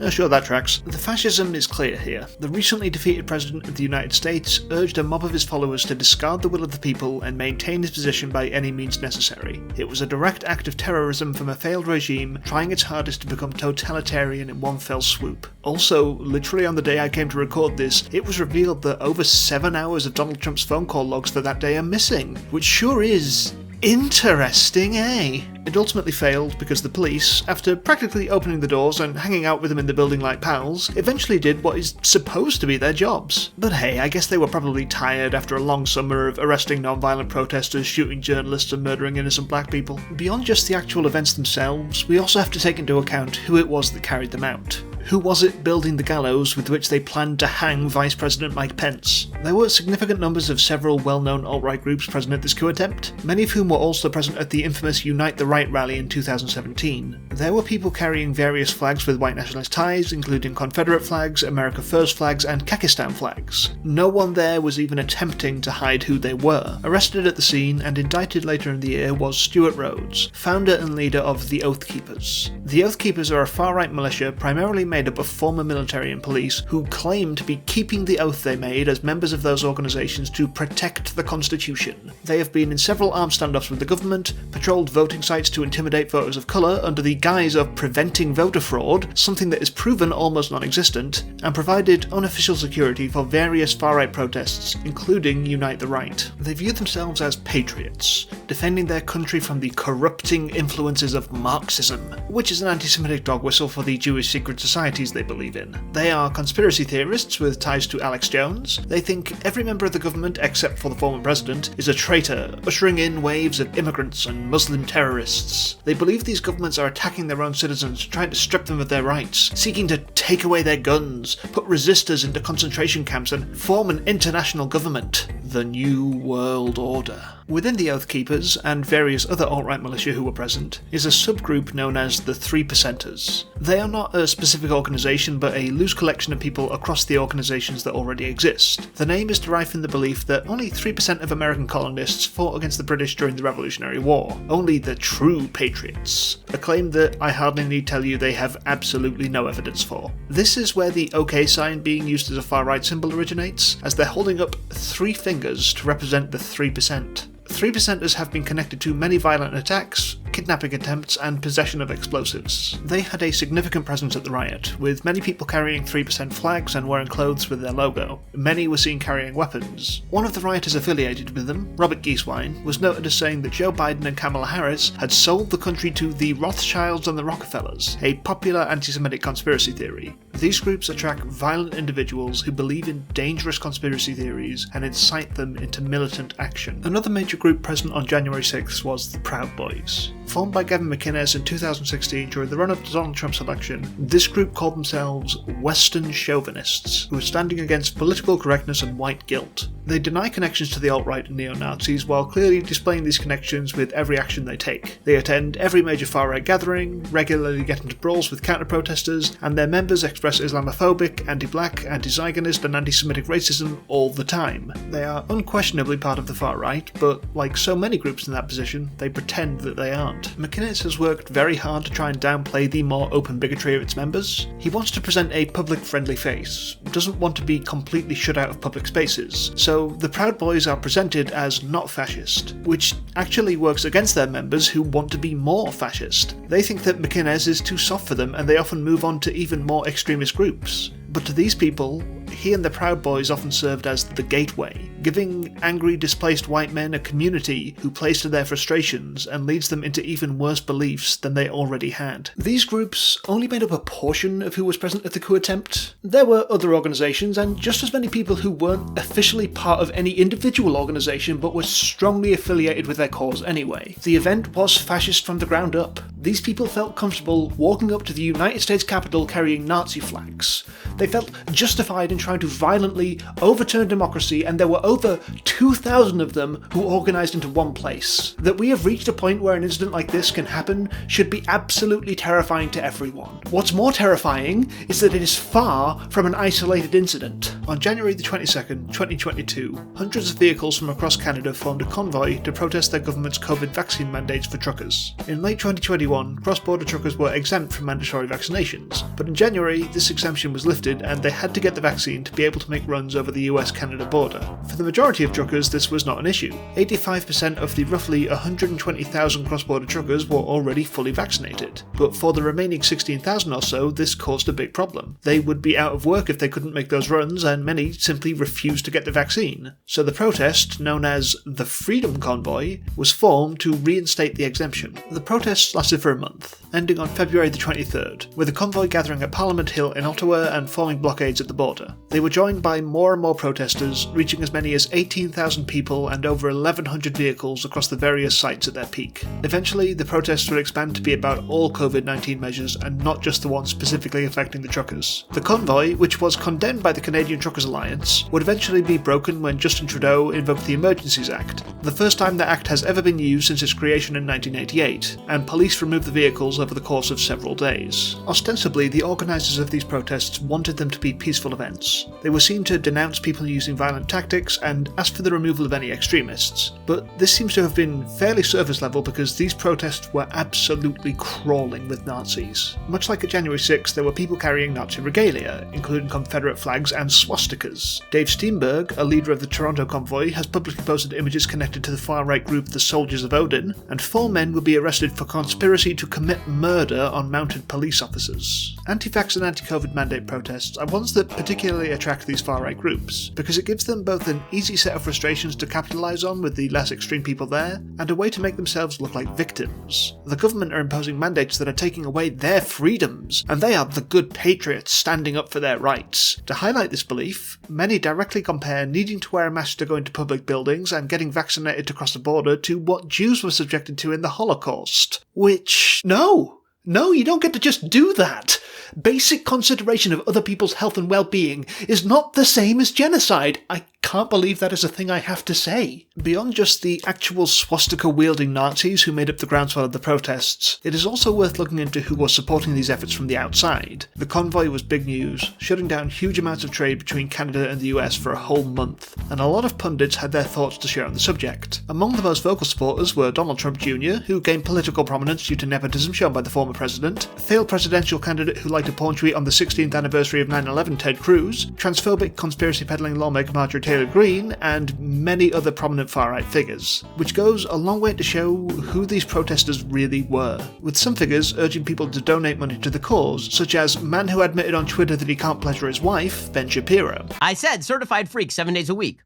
Sure, that tracks. The fascism is clear here. The recently defeated President of the United States urged a mob of his followers to discard the will of the people and maintain his position by any means necessary. It was a direct act of terrorism from a failed regime trying its hardest to become totalitarian in one fell swoop. Also, literally on the day I came to record this, it was revealed that over 7 hours of Donald Trump's phone call logs for that day are missing, which sure is interesting, eh? It ultimately failed because the police, after practically opening the doors and hanging out with them in the building like pals, eventually did what is supposed to be their jobs. But hey, I guess they were probably tired after a long summer of arresting non-violent protesters, shooting journalists and murdering innocent black people. Beyond just the actual events themselves, we also have to take into account who it was that carried them out. Who was it building the gallows with which they planned to hang Vice President Mike Pence? There were significant numbers of several well-known alt-right groups present at this coup attempt, many of whom were also present at the infamous Unite the Right rally in 2017. There were people carrying various flags with white nationalist ties, including Confederate flags, America First flags, and Kakistan flags. No one there was even attempting to hide who they were. Arrested at the scene and indicted later in the year was Stuart Rhodes, founder and leader of the Oath Keepers. The Oath Keepers are a far-right militia primarily made up of former military and police who claim to be keeping the oath they made as members of those organisations to protect the Constitution. They have been in several armed standoffs with the government, patrolled voting sites to intimidate voters of colour under the guise of preventing voter fraud, something that is proven almost non-existent, and provided unofficial security for various far-right protests, including Unite the Right. They view themselves as patriots, defending their country from the corrupting influences of Marxism, which is an anti-Semitic dog whistle for the Jewish secret societies they believe in. They are conspiracy theorists with ties to Alex Jones. They think every member of the government, except for the former president, is a traitor, ushering in waves of immigrants and Muslim terrorists. They believe these governments are attacking their own citizens, trying to strip them of their rights, seeking to take away their guns, put resistors into concentration camps, and form an international government. The New World Order. Within the Oath Keepers, and various other alt-right militia who were present, is a subgroup known as the 3%ers. They are not a specific organisation, but a loose collection of people across the organisations that already exist. The name is derived from the belief that only 3% of American colonists fought against the British during the Revolutionary War. Only the true patriots. A claim that I hardly need tell you they have absolutely no evidence for. This is where the OK sign being used as a far-right symbol originates, as they're holding up 3 fingers to represent the 3%. 3%ers have been connected to many violent attacks, kidnapping attempts, and possession of explosives. They had a significant presence at the riot, with many people carrying 3% flags and wearing clothes with their logo. Many were seen carrying weapons. One of the rioters affiliated with them, Robert Gieswein, was noted as saying that Joe Biden and Kamala Harris had sold the country to the Rothschilds and the Rockefellers, a popular anti-Semitic conspiracy theory. These groups attract violent individuals who believe in dangerous conspiracy theories and incite them into militant action. Another major group present on January 6th was the Proud Boys. Formed by Gavin McInnes in 2016 during the run-up to Donald Trump's election, this group called themselves Western Chauvinists, who are standing against political correctness and white guilt. They deny connections to the alt-right and neo-Nazis while clearly displaying these connections with every action they take. They attend every major far-right gathering, regularly get into brawls with counter-protesters, and their members express Islamophobic, anti-black, anti-Zionist and anti-Semitic racism all the time. They are unquestionably part of the far-right, but like so many groups in that position, they pretend that they aren't. McInnes has worked very hard to try and downplay the more open bigotry of its members. He wants to present a public-friendly face, doesn't want to be completely shut out of public spaces, so the Proud Boys are presented as not fascist, which actually works against their members who want to be more fascist. They think that McInnes is too soft for them and they often move on to even more extremist groups. But to these people, he and the Proud Boys often served as the gateway, giving angry, displaced white men a community who plays to their frustrations and leads them into even worse beliefs than they already had. These groups only made up a portion of who was present at the coup attempt. There were other organisations and just as many people who weren't officially part of any individual organisation but were strongly affiliated with their cause anyway. The event was fascist from the ground up. These people felt comfortable walking up to the United States Capitol carrying Nazi flags. They felt justified in trying to violently overturn democracy, and there were over 2,000 of them who organised into one place. That we have reached a point where an incident like this can happen should be absolutely terrifying to everyone. What's more terrifying is that it is far from an isolated incident. On January the 22nd, 2022, hundreds of vehicles from across Canada formed a convoy to protest their government's COVID vaccine mandates for truckers. In late 2021, cross-border truckers were exempt from mandatory vaccinations, but in January this exemption was lifted and they had to get the vaccine to be able to make runs over the US-Canada border. For the majority of truckers, this was not an issue. 85% of the roughly 120,000 cross-border truckers were already fully vaccinated, but for the remaining 16,000 or so, this caused a big problem. They would be out of work if they couldn't make those runs, and many simply refused to get the vaccine. So the protest, known as the Freedom Convoy, was formed to reinstate the exemption. The protests lasted for a month, ending on February the 23rd, with the convoy gathering at Parliament Hill in Ottawa and forming blockades at the border. They were joined by more and more protesters, reaching as many as 18,000 people and over 1,100 vehicles across the various sites at their peak. Eventually, the protests would expand to be about all COVID-19 measures and not just the ones specifically affecting the truckers. The convoy, which was condemned by the Canadian Truckers Alliance, would eventually be broken when Justin Trudeau invoked the Emergencies Act, the first time the act has ever been used since its creation in 1988, and police removed the vehicles over the course of several days. Ostensibly, the organisers of these protests wanted them to be peaceful events. They were seen to denounce people using violent tactics and ask for the removal of any extremists, but this seems to have been fairly surface level because these protests were absolutely crawling with Nazis. Much like at January 6th, there were people carrying Nazi regalia, including Confederate flags and swastikas. Dave Steenberg, a leader of the Toronto convoy, has publicly posted images connected to the far-right group the Soldiers of Odin, and 4 men will be arrested for conspiracy to commit murder on mounted police officers. Anti-vax and anti-COVID mandate protests are ones that particularly attract these far-right groups, because it gives them both an easy set of frustrations to capitalise on with the less extreme people there, and a way to make themselves look like victims. The government are imposing mandates that are taking away their freedoms, and they are the good patriots standing up for their rights. To highlight this belief, many directly compare needing to wear a mask to go into public buildings and getting vaccinated to cross the border to what Jews were subjected to in the Holocaust. Which, no, you don't get to just do that. Basic consideration of other people's health and well-being is not the same as genocide. I can't believe that is a thing I have to say. Beyond just the actual swastika-wielding Nazis who made up the groundswell of the protests, it is also worth looking into who was supporting these efforts from the outside. The convoy was big news, shutting down huge amounts of trade between Canada and the US for a whole month, and a lot of pundits had their thoughts to share on the subject. Among the most vocal supporters were Donald Trump Jr., who gained political prominence due to nepotism shown by the former president, a failed presidential candidate who liked a porn tweet on the 16th anniversary of 9/11 Ted Cruz, transphobic conspiracy-peddling lawmaker Marjorie Taylor Greene, and many other prominent far-right figures, which goes a long way to show who these protesters really were, with some figures urging people to donate money to the cause, such as man who admitted on Twitter that he can't pleasure his wife, Ben Shapiro. I said certified freak 7 days a week.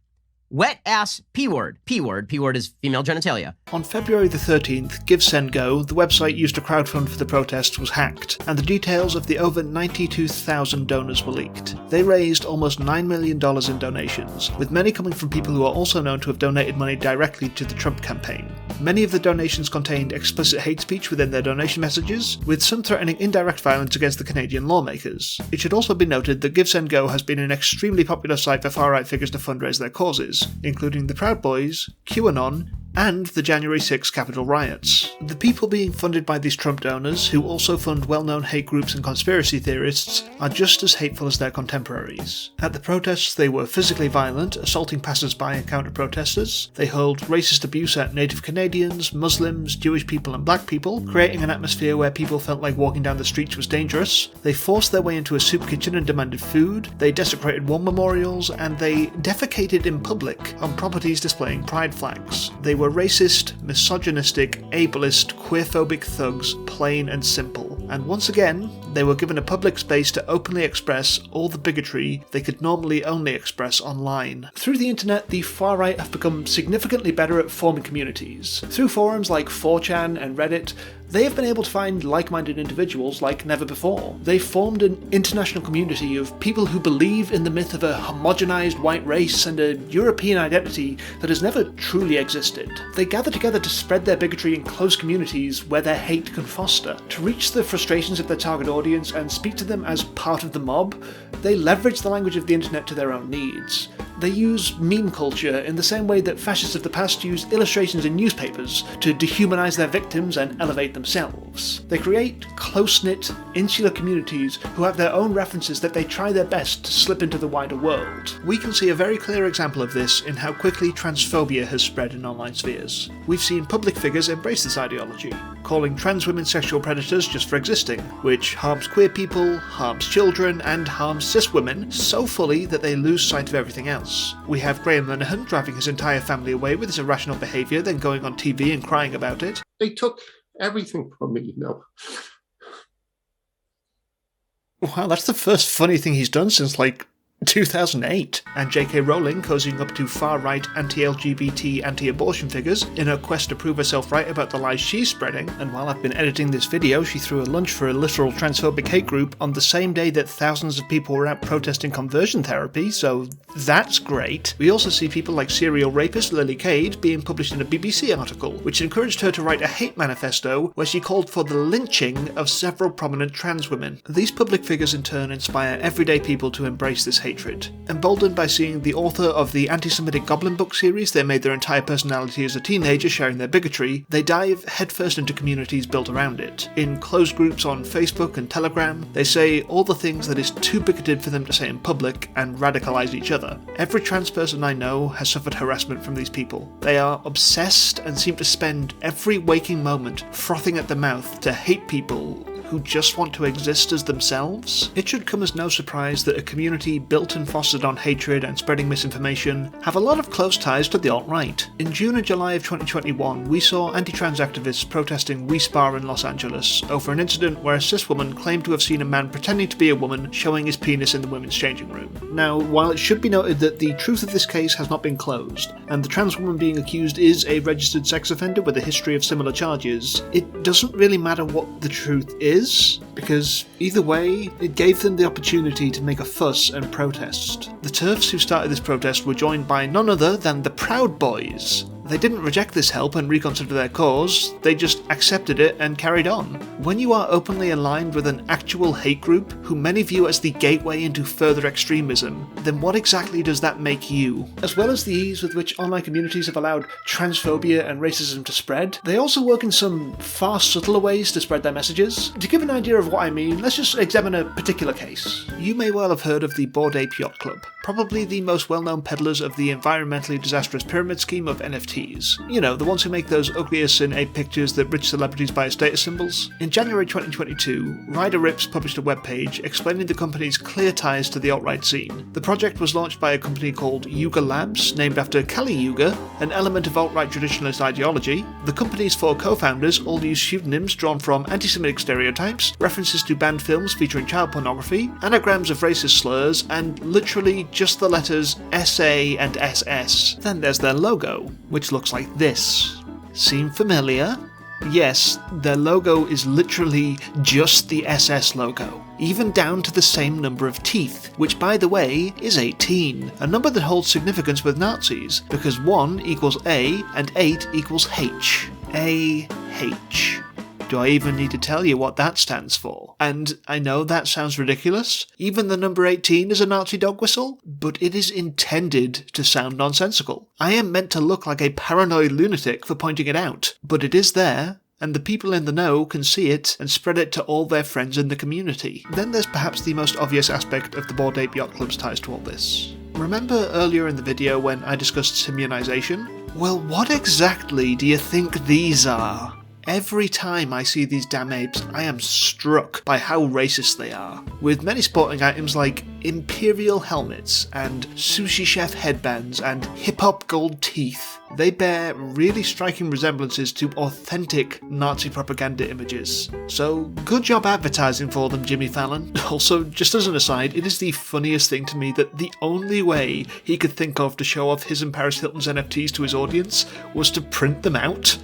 Wet ass P-word. P-word is female genitalia. On February the 13th, Give Send Go, the website used to crowdfund for the protests, was hacked, and the details of the over 92,000 donors were leaked. They raised almost $9 million in donations, with many coming from people who are also known to have donated money directly to the Trump campaign. Many of the donations contained explicit hate speech within their donation messages, with some threatening indirect violence against the Canadian lawmakers. It should also be noted that GiveSendGo has been an extremely popular site for far-right figures to fundraise their causes, including the Proud Boys, QAnon, and the January 6 Capitol riots. The people being funded by these Trump donors, who also fund well-known hate groups and conspiracy theorists, are just as hateful as their contemporaries. At the protests, they were physically violent, assaulting passers-by and counter-protesters. They hurled racist abuse at Native Canadians, Muslims, Jewish people and black people, creating an atmosphere where people felt like walking down the streets was dangerous. They forced their way into a soup kitchen and demanded food. They desecrated war memorials, and they defecated in public on properties displaying pride flags. They were racist, misogynistic, ableist, queerphobic thugs, plain and simple. And once again, they were given a public space to openly express all the bigotry they could normally only express online. Through the internet, the far-right have become significantly better at forming communities. Through forums like 4chan and Reddit, they have been able to find like-minded individuals like never before. They formed an international community of people who believe in the myth of a homogenized white race and a European identity that has never truly existed. They gather together to spread their bigotry in close communities where their hate can foster. To reach the frustrations of their target audience and speak to them as part of the mob, they leverage the language of the internet to their own needs. They use meme culture in the same way that fascists of the past used illustrations in newspapers to dehumanize their victims and elevate themselves. They create close-knit, insular communities who have their own references that they try their best to slip into the wider world. We can see a very clear example of this in how quickly transphobia has spread in online spheres. We've seen public figures embrace this ideology, calling trans women sexual predators just for existing, which harms queer people, harms children, and harms cis women so fully that they lose sight of everything else. We have Graham Linehan driving his entire family away with his irrational behaviour, then going on TV and crying about it. They took everything from me, you know. Wow, that's the first funny thing he's done since, 2008, and J.K. Rowling cozying up to far-right anti-LGBT, anti-abortion figures in her quest to prove herself right about the lies she's spreading. And while I've been editing this video, she threw a lunch for a literal transphobic hate group on the same day that thousands of people were out protesting conversion therapy, so that's great. We also see people like serial rapist Lily Cade being published in a BBC article, which encouraged her to write a hate manifesto where she called for the lynching of several prominent trans women. These public figures in turn inspire everyday people to embrace this hatred. Emboldened by seeing the author of the anti-Semitic Goblin book series they made their entire personality as a teenager sharing their bigotry, they dive headfirst into communities built around it. In closed groups on Facebook and Telegram, they say all the things that is too bigoted for them to say in public and radicalize each other. Every trans person I know has suffered harassment from these people. They are obsessed and seem to spend every waking moment frothing at the mouth to hate people who just want to exist as themselves. It should come as no surprise that a community built and fostered on hatred and spreading misinformation have a lot of close ties to the alt-right. In June and July of 2021, we saw anti-trans activists protesting We Spa in Los Angeles over an incident where a cis woman claimed to have seen a man pretending to be a woman showing his penis in the women's changing room. Now, while it should be noted that the truth of this case has not been closed, and the trans woman being accused is a registered sex offender with a history of similar charges, it doesn't really matter what the truth is, because either way, it gave them the opportunity to make a fuss and protest. The TERFs who started this protest were joined by none other than the Proud Boys. They didn't reject this help and reconsider their cause, they just accepted it and carried on. When you are openly aligned with an actual hate group, who many view as the gateway into further extremism, then what exactly does that make you? As well as the ease with which online communities have allowed transphobia and racism to spread, they also work in some far subtler ways to spread their messages. To give an idea of what I mean, let's just examine a particular case. You may well have heard of the Bored Ape Yacht Club, probably the most well-known peddlers of the environmentally disastrous pyramid scheme of NFTs. You know, the ones who make those ugly as sin ape pictures that rich celebrities buy as status symbols. In January 2022, Ryder Ripps published a webpage explaining the company's clear ties to the alt-right scene. The project was launched by a company called Yuga Labs, named after Kali Yuga, an element of alt-right traditionalist ideology. The company's 4 co-founders all use pseudonyms drawn from anti-Semitic stereotypes, references to banned films featuring child pornography, anagrams of racist slurs, and literally just the letters SA and SS. Then there's their logo, which looks like this. Seem familiar? Yes, their logo is literally just the SS logo, even down to the same number of teeth, which by the way is 18, a number that holds significance with Nazis, because 1 equals A and 8 equals H. A-H. Do I even need to tell you what that stands for? And I know that sounds ridiculous. Even the number 18 is a Nazi dog whistle, but it is intended to sound nonsensical. I am meant to look like a paranoid lunatic for pointing it out, but it is there, and the people in the know can see it and spread it to all their friends in the community. Then there's perhaps the most obvious aspect of the Bored Ape Yacht Club's ties to all this. Remember earlier in the video when I discussed Simeonization? Well, what exactly do you think these are? Every time I see these damn apes, I am struck by how racist they are, with many sporting items like imperial helmets and sushi chef headbands and hip-hop gold teeth. They bear really striking resemblances to authentic Nazi propaganda images. So good job advertising for them, Jimmy Fallon. Also, just as an aside, it is the funniest thing to me that the only way he could think of to show off his and Paris Hilton's NFTs to his audience was to print them out.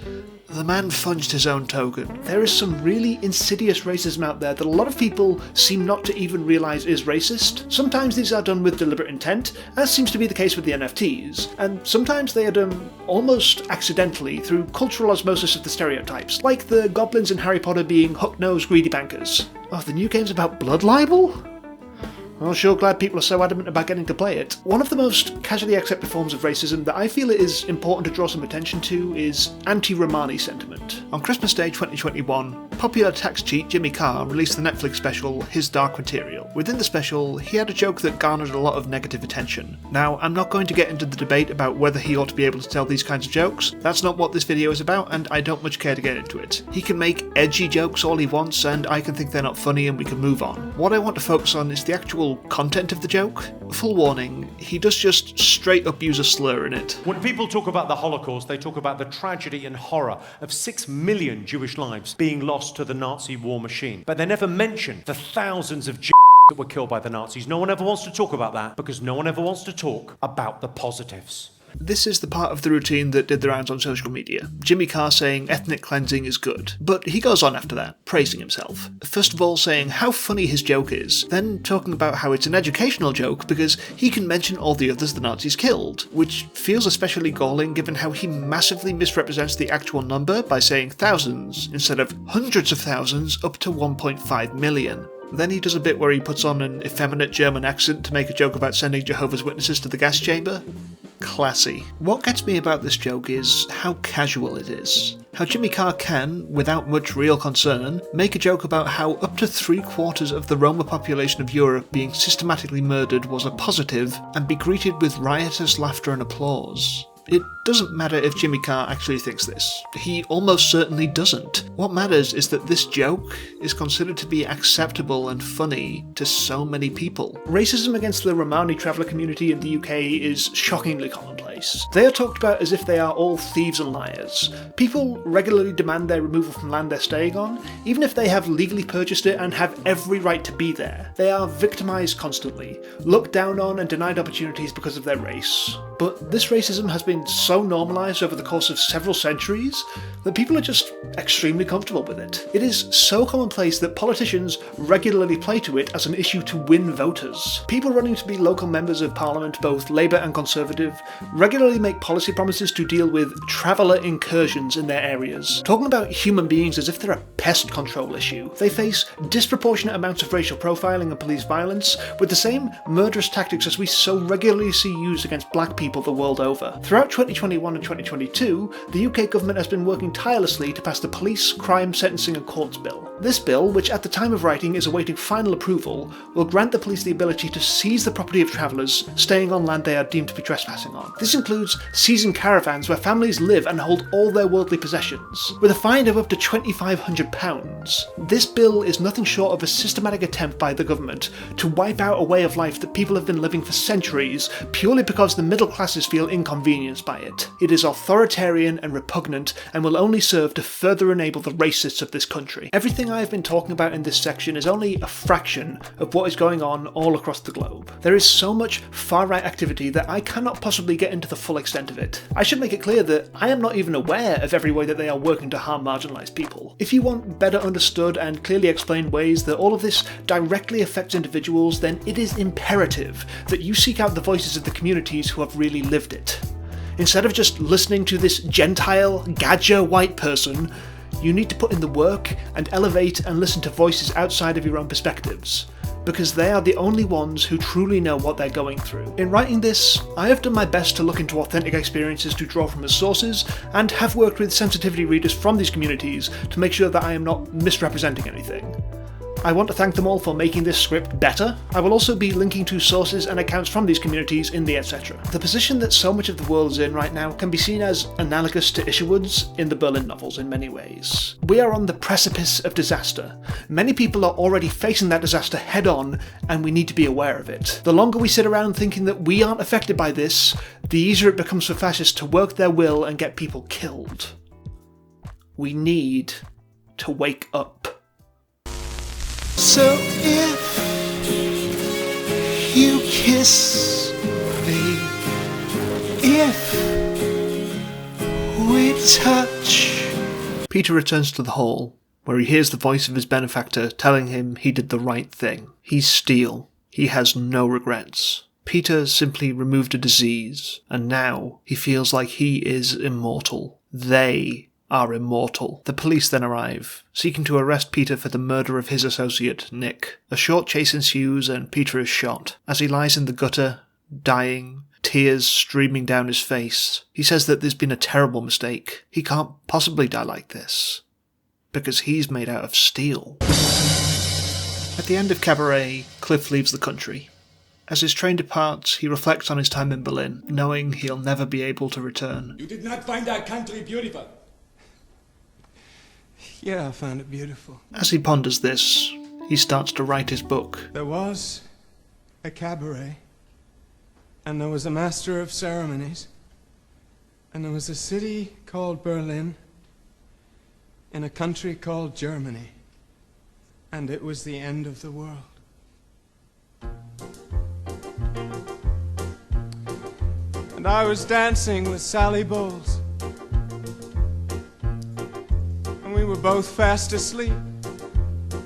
The man fudged his own token. There is some really insidious racism out there that a lot of people seem not to even realise is racist. Sometimes these are done with deliberate intent, as seems to be the case with the NFTs, and sometimes they are done almost accidentally through cultural osmosis of the stereotypes, like the goblins in Harry Potter being hook-nosed greedy bankers. Oh, the new game's about blood libel? Well, sure glad people are so adamant about getting to play it. One of the most casually accepted forms of racism that I feel it is important to draw some attention to is anti-Romani sentiment. On Christmas Day 2021, popular tax cheat Jimmy Carr released the Netflix special His Dark Material. Within the special, he had a joke that garnered a lot of negative attention. Now, I'm not going to get into the debate about whether he ought to be able to tell these kinds of jokes. That's not what this video is about, and I don't much care to get into it. He can make edgy jokes all he wants, and I can think they're not funny and we can move on. What I want to focus on is the actual content of the joke. Full warning, he does just straight up use a slur in it. When people talk about the Holocaust, they talk about the tragedy and horror of 6 million Jewish lives being lost to the Nazi war machine. But they never mention the thousands of Jews that were killed by the Nazis. No one ever wants to talk about that because no one ever wants to talk about the positives. This is the part of the routine that did the rounds on social media. Jimmy Carr saying ethnic cleansing is good. But he goes on after that, praising himself. First of all saying how funny his joke is, then talking about how it's an educational joke because he can mention all the others the Nazis killed, which feels especially galling given how he massively misrepresents the actual number by saying thousands instead of hundreds of thousands up to 1.5 million. Then he does a bit where he puts on an effeminate German accent to make a joke about sending Jehovah's Witnesses to the gas chamber. Classy. What gets me about this joke is how casual it is. How Jimmy Carr can, without much real concern, make a joke about how up to 3/4 of the Roma population of Europe being systematically murdered was a positive, and be greeted with riotous laughter and applause. It doesn't matter if Jimmy Carr actually thinks this. He almost certainly doesn't. What matters is that this joke is considered to be acceptable and funny to so many people. Racism against the Romani traveller community in the UK is shockingly commonplace. They are talked about as if they are all thieves and liars. People regularly demand their removal from land they're staying on, even if they have legally purchased it and have every right to be there. They are victimised constantly, looked down on and denied opportunities because of their race. But this racism has been so normalised over the course of several centuries that people are just extremely comfortable with it. It is so commonplace that politicians regularly play to it as an issue to win voters. People running to be local members of parliament, both Labour and Conservative, regularly make policy promises to deal with traveller incursions in their areas, talking about human beings as if they're a pest control issue. They face disproportionate amounts of racial profiling and police violence with the same murderous tactics as we so regularly see used against black people the world over. Throughout 2021 and 2022, the UK government has been working tirelessly to pass the Police, Crime, Sentencing and Courts Bill. This bill, which at the time of writing is awaiting final approval, will grant the police the ability to seize the property of travellers staying on land they are deemed to be trespassing on. This includes seizing caravans where families live and hold all their worldly possessions, with a fine of up to £2,500. This bill is nothing short of a systematic attempt by the government to wipe out a way of life that people have been living for centuries purely because the middle classes feel inconvenienced experienced by it. It is authoritarian and repugnant and will only serve to further enable the racists of this country. Everything I have been talking about in this section is only a fraction of what is going on all across the globe. There is so much far-right activity that I cannot possibly get into the full extent of it. I should make it clear that I am not even aware of every way that they are working to harm marginalised people. If you want better understood and clearly explained ways that all of this directly affects individuals, then it is imperative that you seek out the voices of the communities who have really lived it. Instead of just listening to this Gentile, gadger white person, you need to put in the work and elevate and listen to voices outside of your own perspectives, because they are the only ones who truly know what they're going through. In writing this, I have done my best to look into authentic experiences to draw from as sources, and have worked with sensitivity readers from these communities to make sure that I am not misrepresenting anything. I want to thank them all for making this script better. I will also be linking to sources and accounts from these communities in the etc. The position that so much of the world is in right now can be seen as analogous to Isherwood's in the Berlin novels in many ways. We are on the precipice of disaster. Many people are already facing that disaster head on, and we need to be aware of it. The longer we sit around thinking that we aren't affected by this, the easier it becomes for fascists to work their will and get people killed. We need to wake up. So if you kiss me, if we touch... Peter returns to the hall, where he hears the voice of his benefactor telling him he did the right thing. He's steel. He has no regrets. Peter simply removed a disease, and now he feels like he is immortal. They are immortal. The police then arrive, seeking to arrest Peter for the murder of his associate, Nick. A short chase ensues and Peter is shot. As he lies in the gutter, dying, tears streaming down his face, he says that there's been a terrible mistake. He can't possibly die like this, because he's made out of steel. At the end of Cabaret, Cliff leaves the country. As his train departs, he reflects on his time in Berlin, knowing he'll never be able to return. You did not find our country beautiful. Yeah, I found it beautiful. As he ponders this, he starts to write his book. There was a cabaret, and there was a master of ceremonies, and there was a city called Berlin, in a country called Germany, and it was the end of the world. And I was dancing with Sally Bowles. We were both fast asleep.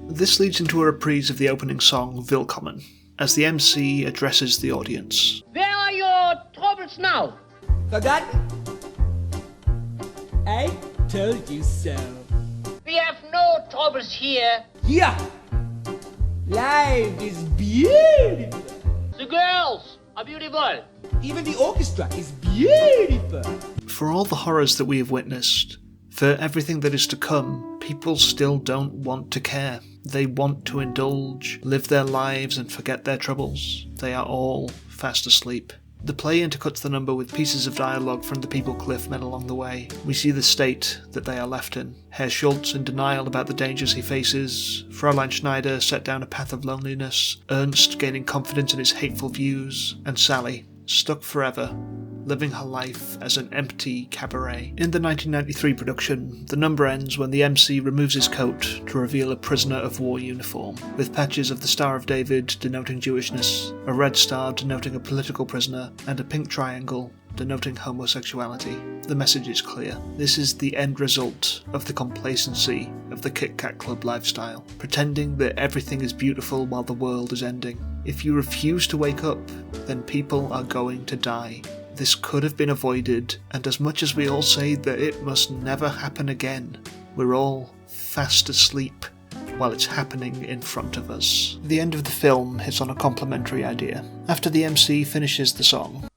This leads into a reprise of the opening song, Willkommen, as the MC addresses the audience. Where are your troubles now? Forgotten? I told you so. We have no troubles here. Yeah. Life is beautiful. The girls are beautiful. Even the orchestra is beautiful. For all the horrors that we have witnessed, for everything that is to come, people still don't want to care. They want to indulge, live their lives and forget their troubles. They are all fast asleep. The play intercuts the number with pieces of dialogue from the people Cliff met along the way. We see the state that they are left in. Herr Schultz in denial about the dangers he faces, Fräulein Schneider set down a path of loneliness, Ernst gaining confidence in his hateful views, and Sally, stuck forever, living her life as an empty cabaret. In the 1993 production, the number ends when the MC removes his coat to reveal a prisoner of war uniform, with patches of the Star of David denoting Jewishness, a red star denoting a political prisoner, and a pink triangle denoting homosexuality. The message is clear. This is the end result of the complacency of the Kit Kat Club lifestyle, pretending that everything is beautiful while the world is ending. If you refuse to wake up, then people are going to die. This could have been avoided, and as much as we all say that it must never happen again, we're all fast asleep while it's happening in front of us. The end of the film hits on a complementary idea. After the MC finishes the song,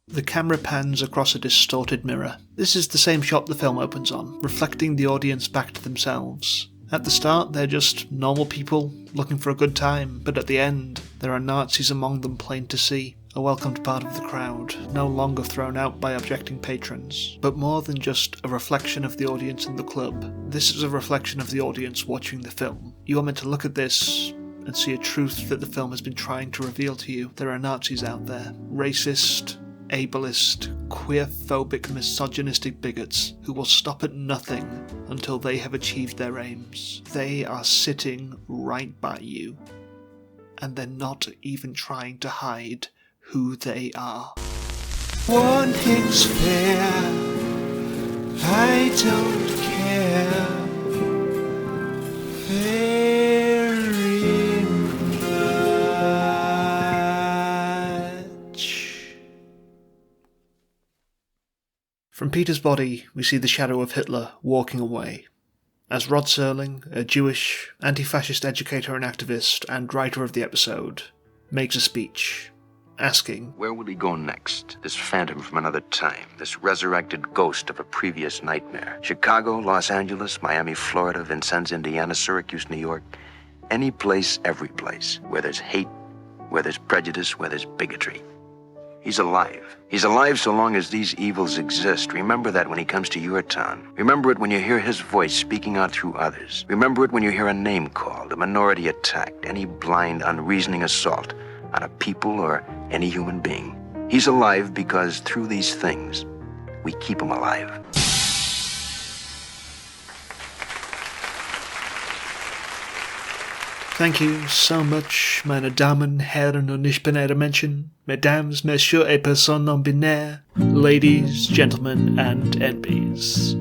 the camera pans across a distorted mirror. This is the same shot the film opens on, reflecting the audience back to themselves. At the start, they're just normal people looking for a good time, but at the end, there are Nazis among them plain to see, a welcomed part of the crowd, no longer thrown out by objecting patrons, but more than just a reflection of the audience in the club. This is a reflection of the audience watching the film. You are meant to look at this and see a truth that the film has been trying to reveal to you. There are Nazis out there. Racist, ableist, queer-phobic, misogynistic bigots who will stop at nothing until they have achieved their aims. They are sitting right by you, and they're not even trying to hide who they are. One thing's fair, I don't care very much. From Peter's body, we see the shadow of Hitler walking away, as Rod Serling, a Jewish, anti-fascist educator and activist and writer of the episode, makes a speech, asking, where will he go next? This phantom from another time, this resurrected ghost of a previous nightmare. Chicago, Los Angeles, Miami, Florida, Vincennes, Indiana, Syracuse, New York. Any place, every place, where there's hate, where there's prejudice, where there's bigotry. He's alive. He's alive so long as these evils exist. Remember that when he comes to your town. Remember it when you hear his voice speaking out through others. Remember it when you hear a name called, a minority attacked, any blind, unreasoning assault on a people or any human being. He's alive because through these things, we keep him alive. Thank you so much, meine Damen, Herren und nicht-binäre Menschen, Mesdames, Messieurs et Personnes non-binaires, ladies, gentlemen, and NBs.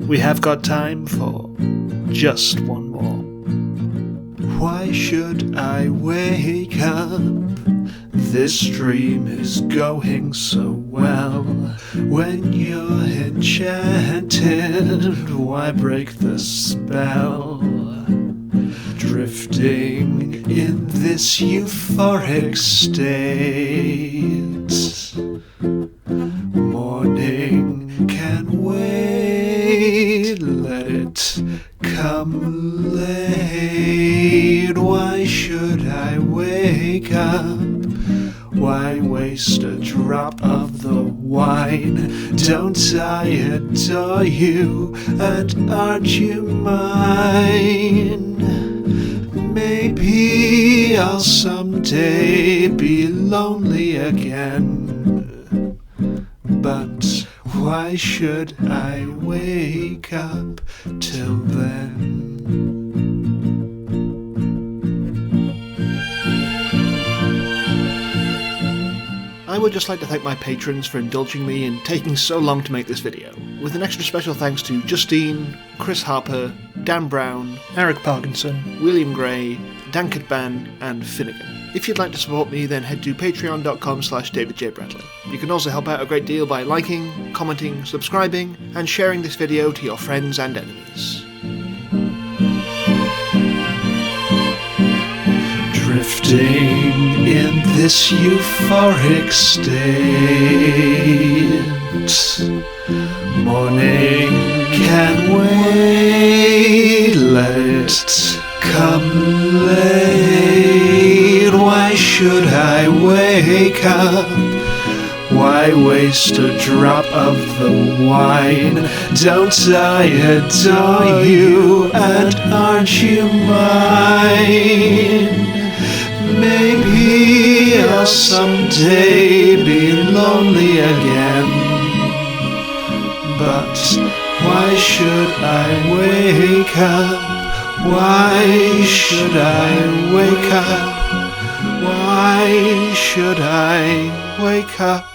We have got time for just one more. Why should I wake up? This dream is going so well. When you're enchanted, why break the spell? Drifting in this euphoric state. Morning can wait, let it come late. Why should I wake up? Why waste a drop of the wine? Don't I adore you, and aren't you mine? Maybe I'll someday be lonely again, but why should I wake up till then? I would just like to thank my patrons for indulging me in taking so long to make this video, with an extra special thanks to Justine, Chris Harper, Dan Brown, Eric Parkinson, William Gray, Dan Kitban, and Finnegan. If you'd like to support me, then head to patreon.com/DavidJBradley. You can also help out a great deal by liking, commenting, subscribing, and sharing this video to your friends and enemies. Drifting in this euphoric state. Morning can wait, let it come late. Why should I wake up? Why waste a drop of the wine? Don't I adore you, and aren't you mine? Maybe I'll someday be lonely again, but why should I wake up? Why should I wake up? Why should I wake up?